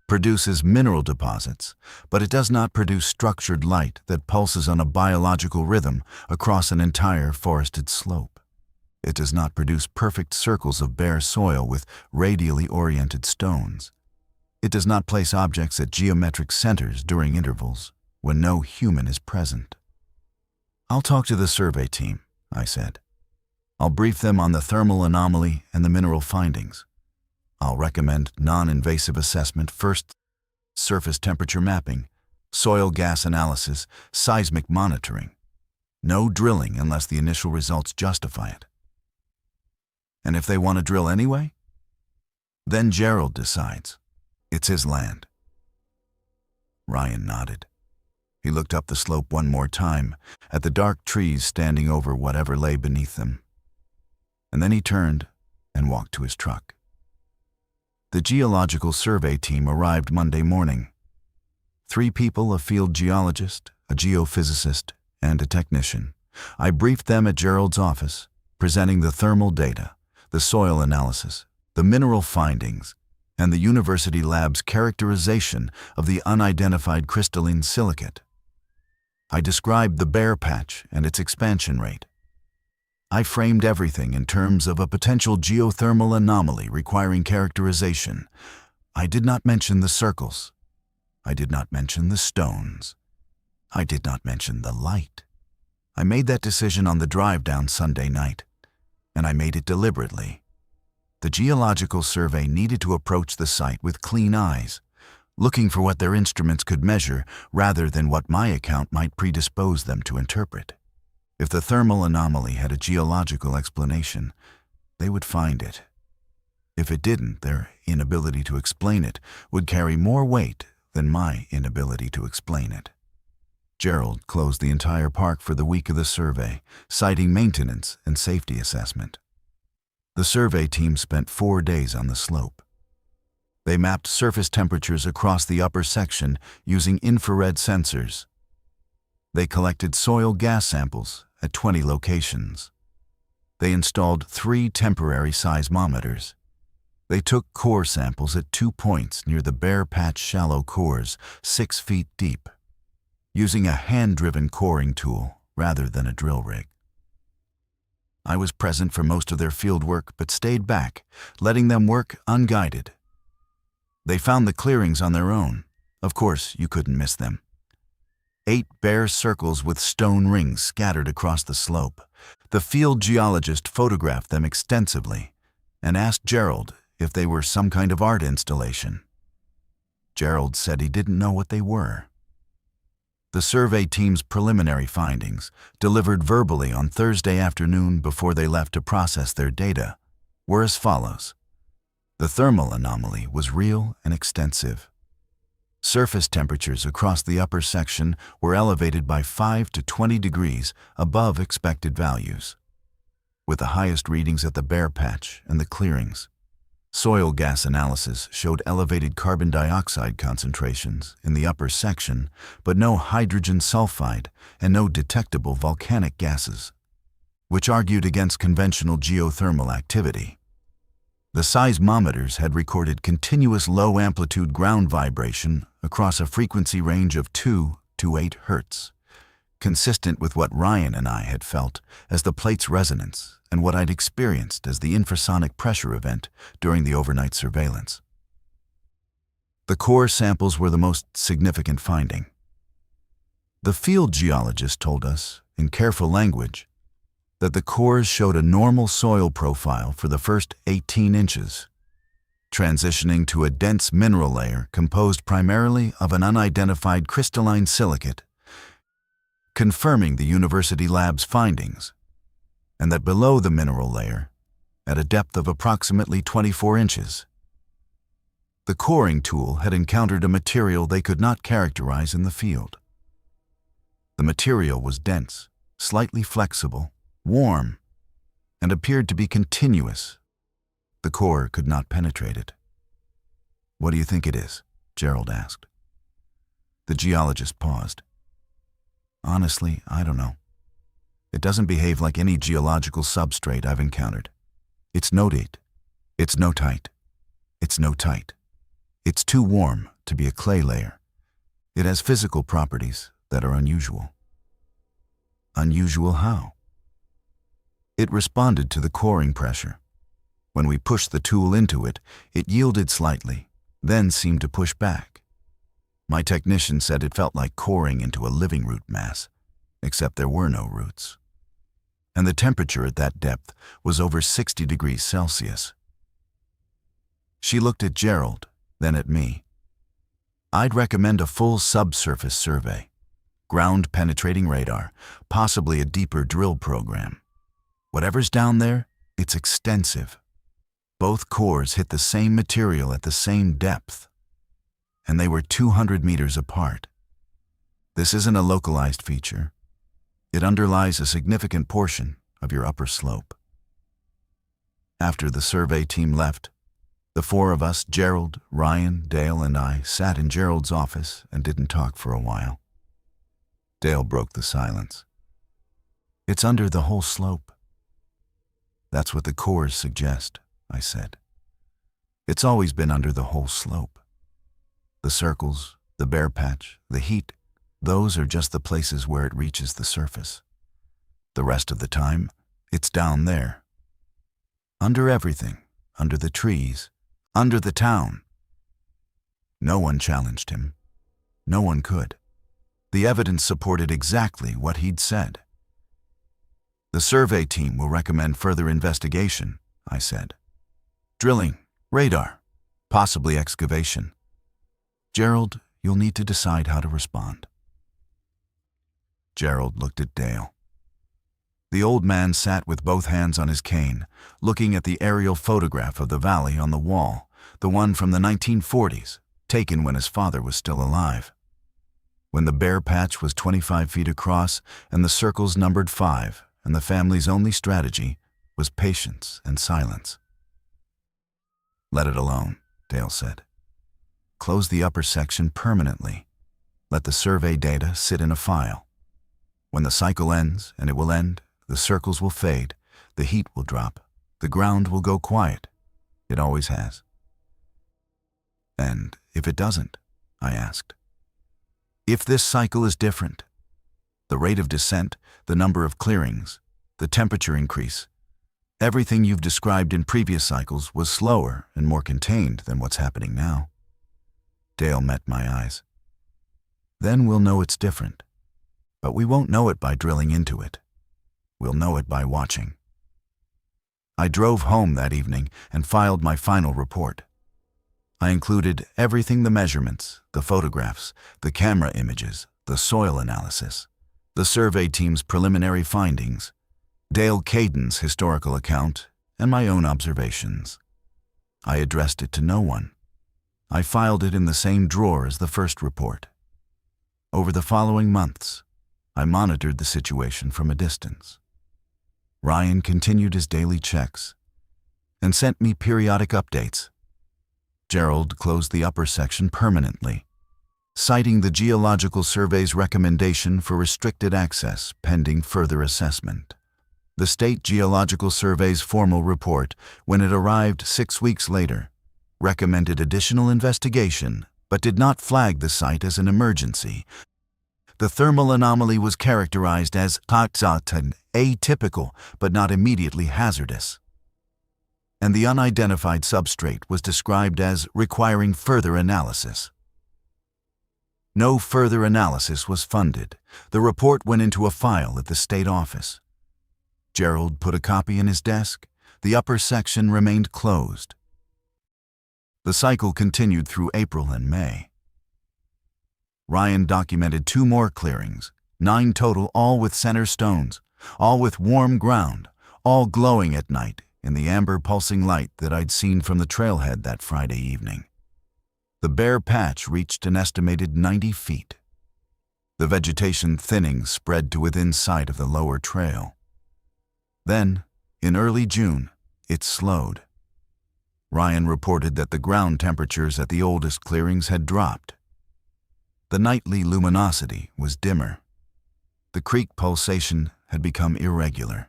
produces mineral deposits, but it does not produce structured light that pulses on a biological rhythm across an entire forested slope. It does not produce perfect circles of bare soil with radially oriented stones. It does not place objects at geometric centers during intervals when no human is present. "I'll talk to the survey team," I said. "I'll brief them on the thermal anomaly and the mineral findings. I'll recommend non-invasive assessment first, surface temperature mapping, soil gas analysis, seismic monitoring. No drilling unless the initial results justify it." "And if they want to drill anyway?" "Then Gerald decides. It's his land." Ryan nodded. He looked up the slope one more time, at the dark trees standing over whatever lay beneath them. And then he turned and walked to his truck. The geological survey team arrived Monday morning. 3 people, a field geologist, a geophysicist, and a technician. I briefed them at Gerald's office, presenting the thermal data, the soil analysis, the mineral findings, and the university lab's characterization of the unidentified crystalline silicate. I described the bare patch and its expansion rate. I framed everything in terms of a potential geothermal anomaly requiring characterization. I did not mention the circles. I did not mention the stones. I did not mention the light. I made that decision on the drive down Sunday night, and I made it deliberately. The Geological Survey needed to approach the site with clean eyes, looking for what their instruments could measure rather than what my account might predispose them to interpret. If the thermal anomaly had a geological explanation, they would find it. If it didn't, their inability to explain it would carry more weight than my inability to explain it. Gerald closed the entire park for the week of the survey, citing maintenance and safety assessment. The survey team spent 4 days on the slope. They mapped surface temperatures across the upper section using infrared sensors. They collected soil gas samples at 20 locations. They installed 3 temporary seismometers. They took core samples at 2 points near the bare patch shallow cores, 6 feet deep, using a hand-driven coring tool rather than a drill rig. I was present for most of their field work but stayed back, letting them work unguided. They found the clearings on their own. Of course, you couldn't miss them. 8 bare circles with stone rings scattered across the slope. The field geologist photographed them extensively and asked Gerald if they were some kind of art installation. Gerald said he didn't know what they were. The survey team's preliminary findings, delivered verbally on Thursday afternoon before they left to process their data, were as follows. The thermal anomaly was real and extensive. Surface temperatures across the upper section were elevated by 5 to 20 degrees above expected values, with the highest readings at the bare patch and the clearings. Soil gas analysis showed elevated carbon dioxide concentrations in the upper section, but no hydrogen sulfide and no detectable volcanic gases, which argued against conventional geothermal activity. The seismometers had recorded continuous low-amplitude ground vibration across a frequency range of 2 to 8 Hz, consistent with what Ryan and I had felt as the plate's resonance and what I'd experienced as the infrasonic pressure event during the overnight surveillance. The core samples were the most significant finding. The field geologist told us, in careful language, that the cores showed a normal soil profile for the first 18 inches, transitioning to a dense mineral layer composed primarily of an unidentified crystalline silicate, confirming the university lab's findings, and that below the mineral layer, at a depth of approximately 24 inches, the coring tool had encountered a material they could not characterize in the field. The material was dense, slightly flexible, warm, and appeared to be continuous. The core could not penetrate it. "What do you think it is?" Gerald asked. The geologist paused. "Honestly, I don't know. It doesn't behave like any geological substrate I've encountered. It's nodite. It's notite. It's notite. It's too warm to be a clay layer. It has physical properties that are unusual." "Unusual how?" "It responded to the coring pressure. When we pushed the tool into it, it yielded slightly, then seemed to push back. My technician said it felt like coring into a living root mass, except there were no roots. And the temperature at that depth was over 60 degrees Celsius." She looked at Gerald, then at me. "I'd recommend a full subsurface survey, ground-penetrating radar, possibly a deeper drill program. Whatever's down there, it's extensive. Both cores hit the same material at the same depth, and they were 200 meters apart. This isn't a localized feature. It underlies a significant portion of your upper slope." After the survey team left, the 4 of us, Gerald, Ryan, Dale, and I, sat in Gerald's office and didn't talk for a while. Dale broke the silence. "It's under the whole slope." That's what the cores suggest, I said. It's always been under the whole slope. The circles, the bare patch, the heat, those are just the places where it reaches the surface. The rest of the time, it's down there. Under everything, under the trees, under the town. No one challenged him. No one could. The evidence supported exactly what he'd said. The survey team will recommend further investigation, I said. Drilling, radar, possibly excavation. Gerald, you'll need to decide how to respond. Gerald looked at Dale. The old man sat with both hands on his cane, looking at the aerial photograph of the valley on the wall, the one from the 1940s, taken when his father was still alive. When the bare patch was 25 feet across and the circles numbered 5, and the family's only strategy was patience and silence. Let it alone, Dale said. Close the upper section permanently. Let the survey data sit in a file. When the cycle ends, and it will end, the circles will fade, the heat will drop, the ground will go quiet. It always has. And if it doesn't, I asked. If this cycle is different, the rate of descent, the number of clearings, the temperature increase, everything you've described in previous cycles was slower and more contained than what's happening now. Dale met my eyes. Then we'll know it's different. But we won't know it by drilling into it. We'll know it by watching. I drove home that evening and filed my final report. I included everything: the measurements, the photographs, the camera images, the soil analysis, the survey team's preliminary findings, Dale Caden's historical account, and my own observations. I addressed it to no one. I filed it in the same drawer as the first report. Over the following months, I monitored the situation from a distance. Ryan continued his daily checks and sent me periodic updates. Gerald closed the upper section permanently, citing the Geological Survey's recommendation for restricted access pending further assessment. The State Geological Survey's formal report, when it arrived 6 weeks later, recommended additional investigation but did not flag the site as an emergency. The thermal anomaly was characterized as atypical but not immediately hazardous, and the unidentified substrate was described as requiring further analysis. No further analysis was funded. The report went into a file at the state office. Gerald put a copy in his desk. The upper section remained closed. The cycle continued through April and May. Ryan documented 2 more clearings, 9 total, all with center stones, all with warm ground, all glowing at night in the amber pulsing light that I'd seen from the trailhead that Friday evening. The bare patch reached an estimated 90 feet. The vegetation thinning spread to within sight of the lower trail. Then, in early June, it slowed. Ryan reported that the ground temperatures at the oldest clearings had dropped. The nightly luminosity was dimmer. The creek pulsation had become irregular,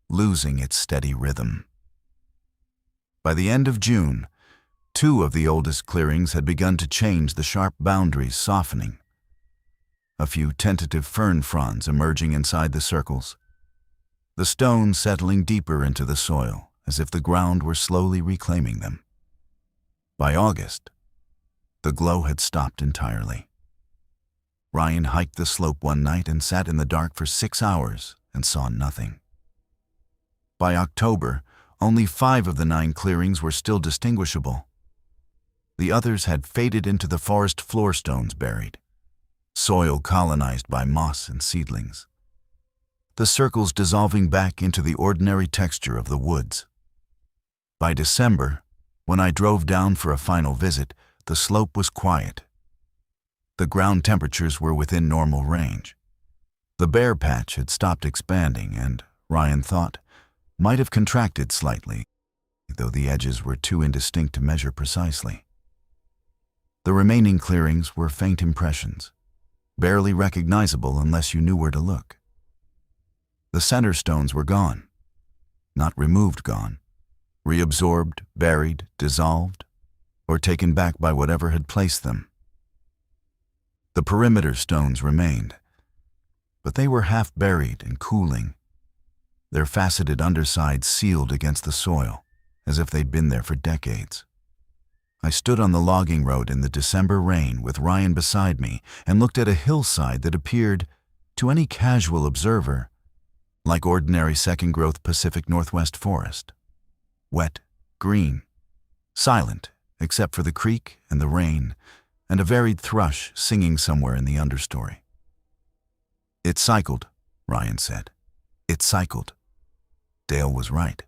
losing its steady rhythm. By the end of June, 2 of the oldest clearings had begun to change, the sharp boundaries softening. A few tentative fern fronds emerging inside the circles, the stones settling deeper into the soil as if the ground were slowly reclaiming them. By August, the glow had stopped entirely. Ryan hiked the slope one night and sat in the dark for 6 hours and saw nothing. By October, only 5 of the 9 clearings were still distinguishable. The others had faded into the forest floor stones buried, soil colonized by moss and seedlings, the circles dissolving back into the ordinary texture of the woods. By December, when I drove down for a final visit, the slope was quiet. The ground temperatures were within normal range. The bare patch had stopped expanding and, Ryan thought, might have contracted slightly, though the edges were too indistinct to measure precisely. The remaining clearings were faint impressions, barely recognizable unless you knew where to look. The center stones were gone. Not removed, gone. Reabsorbed, buried, dissolved, or taken back by whatever had placed them. The perimeter stones remained, but they were half buried and cooling, their faceted undersides sealed against the soil, as if they'd been there for decades. I stood on the logging road in the December rain with Ryan beside me and looked at a hillside that appeared, to any casual observer, like ordinary second-growth Pacific Northwest forest. Wet, green, silent except for the creek and the rain and a varied thrush singing somewhere in the understory. "It cycled," Ryan said. "It cycled." Dale was right.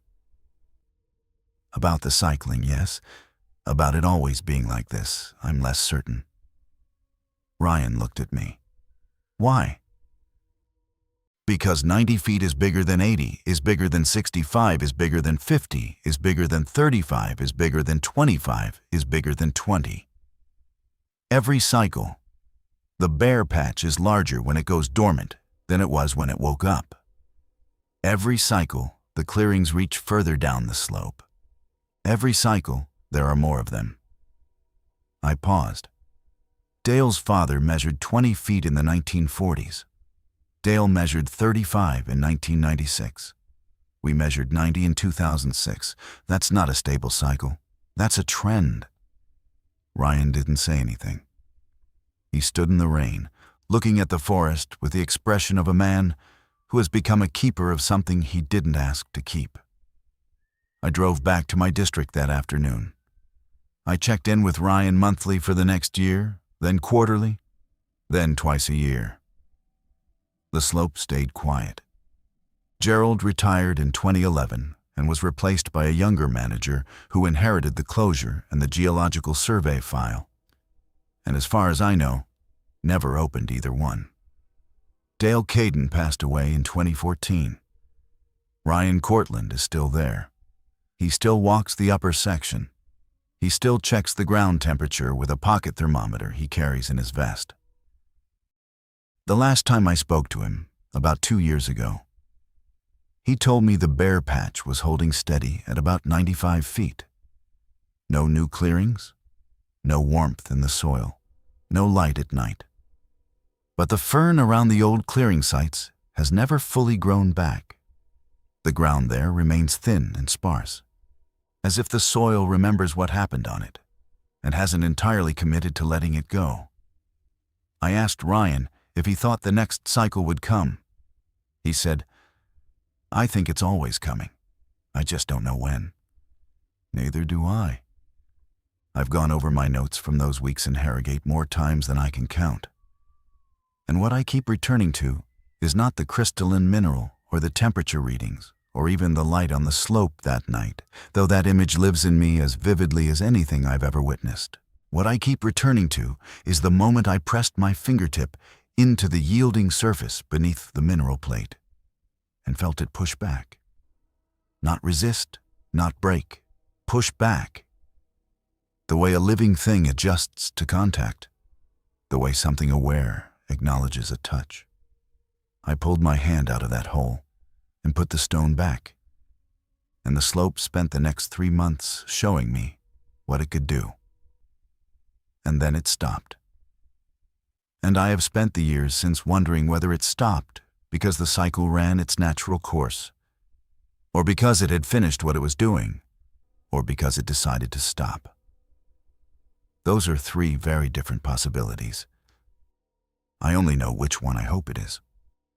About the cycling, yes. About it always being like this, I'm less certain. Ryan looked at me. "Why?" "Because 90 feet is bigger than 80, is bigger than 65, is bigger than 50, is bigger than 35, is bigger than 25, is bigger than 20. Every cycle, the bare patch is larger when it goes dormant than it was when it woke up. Every cycle, the clearings reach further down the slope. Every cycle, there are more of them." I paused. Dale's father measured 20 feet in the 1940s. Dale measured 35 in 1996. We measured 90 in 2006. That's not a stable cycle. That's a trend. Ryan didn't say anything. He stood in the rain, looking at the forest with the expression of a man who has become a keeper of something he didn't ask to keep. I drove back to my district that afternoon. I checked in with Ryan monthly for the next year, then quarterly, then twice a year. The slope stayed quiet. Gerald retired in 2011 and was replaced by a younger manager who inherited the closure and the geological survey file, and as far as I know, never opened either one. Dale Caden passed away in 2014. Ryan Cortland is still there. He still walks the upper section. He still checks the ground temperature with a pocket thermometer he carries in his vest. The last time I spoke to him, about 2 years ago, he told me the bare patch was holding steady at about 95 feet. No new clearings, no warmth in the soil, no light at night. But the fern around the old clearing sites has never fully grown back. The ground there remains thin and sparse, as if the soil remembers what happened on it and hasn't entirely committed to letting it go. I asked Ryan if he thought the next cycle would come. He said, "I think it's always coming. I just don't know when." Neither do I. I've gone over my notes from those weeks in Harrogate more times than I can count. And what I keep returning to is not the crystalline mineral or the temperature readings or even the light on the slope that night, though that image lives in me as vividly as anything I've ever witnessed. What I keep returning to is the moment I pressed my fingertip into the yielding surface beneath the mineral plate and felt it push back. Not resist, not break, push back. The way a living thing adjusts to contact, the way something aware acknowledges a touch. I pulled my hand out of that hole and put the stone back, and the slope spent the next 3 months showing me what it could do. And then it stopped. And I have spent the years since wondering whether it stopped because the cycle ran its natural course, or because it had finished what it was doing, or because it decided to stop. Those are 3 very different possibilities. I only know which one I hope it is.